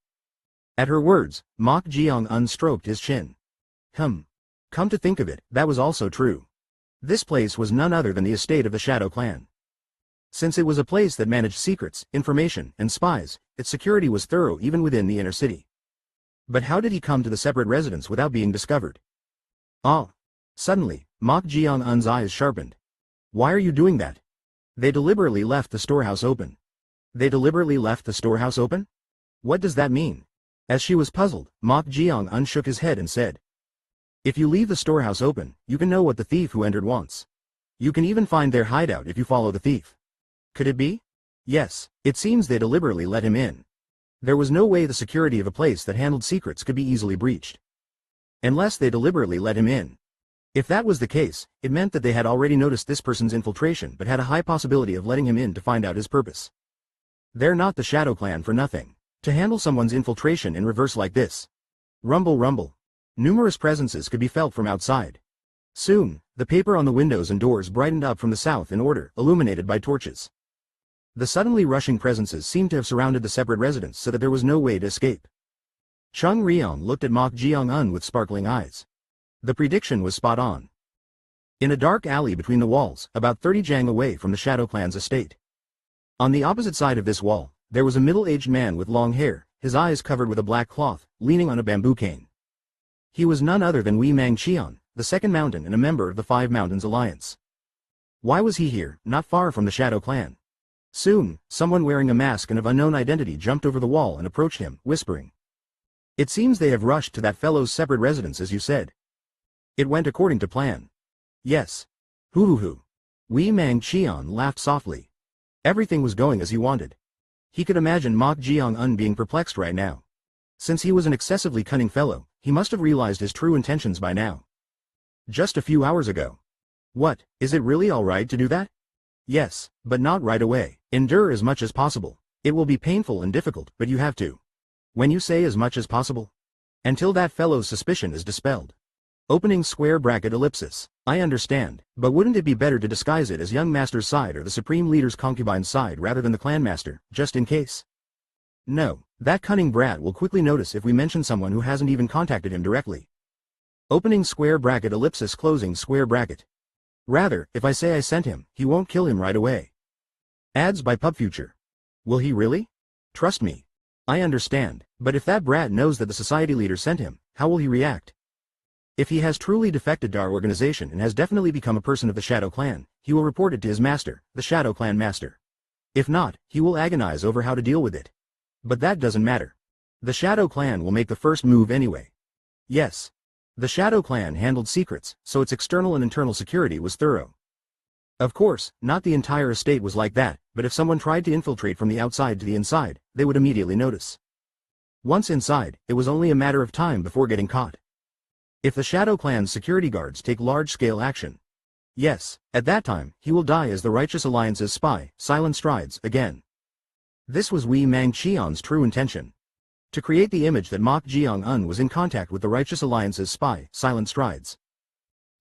At her words, Mok Jeong stroked his chin. Come to think of it, that was also true. This place was none other than the estate of the Shadow Clan. Since it was a place that managed secrets, information, and spies, its security was thorough even within the inner city. But how did he come to the separate residence without being discovered? Ah! Suddenly, Mok Jeong's eyes sharpened. "Why are you doing that?" "They deliberately left the storehouse open." "They deliberately left the storehouse open? What does that mean?" As she was puzzled, Mok Jeong shook his head and said, "If you leave the storehouse open, you can know what the thief who entered wants. You can even find their hideout if you follow the thief." Could it be? Yes, it seems they deliberately let him in. There was no way the security of a place that handled secrets could be easily breached. Unless they deliberately let him in. If that was the case, it meant that they had already noticed this person's infiltration but had a high possibility of letting him in to find out his purpose. They're not the Shadow Clan for nothing. To handle someone's infiltration in reverse like this. Rumble rumble. Numerous presences could be felt from outside. Soon, the paper on the windows and doors brightened up from the south in order, illuminated by torches. The suddenly rushing presences seemed to have surrounded the separate residence so that there was no way to escape. Chung Ryong looked at Mok Jeong with sparkling eyes. The prediction was spot on. In a dark alley between the walls, about 30 jang away from the Shadow Clan's estate. On the opposite side of this wall, there was a middle-aged man with long hair, his eyes covered with a black cloth, leaning on a bamboo cane. He was none other than Wei Mangqian, the second mountain and a member of the Five Mountains Alliance. Why was he here, not far from the Shadow Clan? Soon, someone wearing a mask and of unknown identity jumped over the wall and approached him, whispering, "It seems they have rushed to that fellow's separate residence as you said." It went according to plan. Yes. Hoo. Wei Mangqian laughed softly. Everything was going as he wanted. He could imagine Mok Jeong being perplexed right now. Since he was an excessively cunning fellow, he must have realized his true intentions by now. Just a few hours ago. What, is it really all right to do that? Yes, but not right away. Endure as much as possible. It will be painful and difficult, but you have to. When you say as much as possible? Until that fellow's suspicion is dispelled. Opening square bracket ellipsis. I understand, but wouldn't it be better to disguise it as young master's side or the supreme leader's concubine's side rather than the clan master, just in case? No, that cunning brat will quickly notice if we mention someone who hasn't even contacted him directly. Opening square bracket ellipsis closing square bracket. Rather, if I say I sent him, he won't kill him right away. Ads by PubFuture. Will he really? Trust me. I understand, but if that brat knows that the society leader sent him, how will he react? If he has truly defected to our organization and has definitely become a person of the Shadow Clan, he will report it to his master, the Shadow Clan master. If not, he will agonize over how to deal with it. But that doesn't matter. The Shadow Clan will make the first move anyway. Yes. The Shadow Clan handled secrets, so its external and internal security was thorough. Of course, not the entire estate was like that, but if someone tried to infiltrate from the outside to the inside, they would immediately notice. Once inside, it was only a matter of time before getting caught. If the Shadow Clan's security guards take large-scale action, yes, at that time, he will die as the Righteous Alliance's spy, Silent Strides, again. This was Wei Mangqian's true intention. To create the image that Mok Jeong-un was in contact with the Righteous Alliance's spy, Silent Strides.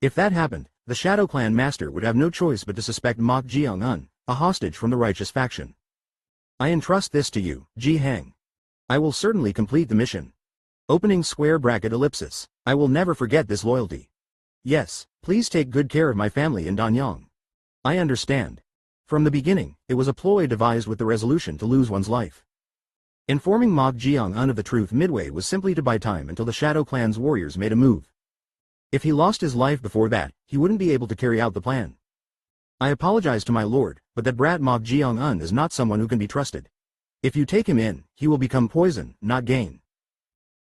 If that happened, the Shadow Clan master would have no choice but to suspect Mok Jeong-un, a hostage from the Righteous faction. I entrust this to you, Ji Hang. I will certainly complete the mission. Opening square bracket ellipsis. I will never forget this loyalty. Yes, please take good care of my family in Danyang. I understand. From the beginning, it was a ploy devised with the resolution to lose one's life. Informing Mok Jeong-un of the truth midway was simply to buy time until the Shadow Clan's warriors made a move. If he lost his life before that, he wouldn't be able to carry out the plan. I apologize to my lord, but that brat Mok Jeong-un is not someone who can be trusted. If you take him in, he will become poison, not gain.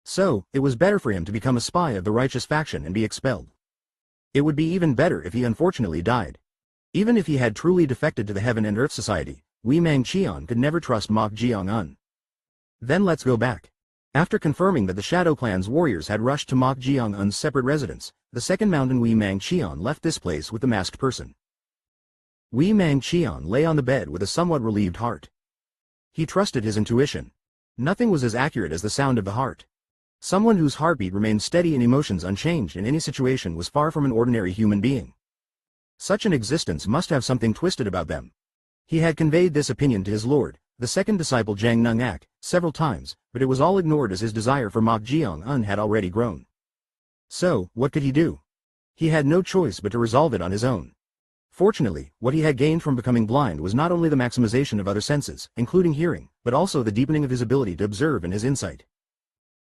So, it was better for him to become a spy of the Righteous faction and be expelled. It would be even better if he unfortunately died. Even if he had truly defected to the Heaven and Earth Society, Wei Mangqian could never trust Mok Jeong-un. Then let's go back. After confirming that the Shadow Clan's warriors had rushed to Mok Jeong-un's separate residence, the second mountain Wei Mangqian left this place with the masked person. Wei Mangqian lay on the bed with a somewhat relieved heart. He trusted his intuition. Nothing was as accurate as the sound of the heart. Someone whose heartbeat remained steady and emotions unchanged in any situation was far from an ordinary human being. Such an existence must have something twisted about them. He had conveyed this opinion to his lord, the second disciple Jang Nung-ak, several times, but it was all ignored as his desire for Mok Jeong-un had already grown. So, what could he do? He had no choice but to resolve it on his own. Fortunately, what he had gained from becoming blind was not only the maximization of other senses, including hearing, but also the deepening of his ability to observe and his insight.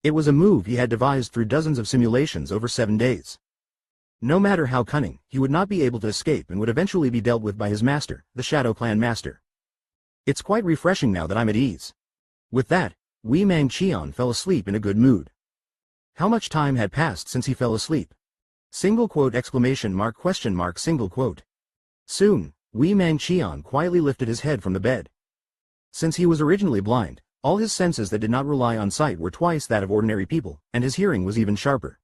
It was a move he had devised through dozens of simulations over 7 days. No matter how cunning, he would not be able to escape and would eventually be dealt with by his master, the Shadow Clan master. It's quite refreshing now that I'm at ease. With that, Wei Mangqian fell asleep in a good mood. How much time had passed since he fell asleep? Single quote exclamation mark question mark single quote. Soon, Wei Mangqian quietly lifted his head from the bed. Since he was originally blind, all his senses that did not rely on sight were twice that of ordinary people, and his hearing was even sharper.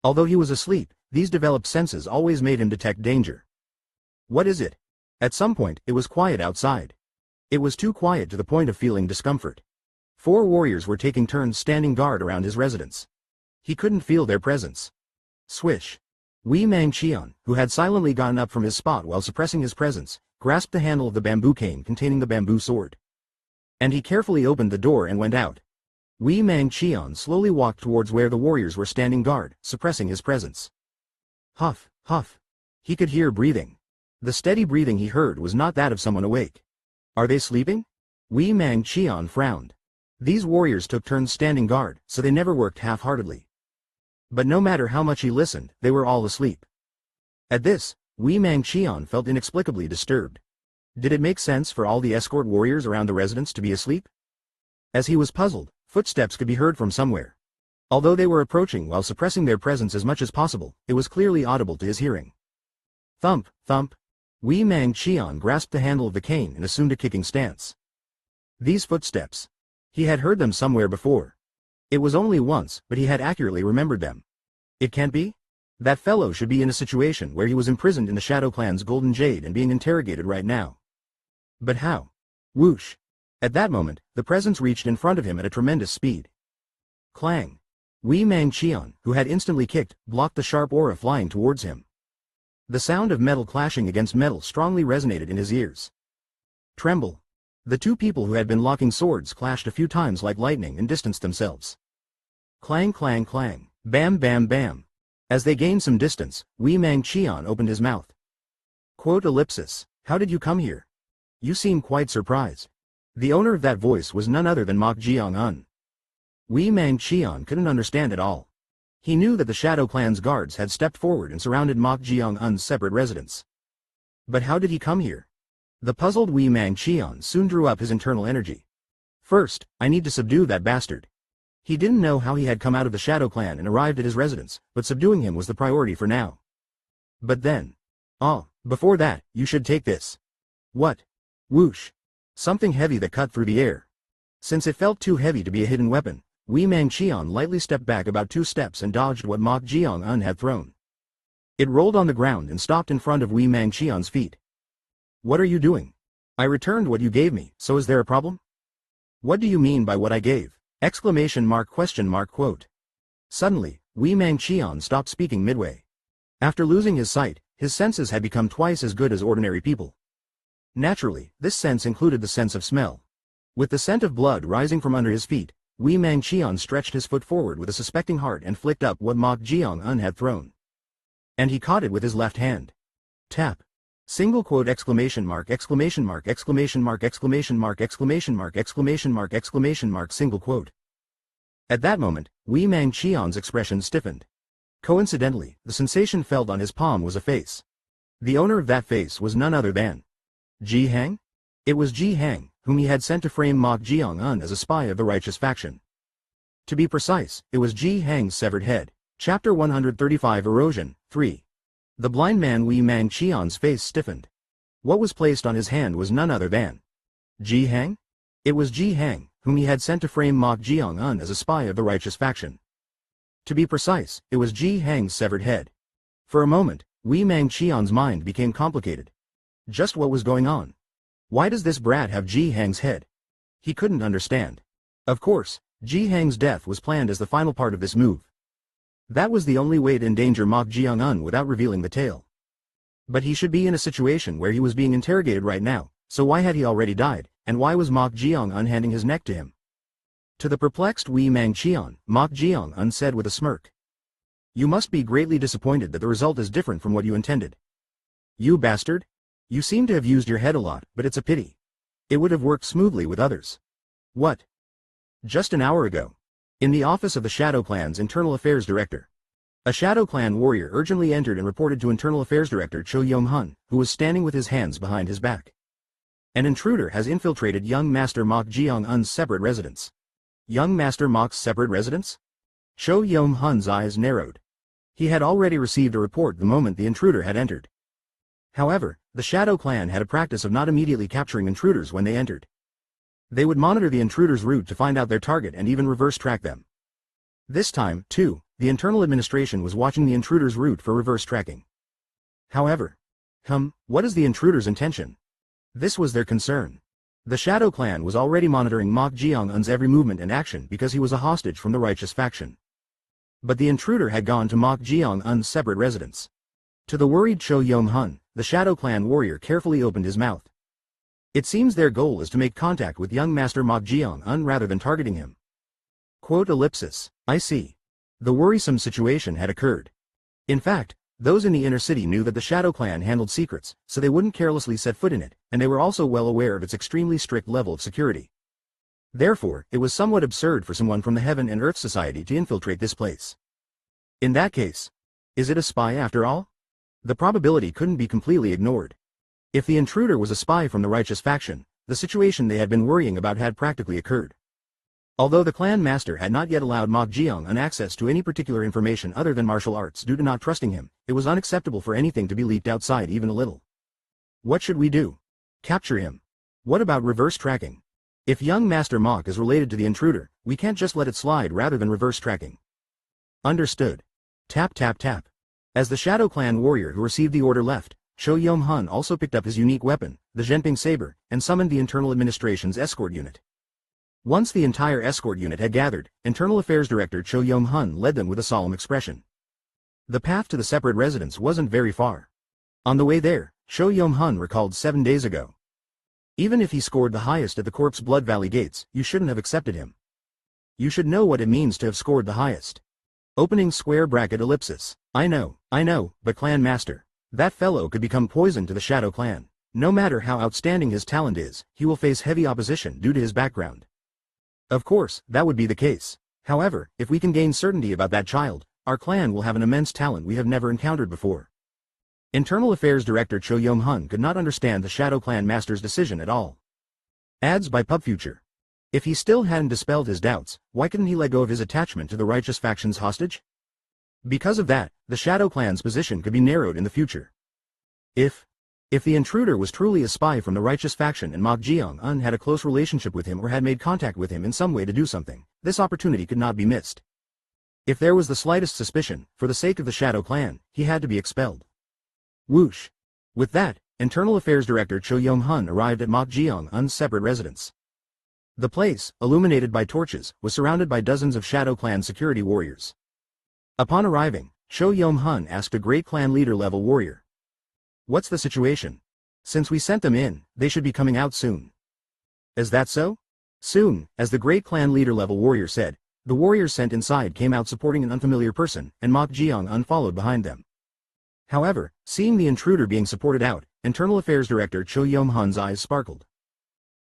Although he was asleep, these developed senses always made him detect danger. What is it? At some point, it was quiet outside. It was too quiet to the point of feeling discomfort. 4 warriors were taking turns standing guard around his residence. He couldn't feel their presence. Swish. Wei Mangqian, who had silently gotten up from his spot while suppressing his presence, grasped the handle of the bamboo cane containing the bamboo sword. And he carefully opened the door and went out. Wei Mangqian slowly walked towards where the warriors were standing guard, suppressing his presence. Huff, huff. He could hear breathing. The steady breathing he heard was not that of someone awake. Are they sleeping? Wei Mangqian frowned. These warriors took turns standing guard, so they never worked half-heartedly. But no matter how much he listened, they were all asleep. At this, Wei Mangqian felt inexplicably disturbed. Did it make sense for all the escort warriors around the residence to be asleep? As he was puzzled, footsteps could be heard from somewhere. Although they were approaching while suppressing their presence as much as possible, it was clearly audible to his hearing. Thump, thump. Wei Mangqian grasped the handle of the cane and assumed a kicking stance. These footsteps. He had heard them somewhere before. It was only once, but he had accurately remembered them. It can't be? That fellow should be in a situation where he was imprisoned in the Shadow Clan's Golden Jade and being interrogated right now. But how? Whoosh. At that moment, the presence reached in front of him at a tremendous speed. Clang. Wei Mangqian, who had instantly kicked, blocked the sharp aura flying towards him. The sound of metal clashing against metal strongly resonated in his ears. Tremble. The 2 people who had been locking swords clashed a few times like lightning and distanced themselves. Clang clang clang, bam bam bam. As they gained some distance, Wei Mangqian opened his mouth. Quote ellipsis, how did you come here? You seem quite surprised. The owner of that voice was none other than Mok Jeong-un. Wei Mangqian couldn't understand at all. He knew that the Shadow Clan's guards had stepped forward and surrounded Mok Jeong-un's separate residence. But how did he come here? The puzzled Wei Mangqian soon drew up his internal energy. First, I need to subdue that bastard. He didn't know how he had come out of the Shadow Clan and arrived at his residence, but subduing him was the priority for now. But then... before that, you should take this. What? Whoosh. Something heavy that cut through the air. Since it felt too heavy to be a hidden weapon, Wei Mangqian lightly stepped back about 2 steps and dodged what Mok Jeong-un had thrown. It rolled on the ground and stopped in front of Wei Mangqian's feet. What are you doing? I returned what you gave me, so is there a problem? What do you mean by what I gave? Exclamation mark question mark quote. Suddenly, Wei Mangqian stopped speaking midway. After losing his sight, his senses had become twice as good as ordinary people. Naturally, this sense included the sense of smell. With the scent of blood rising from under his feet, Wei Mangqian stretched his foot forward with a suspecting heart and flicked up what Mok Jeong-un had thrown. And he caught it with his left hand. Tap. Single quote exclamation mark exclamation mark exclamation mark exclamation mark exclamation mark exclamation mark exclamation mark single quote. At that moment, Wei Mangqian's expression stiffened. Coincidentally, the sensation felt on his palm was a face. The owner of that face was none other than Ji Hang? It was Ji Hang, whom he had sent to frame Mok Jeong-un as a spy of the righteous faction. To be precise, it was Ji Hang's severed head. Chapter 135 Erosion, 3. The blind man Wei Mangqian's face stiffened. What was placed on his hand was none other than Ji Hang? It was Ji Hang, whom he had sent to frame Mok Jeong-un as a spy of the righteous faction. To be precise, it was Ji Hang's severed head. For a moment, Wei Mangqian's mind became complicated. Just what was going on? Why does this brat have Ji Hang's head? He couldn't understand. Of course, Ji Hang's death was planned as the final part of this move. That was the only way to endanger Mok Jeong-un without revealing the tale. But he should be in a situation where he was being interrogated right now, so why had he already died, and why was Mok Jeong-un handing his neck to him? To the perplexed Wei Mangqian, Mok Jeong-un said with a smirk. You must be greatly disappointed that the result is different from what you intended. You bastard? You seem to have used your head a lot, but it's a pity. It would have worked smoothly with others. What? Just an hour ago. In the office of the Shadow Clan's Internal Affairs Director. A Shadow Clan warrior urgently entered and reported to Internal Affairs Director Cho Yong-hun, who was standing with his hands behind his back. An intruder has infiltrated young Master Mok Jeong-un's separate residence. Young Master Mok's separate residence? Cho Yong-hun's eyes narrowed. He had already received a report the moment the intruder had entered. However, the Shadow Clan had a practice of not immediately capturing intruders when they entered. They would monitor the intruder's route to find out their target and even reverse track them. This time, too, the internal administration was watching the intruder's route for reverse tracking. However, what is the intruder's intention? This was their concern. The Shadow Clan was already monitoring Mok Jeong-un's every movement and action because he was a hostage from the righteous faction. But the intruder had gone to Mok Jeong-un's separate residence. To the worried Cho Yong-hun, the Shadow Clan warrior carefully opened his mouth. It seems their goal is to make contact with young Master Mok Jeong-un rather than targeting him. Quote ellipsis. I see. The worrisome situation had occurred. In fact, those in the inner city knew that the Shadow Clan handled secrets, so they wouldn't carelessly set foot in it, and they were also well aware of its extremely strict level of security. Therefore, it was somewhat absurd for someone from the Heaven and Earth Society to infiltrate this place. In that case, is it a spy after all? The probability couldn't be completely ignored. If the intruder was a spy from the righteous faction, the situation they had been worrying about had practically occurred. Although the clan master had not yet allowed Mok Jeong-un access to any particular information other than martial arts due to not trusting him, it was unacceptable for anything to be leaked outside even a little. What should we do? Capture him. What about reverse tracking? If young Master Mok is related to the intruder, we can't just let it slide rather than reverse tracking. Understood. Tap tap tap. As the Shadow Clan warrior who received the order left, Cho Yong-hun also picked up his unique weapon, the Zhenping saber, and summoned the internal administration's escort unit. Once the entire escort unit had gathered, Internal Affairs Director Cho Yong-hun led them with a solemn expression. The path to the separate residence wasn't very far. On the way there, Cho Yong-hun recalled 7 days ago. Even if he scored the highest at the Corpse Blood Valley gates, you shouldn't have accepted him. You should know what it means to have scored the highest. Opening square bracket ellipsis. I know, but Clan Master. That fellow could become poison to the Shadow Clan. No matter how outstanding his talent is, he will face heavy opposition due to his background. Of course, that would be the case. However, if we can gain certainty about that child, our clan will have an immense talent we have never encountered before. Internal Affairs Director Cho Yong-hun could not understand the Shadow Clan Master's decision at all. Adds by PubFuture. If he still hadn't dispelled his doubts, why couldn't he let go of his attachment to the righteous faction's hostage? Because of that, the Shadow Clan's position could be narrowed in the future. If the intruder was truly a spy from the righteous faction and Mok Jeong-un had a close relationship with him or had made contact with him in some way to do something, this opportunity could not be missed. If there was the slightest suspicion, for the sake of the Shadow Clan, he had to be expelled. Whoosh. With that, Internal Affairs Director Cho Yong-hun arrived at Mok Jeong-un's separate residence. The place, illuminated by torches, was surrounded by dozens of Shadow Clan security warriors. Upon arriving, Cho Yom-hun asked a Great Clan leader-level warrior. "What's the situation? Since we sent them in, they should be coming out soon." "Is that so?" "Soon," as the Great Clan leader-level warrior said. The warriors sent inside came out supporting an unfamiliar person, and Jeong followed behind them. However, seeing the intruder being supported out, Internal Affairs Director Cho Yom-hun's eyes sparkled.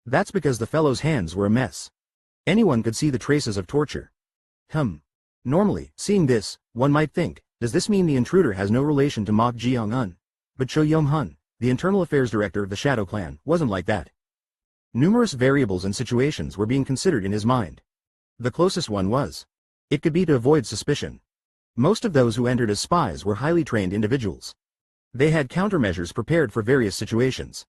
That's because the fellow's hands were a mess. Anyone could see the traces of torture. Normally, seeing this, one might think, does this mean the intruder has no relation to Jeong-un? But Cho Yom-hun, the Internal Affairs Director of the Shadow Clan, wasn't like that. Numerous variables and situations were being considered in his mind. The closest one was. It could be to avoid suspicion. Most of those who entered as spies were highly trained individuals. They had countermeasures prepared for various situations.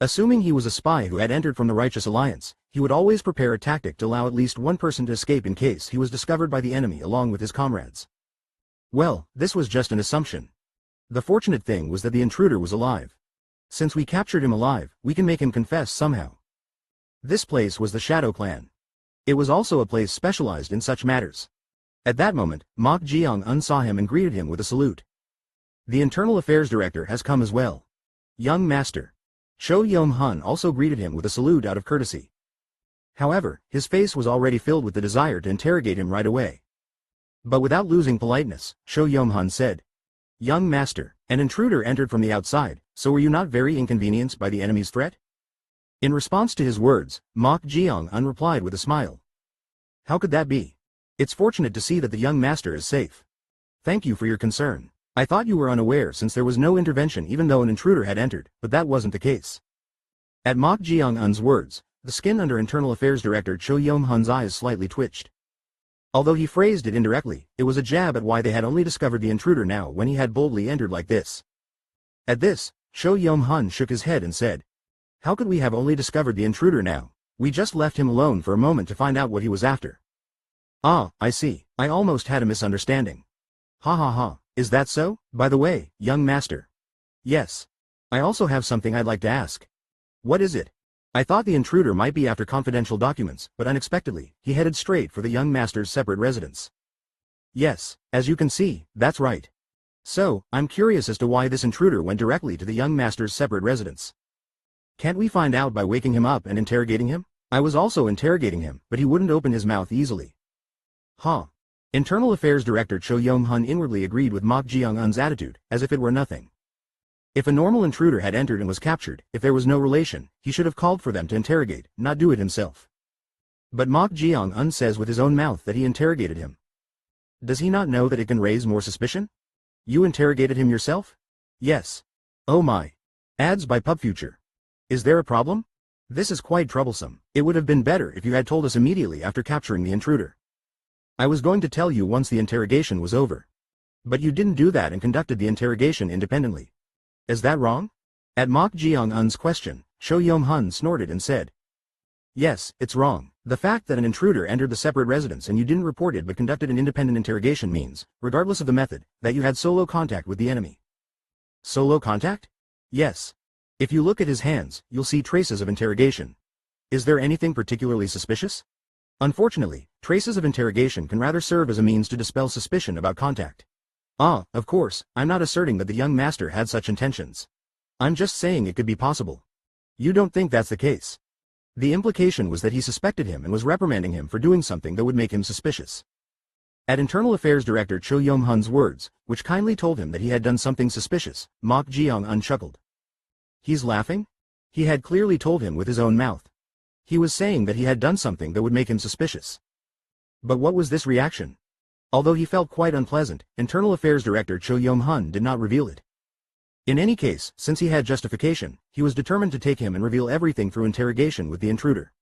Assuming he was a spy who had entered from the Righteous Alliance, he would always prepare a tactic to allow at least one person to escape in case he was discovered by the enemy along with his comrades. Well, this was just an assumption. The fortunate thing was that the intruder was alive. Since we captured him alive, we can make him confess somehow. This place was the Shadow Clan. It was also a place specialized in such matters. At that moment, Jeong-un saw him and greeted him with a salute. "The Internal Affairs Director has come as well. Young Master." Cho Yom-hun also greeted him with a salute out of courtesy. However, his face was already filled with the desire to interrogate him right away. But without losing politeness, Cho Yom-hun said, "Young Master, an intruder entered from the outside, so were you not very inconvenienced by the enemy's threat?" In response to his words, Jeong-un replied with a smile. "How could that be? It's fortunate to see that the young master is safe. Thank you for your concern. I thought you were unaware since there was no intervention even though an intruder had entered, but that wasn't the case." At Jeong-un's words, the skin under Internal Affairs Director Cho Yom-hun's eyes slightly twitched. Although he phrased it indirectly, it was a jab at why they had only discovered the intruder now when he had boldly entered like this. At this, Cho Yom-hun shook his head and said, "How could we have only discovered the intruder now? We just left him alone for a moment to find out what he was after." "Ah, I see. I almost had a misunderstanding." "Ha ha ha, is that so? By the way, young master." "Yes. I also have something I'd like to ask." "What is it?" "I thought the intruder might be after confidential documents, but unexpectedly, he headed straight for the young master's separate residence." "Yes, as you can see, that's right. So, I'm curious as to why this intruder went directly to the young master's separate residence. Can't we find out by waking him up and interrogating him? I was also interrogating him, but he wouldn't open his mouth easily." "Huh." Internal Affairs Director Cho Yom-hun inwardly agreed with Jeong-un's attitude, as if it were nothing. If a normal intruder had entered and was captured, if there was no relation, he should have called for them to interrogate, not do it himself. But Jeong-un says with his own mouth that he interrogated him. Does he not know that it can raise more suspicion? "You interrogated him yourself?" "Yes." "Oh my." Adds by PubFuture. "Is there a problem? This is quite troublesome. It would have been better if you had told us immediately after capturing the intruder. I was going to tell you once the interrogation was over. But you didn't do that and conducted the interrogation independently. Is that wrong?" At Jeong-un's question, Cho Yom-hun snorted and said, "Yes, it's wrong. The fact that an intruder entered the separate residence and you didn't report it but conducted an independent interrogation means, regardless of the method, that you had solo contact with the enemy." "Solo contact?" "Yes. If you look at his hands, you'll see traces of interrogation. Is there anything particularly suspicious?" "Unfortunately, traces of interrogation can rather serve as a means to dispel suspicion about contact." "Ah, of course, I'm not asserting that the young master had such intentions. I'm just saying it could be possible." "You don't think that's the case?" The implication was that he suspected him and was reprimanding him for doing something that would make him suspicious. At Internal Affairs Director Cho Yom-hun's words, which kindly told him that he had done something suspicious, Jeong-un chuckled. He's laughing? He had clearly told him with his own mouth. He was saying that he had done something that would make him suspicious. But what was this reaction? Although he felt quite unpleasant, Internal Affairs Director Cho Yom-hun did not reveal it. In any case, since he had justification, he was determined to take him and reveal everything through interrogation with the intruder.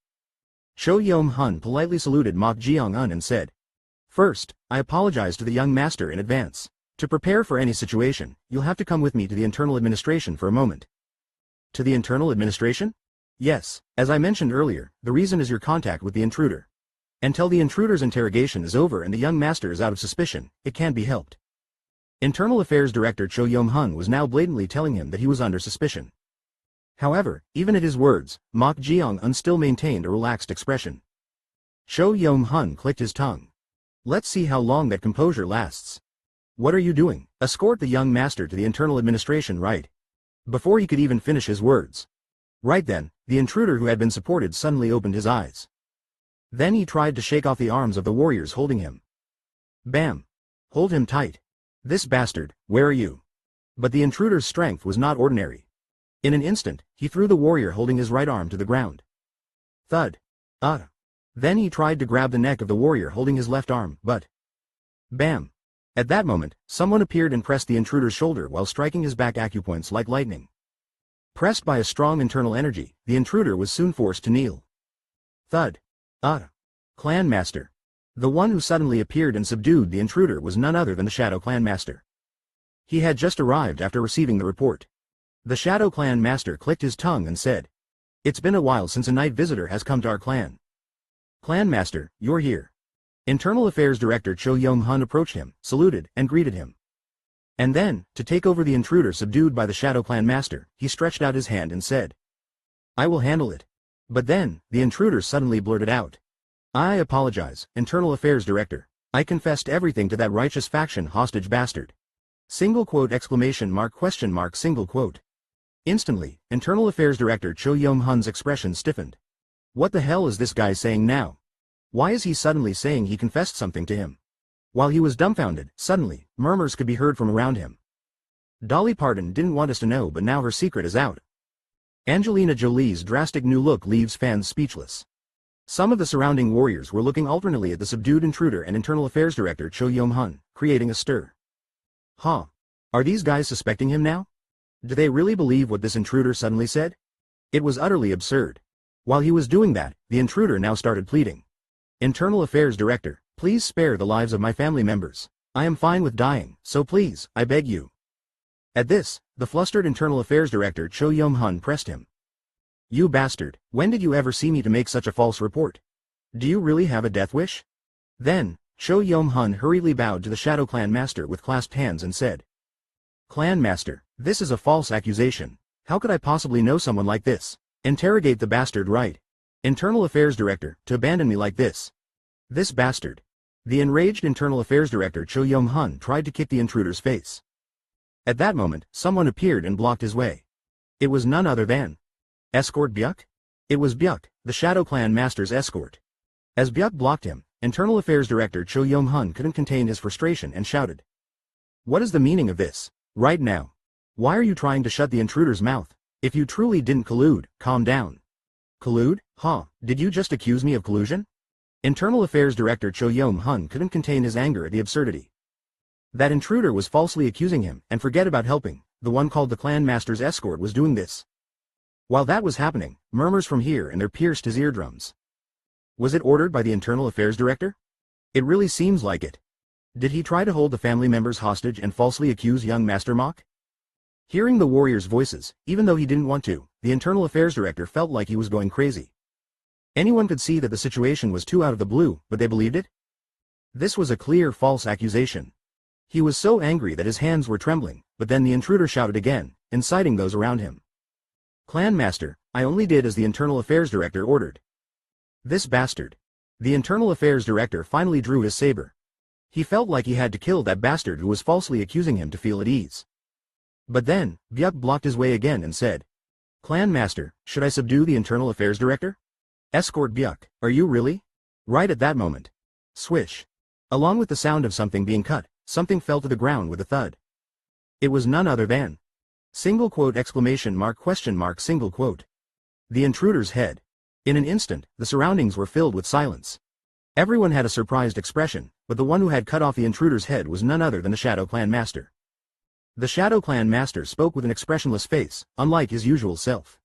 Cho Yom-hun politely saluted Jeong-un and said, "First, I apologize to the young master in advance. To prepare for any situation, you'll have to come with me to the internal administration for a moment." "To the internal administration?" "Yes, as I mentioned earlier, the reason is your contact with the intruder. Until the intruder's interrogation is over and the young master is out of suspicion, it can't be helped." Internal Affairs Director Cho Yom-hun was now blatantly telling him that he was under suspicion. However, even at his words, Mok Jeong still maintained a relaxed expression. Cho Yong-hun clicked his tongue. Let's see how long that composure lasts. What are you doing? Escort the young master to the internal administration, right? Before he could even finish his words. Right then, the intruder who had been supported suddenly opened his eyes. Then he tried to shake off the arms of the warriors holding him. Bam! Hold him tight. This bastard, where are you? But the intruder's strength was not ordinary. In an instant, he threw the warrior holding his right arm to the ground. Thud. Then he tried to grab the neck of the warrior holding his left arm, but... Bam! At that moment, someone appeared and pressed the intruder's shoulder while striking his back acupoints like lightning. Pressed by a strong internal energy, the intruder was soon forced to kneel. Thud. Clan Master. The one who suddenly appeared and subdued the intruder was none other than the Shadow Clan Master. He had just arrived after receiving the report. The Shadow Clan Master clicked his tongue and said, "It's been a while since a night visitor has come to our clan. Clan Master, you're here." Internal Affairs Director Cho Yong-hun approached him, saluted, and greeted him. And then, to take over the intruder subdued by the Shadow Clan Master, he stretched out his hand and said, "I will handle it." But then, the intruder suddenly blurted out, "I apologize, Internal Affairs Director. I confessed everything to that righteous faction hostage bastard." Single quote exclamation mark question mark single quote. Instantly, Internal Affairs Director Cho Yong-hun's expression stiffened. What the hell is this guy saying now? Why is he suddenly saying he confessed something to him? While he was dumbfounded, suddenly, murmurs could be heard from around him. Dolly Parton didn't want us to know, but now her secret is out. Angelina Jolie's drastic new look leaves fans speechless. Some of the surrounding warriors were looking alternately at the subdued intruder and Internal Affairs Director Cho Yong-hun, creating a stir. Huh? Are these guys suspecting him now? Do they really believe what this intruder suddenly said? It was utterly absurd. While he was doing that, the intruder now started pleading. Internal Affairs Director, please spare the lives of my family members. I am fine with dying, so please, I beg you. At this, the flustered Internal Affairs Director Cho Yong-hun pressed him. You bastard, when did you ever see me to make such a false report? Do you really have a death wish? Then, Cho Yong-hun hurriedly bowed to the Shadow Clan Master with clasped hands and said, Clan Master, this is a false accusation. How could I possibly know someone like this? Interrogate the bastard right. Internal Affairs Director, to abandon me like this. This bastard. The enraged Internal Affairs Director Cho Yong-hun tried to kick the intruder's face. At that moment, someone appeared and blocked his way. It was none other than Escort Byuk? It was Byuk, the Shadow Clan Master's escort. As Byuk blocked him, Internal Affairs Director Cho Yong-hun couldn't contain his frustration and shouted. What is the meaning of this? Right now. Why are you trying to shut the intruder's mouth? If you truly didn't collude, calm down. Collude? Huh, did you just accuse me of collusion? Internal Affairs Director Cho Yong-hun couldn't contain his anger at the absurdity. That intruder was falsely accusing him, and forget about helping, the one called the Clan Master's escort was doing this. While that was happening, murmurs from here and there pierced his eardrums. Was it ordered by the Internal Affairs Director? It really seems like it. Did he try to hold the family members hostage and falsely accuse young Master Mok? Hearing the warriors' voices, even though he didn't want to, the Internal Affairs Director felt like he was going crazy. Anyone could see that the situation was too out of the blue, but they believed it? This was a clear false accusation. He was so angry that his hands were trembling, but then the intruder shouted again, inciting those around him. Clan Master, I only did as the Internal Affairs Director ordered. This bastard. The Internal Affairs Director finally drew his saber. He felt like he had to kill that bastard who was falsely accusing him to feel at ease. But then, Byuk blocked his way again and said, Clan Master, should I subdue the Internal Affairs Director? Escort Byuk, are you really? Right at that moment. Swish. Along with the sound of something being cut, something fell to the ground with a thud. It was none other than single quote exclamation mark question mark single quote. The intruder's head. In an instant, the surroundings were filled with silence. Everyone had a surprised expression, but the one who had cut off the intruder's head was none other than the Shadow Clan Master. The Shadow Clan Master spoke with an expressionless face, unlike his usual self.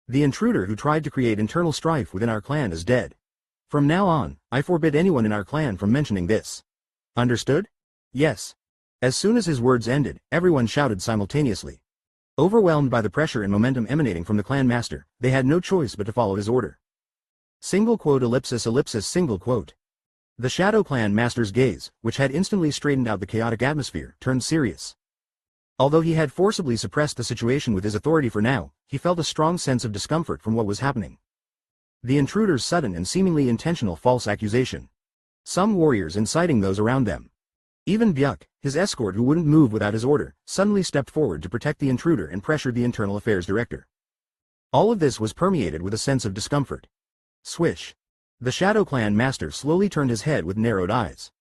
The intruder who tried to create internal strife within our clan is dead. From now on, I forbid anyone in our clan from mentioning this. Understood? Yes. As soon as his words ended, everyone shouted simultaneously. Overwhelmed by the pressure and momentum emanating from the clan master, they had no choice but to follow his order. Single quote ellipsis ellipsis single quote. The Shadow Clan Master's gaze, which had instantly straightened out the chaotic atmosphere, turned serious. Although he had forcibly suppressed the situation with his authority for now, he felt a strong sense of discomfort from what was happening. The intruder's sudden and seemingly intentional false accusation. Some warriors inciting those around them. Even Byuk, his escort who wouldn't move without his order, suddenly stepped forward to protect the intruder and pressured the internal affairs director. All of this was permeated with a sense of discomfort. Swish. The Shadow Clan master slowly turned his head with narrowed eyes.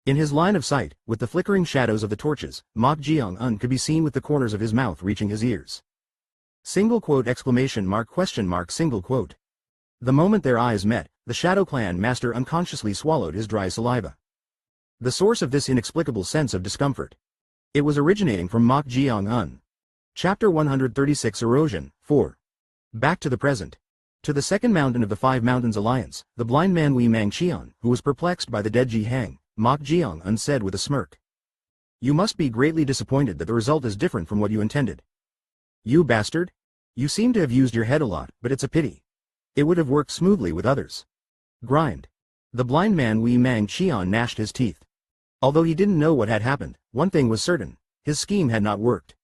In his line of sight, with the flickering shadows of the torches, Mok Jeong-un could be seen with the corners of his mouth reaching his ears. Single quote exclamation mark question mark single quote. The moment their eyes met, the Shadow Clan master unconsciously swallowed his dry saliva. The source of this inexplicable sense of discomfort. It was originating from Mok Jeong-un. Chapter 136 Erosion, 4. Back to the present. To the second mountain of the Five Mountains Alliance, the blind man Wei Mangqian, who was perplexed by the dead Ji Hang, Mok Jeong-un said with a smirk. You must be greatly disappointed that the result is different from what you intended. You bastard? You seem to have used your head a lot, but it's a pity. It would have worked smoothly with others. Grind. The blind man Wei Mangqian gnashed his teeth. Although he didn't know what had happened, one thing was certain: his scheme had not worked.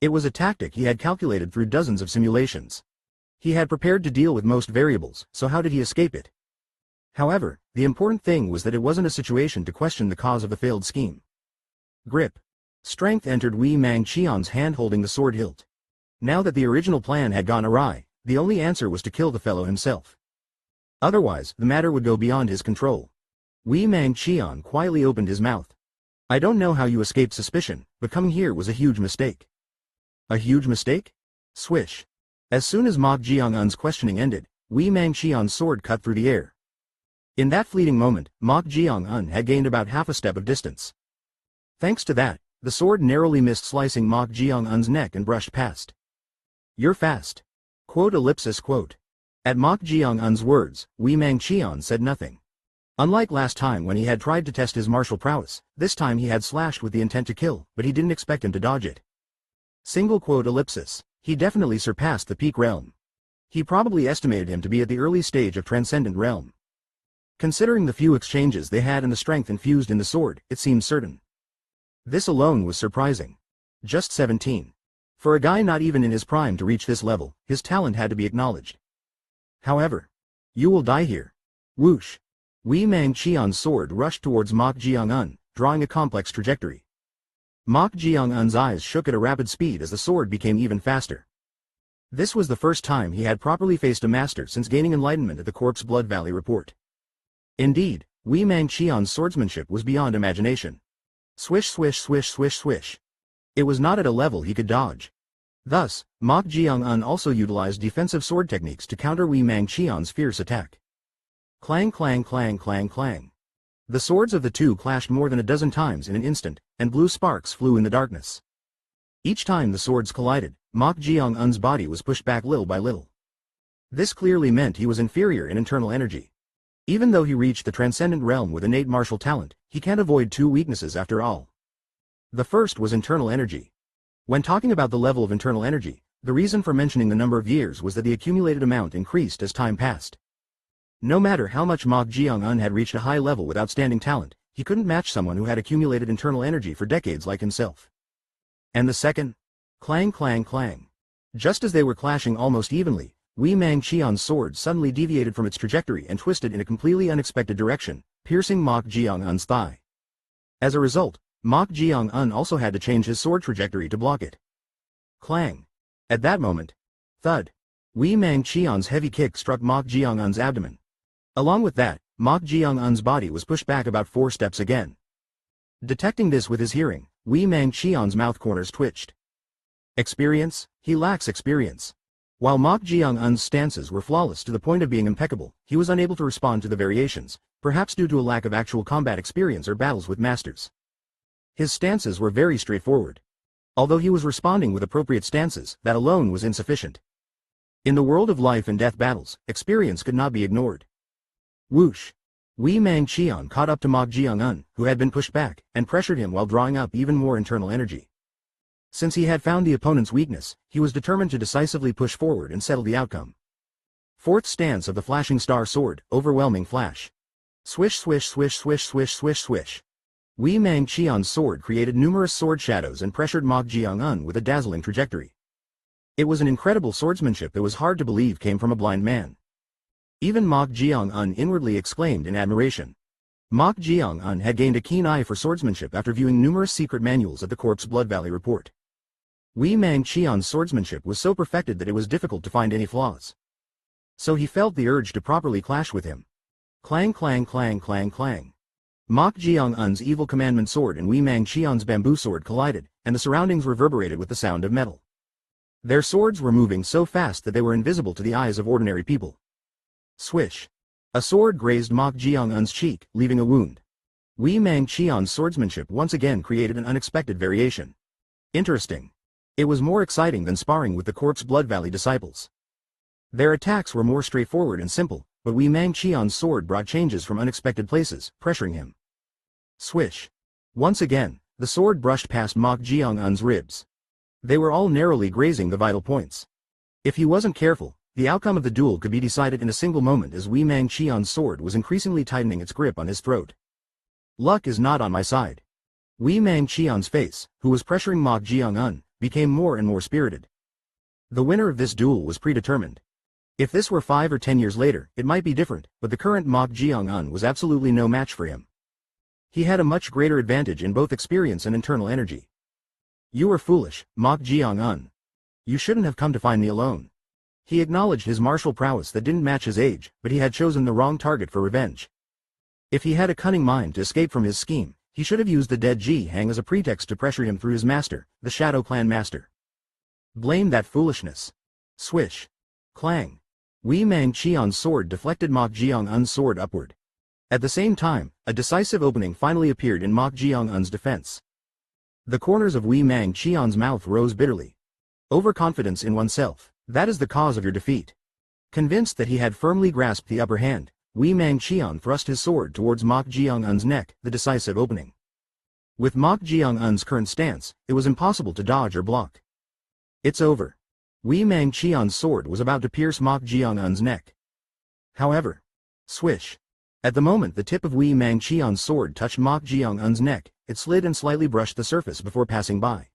It was a tactic he had calculated through dozens of simulations. He had prepared to deal with most variables, so how did he escape it? However, the important thing was that it wasn't a situation to question the cause of the failed scheme. Grip. Strength entered Wei Mangqian's hand holding the sword hilt. Now that the original plan had gone awry, the only answer was to kill the fellow himself. Otherwise, the matter would go beyond his control. Wei Mangqian quietly opened his mouth. I don't know how you escaped suspicion, but coming here was a huge mistake. A huge mistake? Swish. As soon as Mok Jeong-un's questioning ended, Wei Mangqian's sword cut through the air. In that fleeting moment, Mok Jeong-un had gained about half a step of distance. Thanks to that, the sword narrowly missed slicing Mok Jeong-un's neck and brushed past. You're fast. Quote ellipsis quote. At Mok Jeong-un's words, Wei Mangqian said nothing. Unlike last time when he had tried to test his martial prowess, this time he had slashed with the intent to kill, but he didn't expect him to dodge it. Single quote ellipsis. He definitely surpassed the peak realm. He probably estimated him to be at the early stage of transcendent realm. Considering the few exchanges they had and the strength infused in the sword, it seemed certain. This alone was surprising. Just 17. For a guy not even in his prime to reach this level, his talent had to be acknowledged. However, you will die here. Whoosh. Wei Mangqian's sword rushed towards Mok Jeong-un, drawing a complex trajectory. Mok Jeong-un's eyes shook at a rapid speed as the sword became even faster. This was the first time he had properly faced a master since gaining enlightenment at the Corpse Blood Valley report. Indeed, Wei Mangqian's swordsmanship was beyond imagination. Swish swish swish swish swish. It was not at a level he could dodge. Thus, Mok Jeong-un also utilized defensive sword techniques to counter Wei Mangqian's fierce attack. Clang clang clang clang clang. The swords of the two clashed more than a dozen times in an instant, and blue sparks flew in the darkness. Each time the swords collided, Mok Jeong-un's body was pushed back little by little. This clearly meant he was inferior in internal energy. Even though he reached the transcendent realm with innate martial talent, he can't avoid two weaknesses after all. The first was internal energy. When talking about the level of internal energy, the reason for mentioning the number of years was that the accumulated amount increased as time passed. No matter how much Mok Jeong-un had reached a high level with outstanding talent, he couldn't match someone who had accumulated internal energy for decades like himself. And the second? Clang clang clang. Just as they were clashing almost evenly, Wei Mangqian's sword suddenly deviated from its trajectory and twisted in a completely unexpected direction, piercing Mok Jeong-un's thigh. As a result, Mok Jeong-un also had to change his sword trajectory to block it. Clang. At that moment, thud. Wei Mangqian's heavy kick struck Mok Jeong-un's abdomen. Along with that, Mok Jeong-un's body was pushed back about 4 steps again. Detecting this with his hearing, Wei Mangqian's mouth corners twitched. Experience? He lacks experience. While Mok Jeong-un's stances were flawless to the point of being impeccable, he was unable to respond to the variations, perhaps due to a lack of actual combat experience or battles with masters. His stances were very straightforward. Although he was responding with appropriate stances, that alone was insufficient. In the world of life and death battles, experience could not be ignored. Whoosh! Wei Mangqian caught up to Mok Jeong-un, who had been pushed back, and pressured him while drawing up even more internal energy. Since he had found the opponent's weakness, he was determined to decisively push forward and settle the outcome. Fourth stance of the flashing star sword, overwhelming flash. Swish swish swish swish swish swish swish. Wei Mang Qian's sword created numerous sword shadows and pressured Mok Jeong-un with a dazzling trajectory. It was an incredible swordsmanship that was hard to believe came from a blind man. Even Mok Jeong-un inwardly exclaimed in admiration. Mok Jeong-un had gained a keen eye for swordsmanship after viewing numerous secret manuals at the Corpse Blood Valley report. Wei Mang Qian's swordsmanship was so perfected that it was difficult to find any flaws. So he felt the urge to properly clash with him. Clang clang clang clang clang. Mok Jeong-un's evil commandment sword and Wei Mang Qian's bamboo sword collided, and the surroundings reverberated with the sound of metal. Their swords were moving so fast that they were invisible to the eyes of ordinary people. Swish. A sword grazed Mok Jeong-un's cheek, leaving a wound. Wei Mang Qian's swordsmanship once again created an unexpected variation. Interesting. It was more exciting than sparring with the Corpse Blood Valley disciples. Their attacks were more straightforward and simple, but Wei Mang Qian's sword brought changes from unexpected places, pressuring him. Swish. Once again, the sword brushed past Mok Jeong-un's ribs. They were all narrowly grazing the vital points. If he wasn't careful, the outcome of the duel could be decided in a single moment as Wei Mang Qian's sword was increasingly tightening its grip on his throat. Luck is not on my side. Wei Mang Qian's face, who was pressuring Mok Jeong-un, became more and more spirited. The winner of this duel was predetermined. If this were 5 or 10 years later, it might be different, but the current Mok Jeong-un was absolutely no match for him. He had a much greater advantage in both experience and internal energy. You were foolish, Mok Jeong-un. You shouldn't have come to find me alone. He acknowledged his martial prowess that didn't match his age, but he had chosen the wrong target for revenge. If he had a cunning mind to escape from his scheme, he should have used the dead Ji-hang as a pretext to pressure him through his master, the Shadow Clan master. Blame that foolishness. Swish. Clang. Wei Mang Qian's sword deflected Mok Jeong-un's sword upward. At the same time, a decisive opening finally appeared in Mok Jeong-un's defense. The corners of Wei Mang Qian's mouth rose bitterly. Overconfidence in oneself, that is the cause of your defeat. Convinced that he had firmly grasped the upper hand, Wei Mang Qian thrust his sword towards Mok Jeong-un's neck, the decisive opening. With Mok Jeong-un's current stance, it was impossible to dodge or block. It's over. Wei Mang Qian's sword was about to pierce Mok Jeong-un's neck. However, swish. At the moment the tip of Wei Mang Qian's sword touched Mok Jeong-un's neck, it slid and slightly brushed the surface before passing by.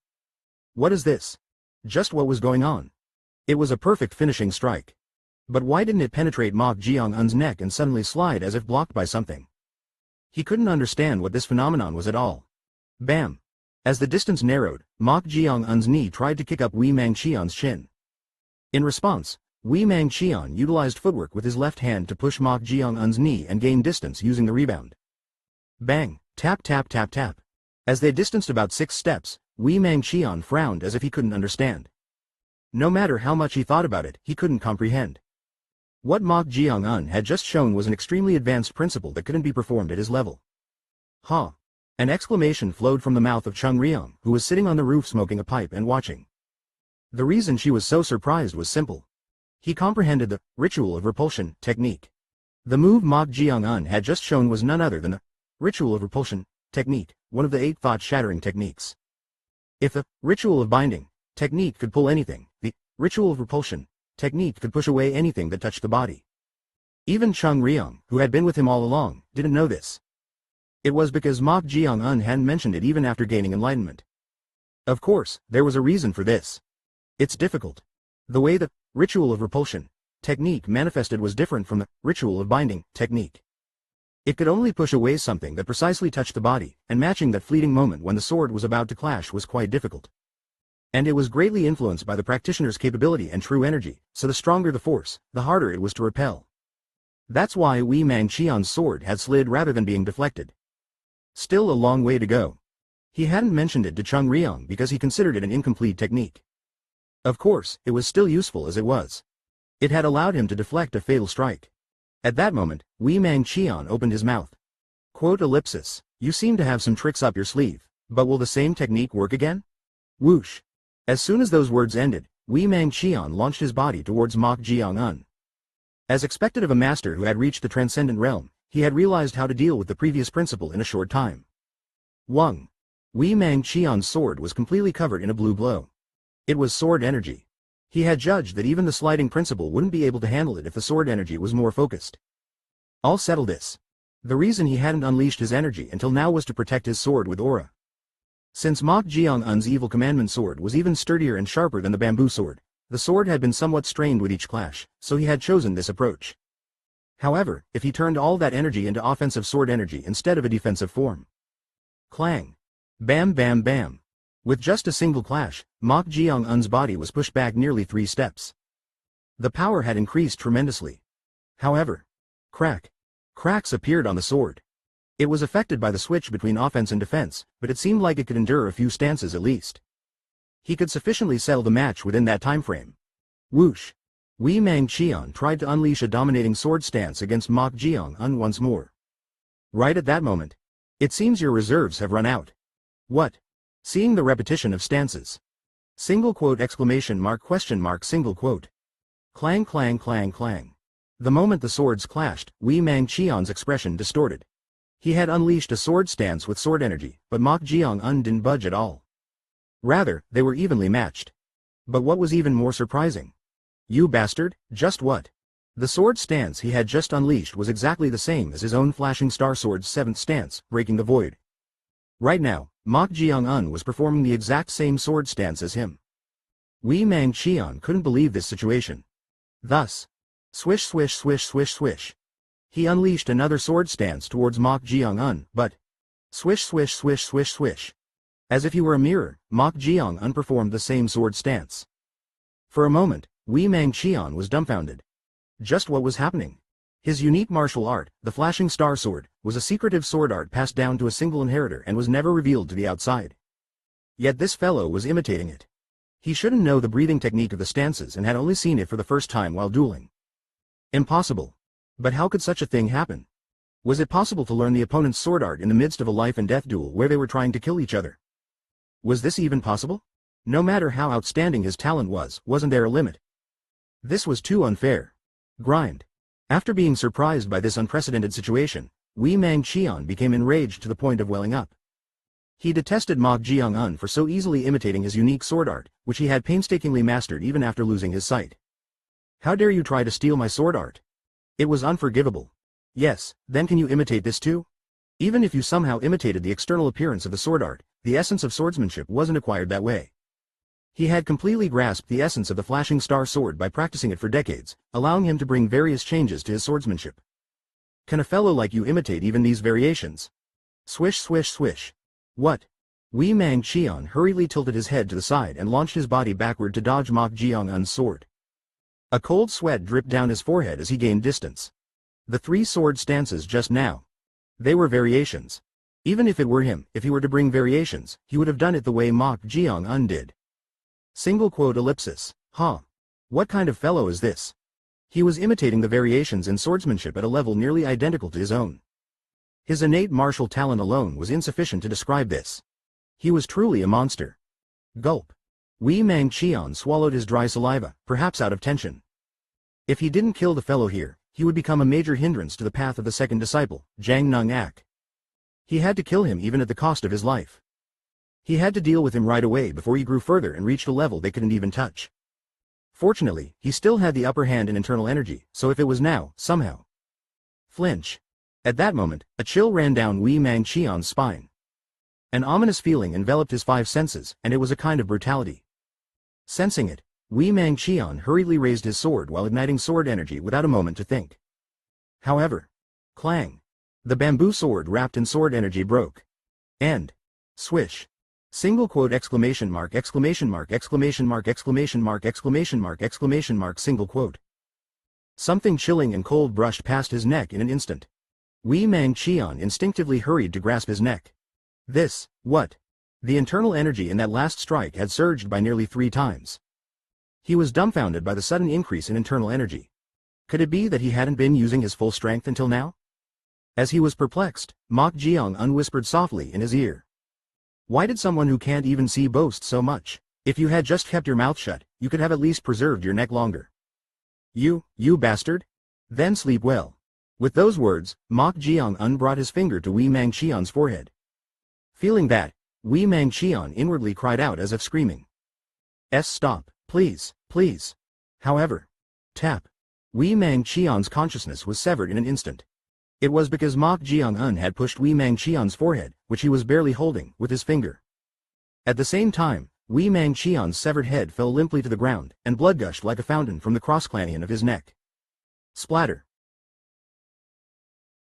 What is this? Just what was going on? It was a perfect finishing strike. But why didn't it penetrate Mok Jeong-un's neck and suddenly slide as if blocked by something? He couldn't understand what this phenomenon was at all. Bam! As the distance narrowed, Mok Jeong-un's knee tried to kick up Wei Mang Qian's chin. In response, Wei Mang Qian utilized footwork with his left hand to push Mok Jeong-un's knee and gain distance using the rebound. Bang! Tap tap tap tap. As they distanced about 6 steps, Wei Mang Qian frowned as if he couldn't understand. No matter how much he thought about it, he couldn't comprehend. What Mok Jeong-un had just shown was an extremely advanced principle that couldn't be performed at his level. Huh! An exclamation flowed from the mouth of Jeong, who was sitting on the roof smoking a pipe and watching. The reason she was so surprised was simple. He comprehended the ritual of repulsion technique. The move Mok Jeong-un had just shown was none other than the ritual of repulsion technique, one of the 8 thought-shattering techniques. If the ritual of binding technique could pull anything, the ritual of repulsion technique could push away anything that touched the body. Even Jeong, who had been with him all along, didn't know this. It was because Mok Jeong-un hadn't mentioned it even after gaining enlightenment. Of course, there was a reason for this. It's difficult. The way the ritual of repulsion technique manifested was different from the ritual of binding technique. It could only push away something that precisely touched the body, and matching that fleeting moment when the sword was about to clash was quite difficult. And it was greatly influenced by the practitioner's capability and true energy, so the stronger the force, the harder it was to repel. That's why Wei Mang Qian's sword had slid rather than being deflected. Still a long way to go. He hadn't mentioned it to Jeong because he considered it an incomplete technique. Of course, it was still useful as it was. It had allowed him to deflect a fatal strike. At that moment, Wei Mang Qian opened his mouth. Quote ellipsis, you seem to have some tricks up your sleeve, but will the same technique work again? Whoosh. As soon as those words ended, Wei Mang Qian launched his body towards Mok Jeong-un. As expected of a master who had reached the transcendent realm, he had realized how to deal with the previous principle in a short time. Wung. Wei Mang Qian's sword was completely covered in a blue glow. It was sword energy. He had judged that even the sliding principle wouldn't be able to handle it if the sword energy was more focused. I'll settle this. The reason he hadn't unleashed his energy until now was to protect his sword with aura. Since Mok Jeong-un's evil commandment sword was even sturdier and sharper than the bamboo sword, the sword had been somewhat strained with each clash, so he had chosen this approach. However, if he turned all that energy into offensive sword energy instead of a defensive form. Clang. Bam bam bam. With just a single clash, Mok Jeong-un's body was pushed back nearly 3 steps. The power had increased tremendously. However, cracks appeared on the sword. It was affected by the switch between offense and defense, but it seemed like it could endure a few stances at least. He could sufficiently settle the match within that time frame. Whoosh! Wei Mangqian tried to unleash a dominating sword stance against Mok Jeong-un once more. Right at that moment. It seems your reserves have run out. What? Seeing the repetition of stances. Single quote exclamation mark question mark single quote. Clang clang clang clang. The moment the swords clashed, Wei Mangqian's expression distorted. He had unleashed a sword stance with sword energy, but Mok Jeong-un didn't budge at all. Rather, they were evenly matched. But what was even more surprising? You bastard, just what? The sword stance he had just unleashed was exactly the same as his own flashing star sword's 7th stance, breaking the void. Right now, Mok Jeong-un was performing the exact same sword stance as him. Wei Mangqian couldn't believe this situation. Thus, swish swish swish swish swish. He unleashed another sword stance towards Mok Jeong-un, but swish swish swish swish swish. As if he were a mirror, Mok Jeong-un performed the same sword stance. For a moment, Wei Mangqian was dumbfounded. Just what was happening? His unique martial art, the flashing star sword, was a secretive sword art passed down to a single inheritor and was never revealed to the outside. Yet this fellow was imitating it. He shouldn't know the breathing technique of the stances and had only seen it for the first time while dueling. Impossible. But how could such a thing happen? Was it possible to learn the opponent's sword art in the midst of a life and death duel where they were trying to kill each other? Was this even possible? No matter how outstanding his talent was, wasn't there a limit? This was too unfair. Grind. After being surprised by this unprecedented situation, Wei Mangqian became enraged to the point of welling up. He detested Mok Jeong-un for so easily imitating his unique sword art, which he had painstakingly mastered even after losing his sight. How dare you try to steal my sword art? It was unforgivable. Yes, then can you imitate this too? Even if you somehow imitated the external appearance of the sword art, the essence of swordsmanship wasn't acquired that way. He had completely grasped the essence of the flashing star sword by practicing it for decades, allowing him to bring various changes to his swordsmanship. Can a fellow like you imitate even these variations? Swish swish swish. What? Wei Mangqian hurriedly tilted his head to the side and launched his body backward to dodge Mok Jeong-un's sword. A cold sweat dripped down his forehead as he gained distance. The 3 sword stances just now. They were variations. Even if it were him, if he were to bring variations, he would have done it the way Mok Jeong-un did. Single quote ellipsis. Huh. What kind of fellow is this? He was imitating the variations in swordsmanship at a level nearly identical to his own. His innate martial talent alone was insufficient to describe this. He was truly a monster. Gulp. Wei Mangqian swallowed his dry saliva, perhaps out of tension. If he didn't kill the fellow here, he would become a major hindrance to the path of the second disciple, Jang Nung-ak. He had to kill him even at the cost of his life. He had to deal with him right away before he grew further and reached a level they couldn't even touch. Fortunately, he still had the upper hand in internal energy, so if it was now, somehow. Flinch. At that moment, a chill ran down Wei Mangqian's spine. An ominous feeling enveloped his 5 senses, and it was a kind of brutality. Sensing it, Wei Mangqian hurriedly raised his sword while igniting sword energy without a moment to think. However, clang. The bamboo sword wrapped in sword energy broke. And, swish. Single quote exclamation mark exclamation mark exclamation mark exclamation mark exclamation mark exclamation mark single quote. Something chilling and cold brushed past his neck in an instant. Wei Mangqian instinctively hurried to grasp his neck. This, what? The internal energy in that last strike had surged by nearly 3 times. He was dumbfounded by the sudden increase in internal energy. Could it be that he hadn't been using his full strength until now? As he was perplexed, Mok Jeong-un whispered softly in his ear. Why did someone who can't even see boast so much? If you had just kept your mouth shut, you could have at least preserved your neck longer. You bastard? Then sleep well. With those words, Mok Jeong-un brought his finger to Wei Mangqian's forehead. Feeling that, Wei Mangqian inwardly cried out as if screaming. Stop, please, please. However, tap. Wei Mangqian's consciousness was severed in an instant. It was because Mok Jeong-un had pushed Wee Mang Cheon's forehead, which he was barely holding, with his finger. At the same time, Wee Mang Cheon's severed head fell limply to the ground, and blood gushed like a fountain from the cross-clanion of his neck. Splatter.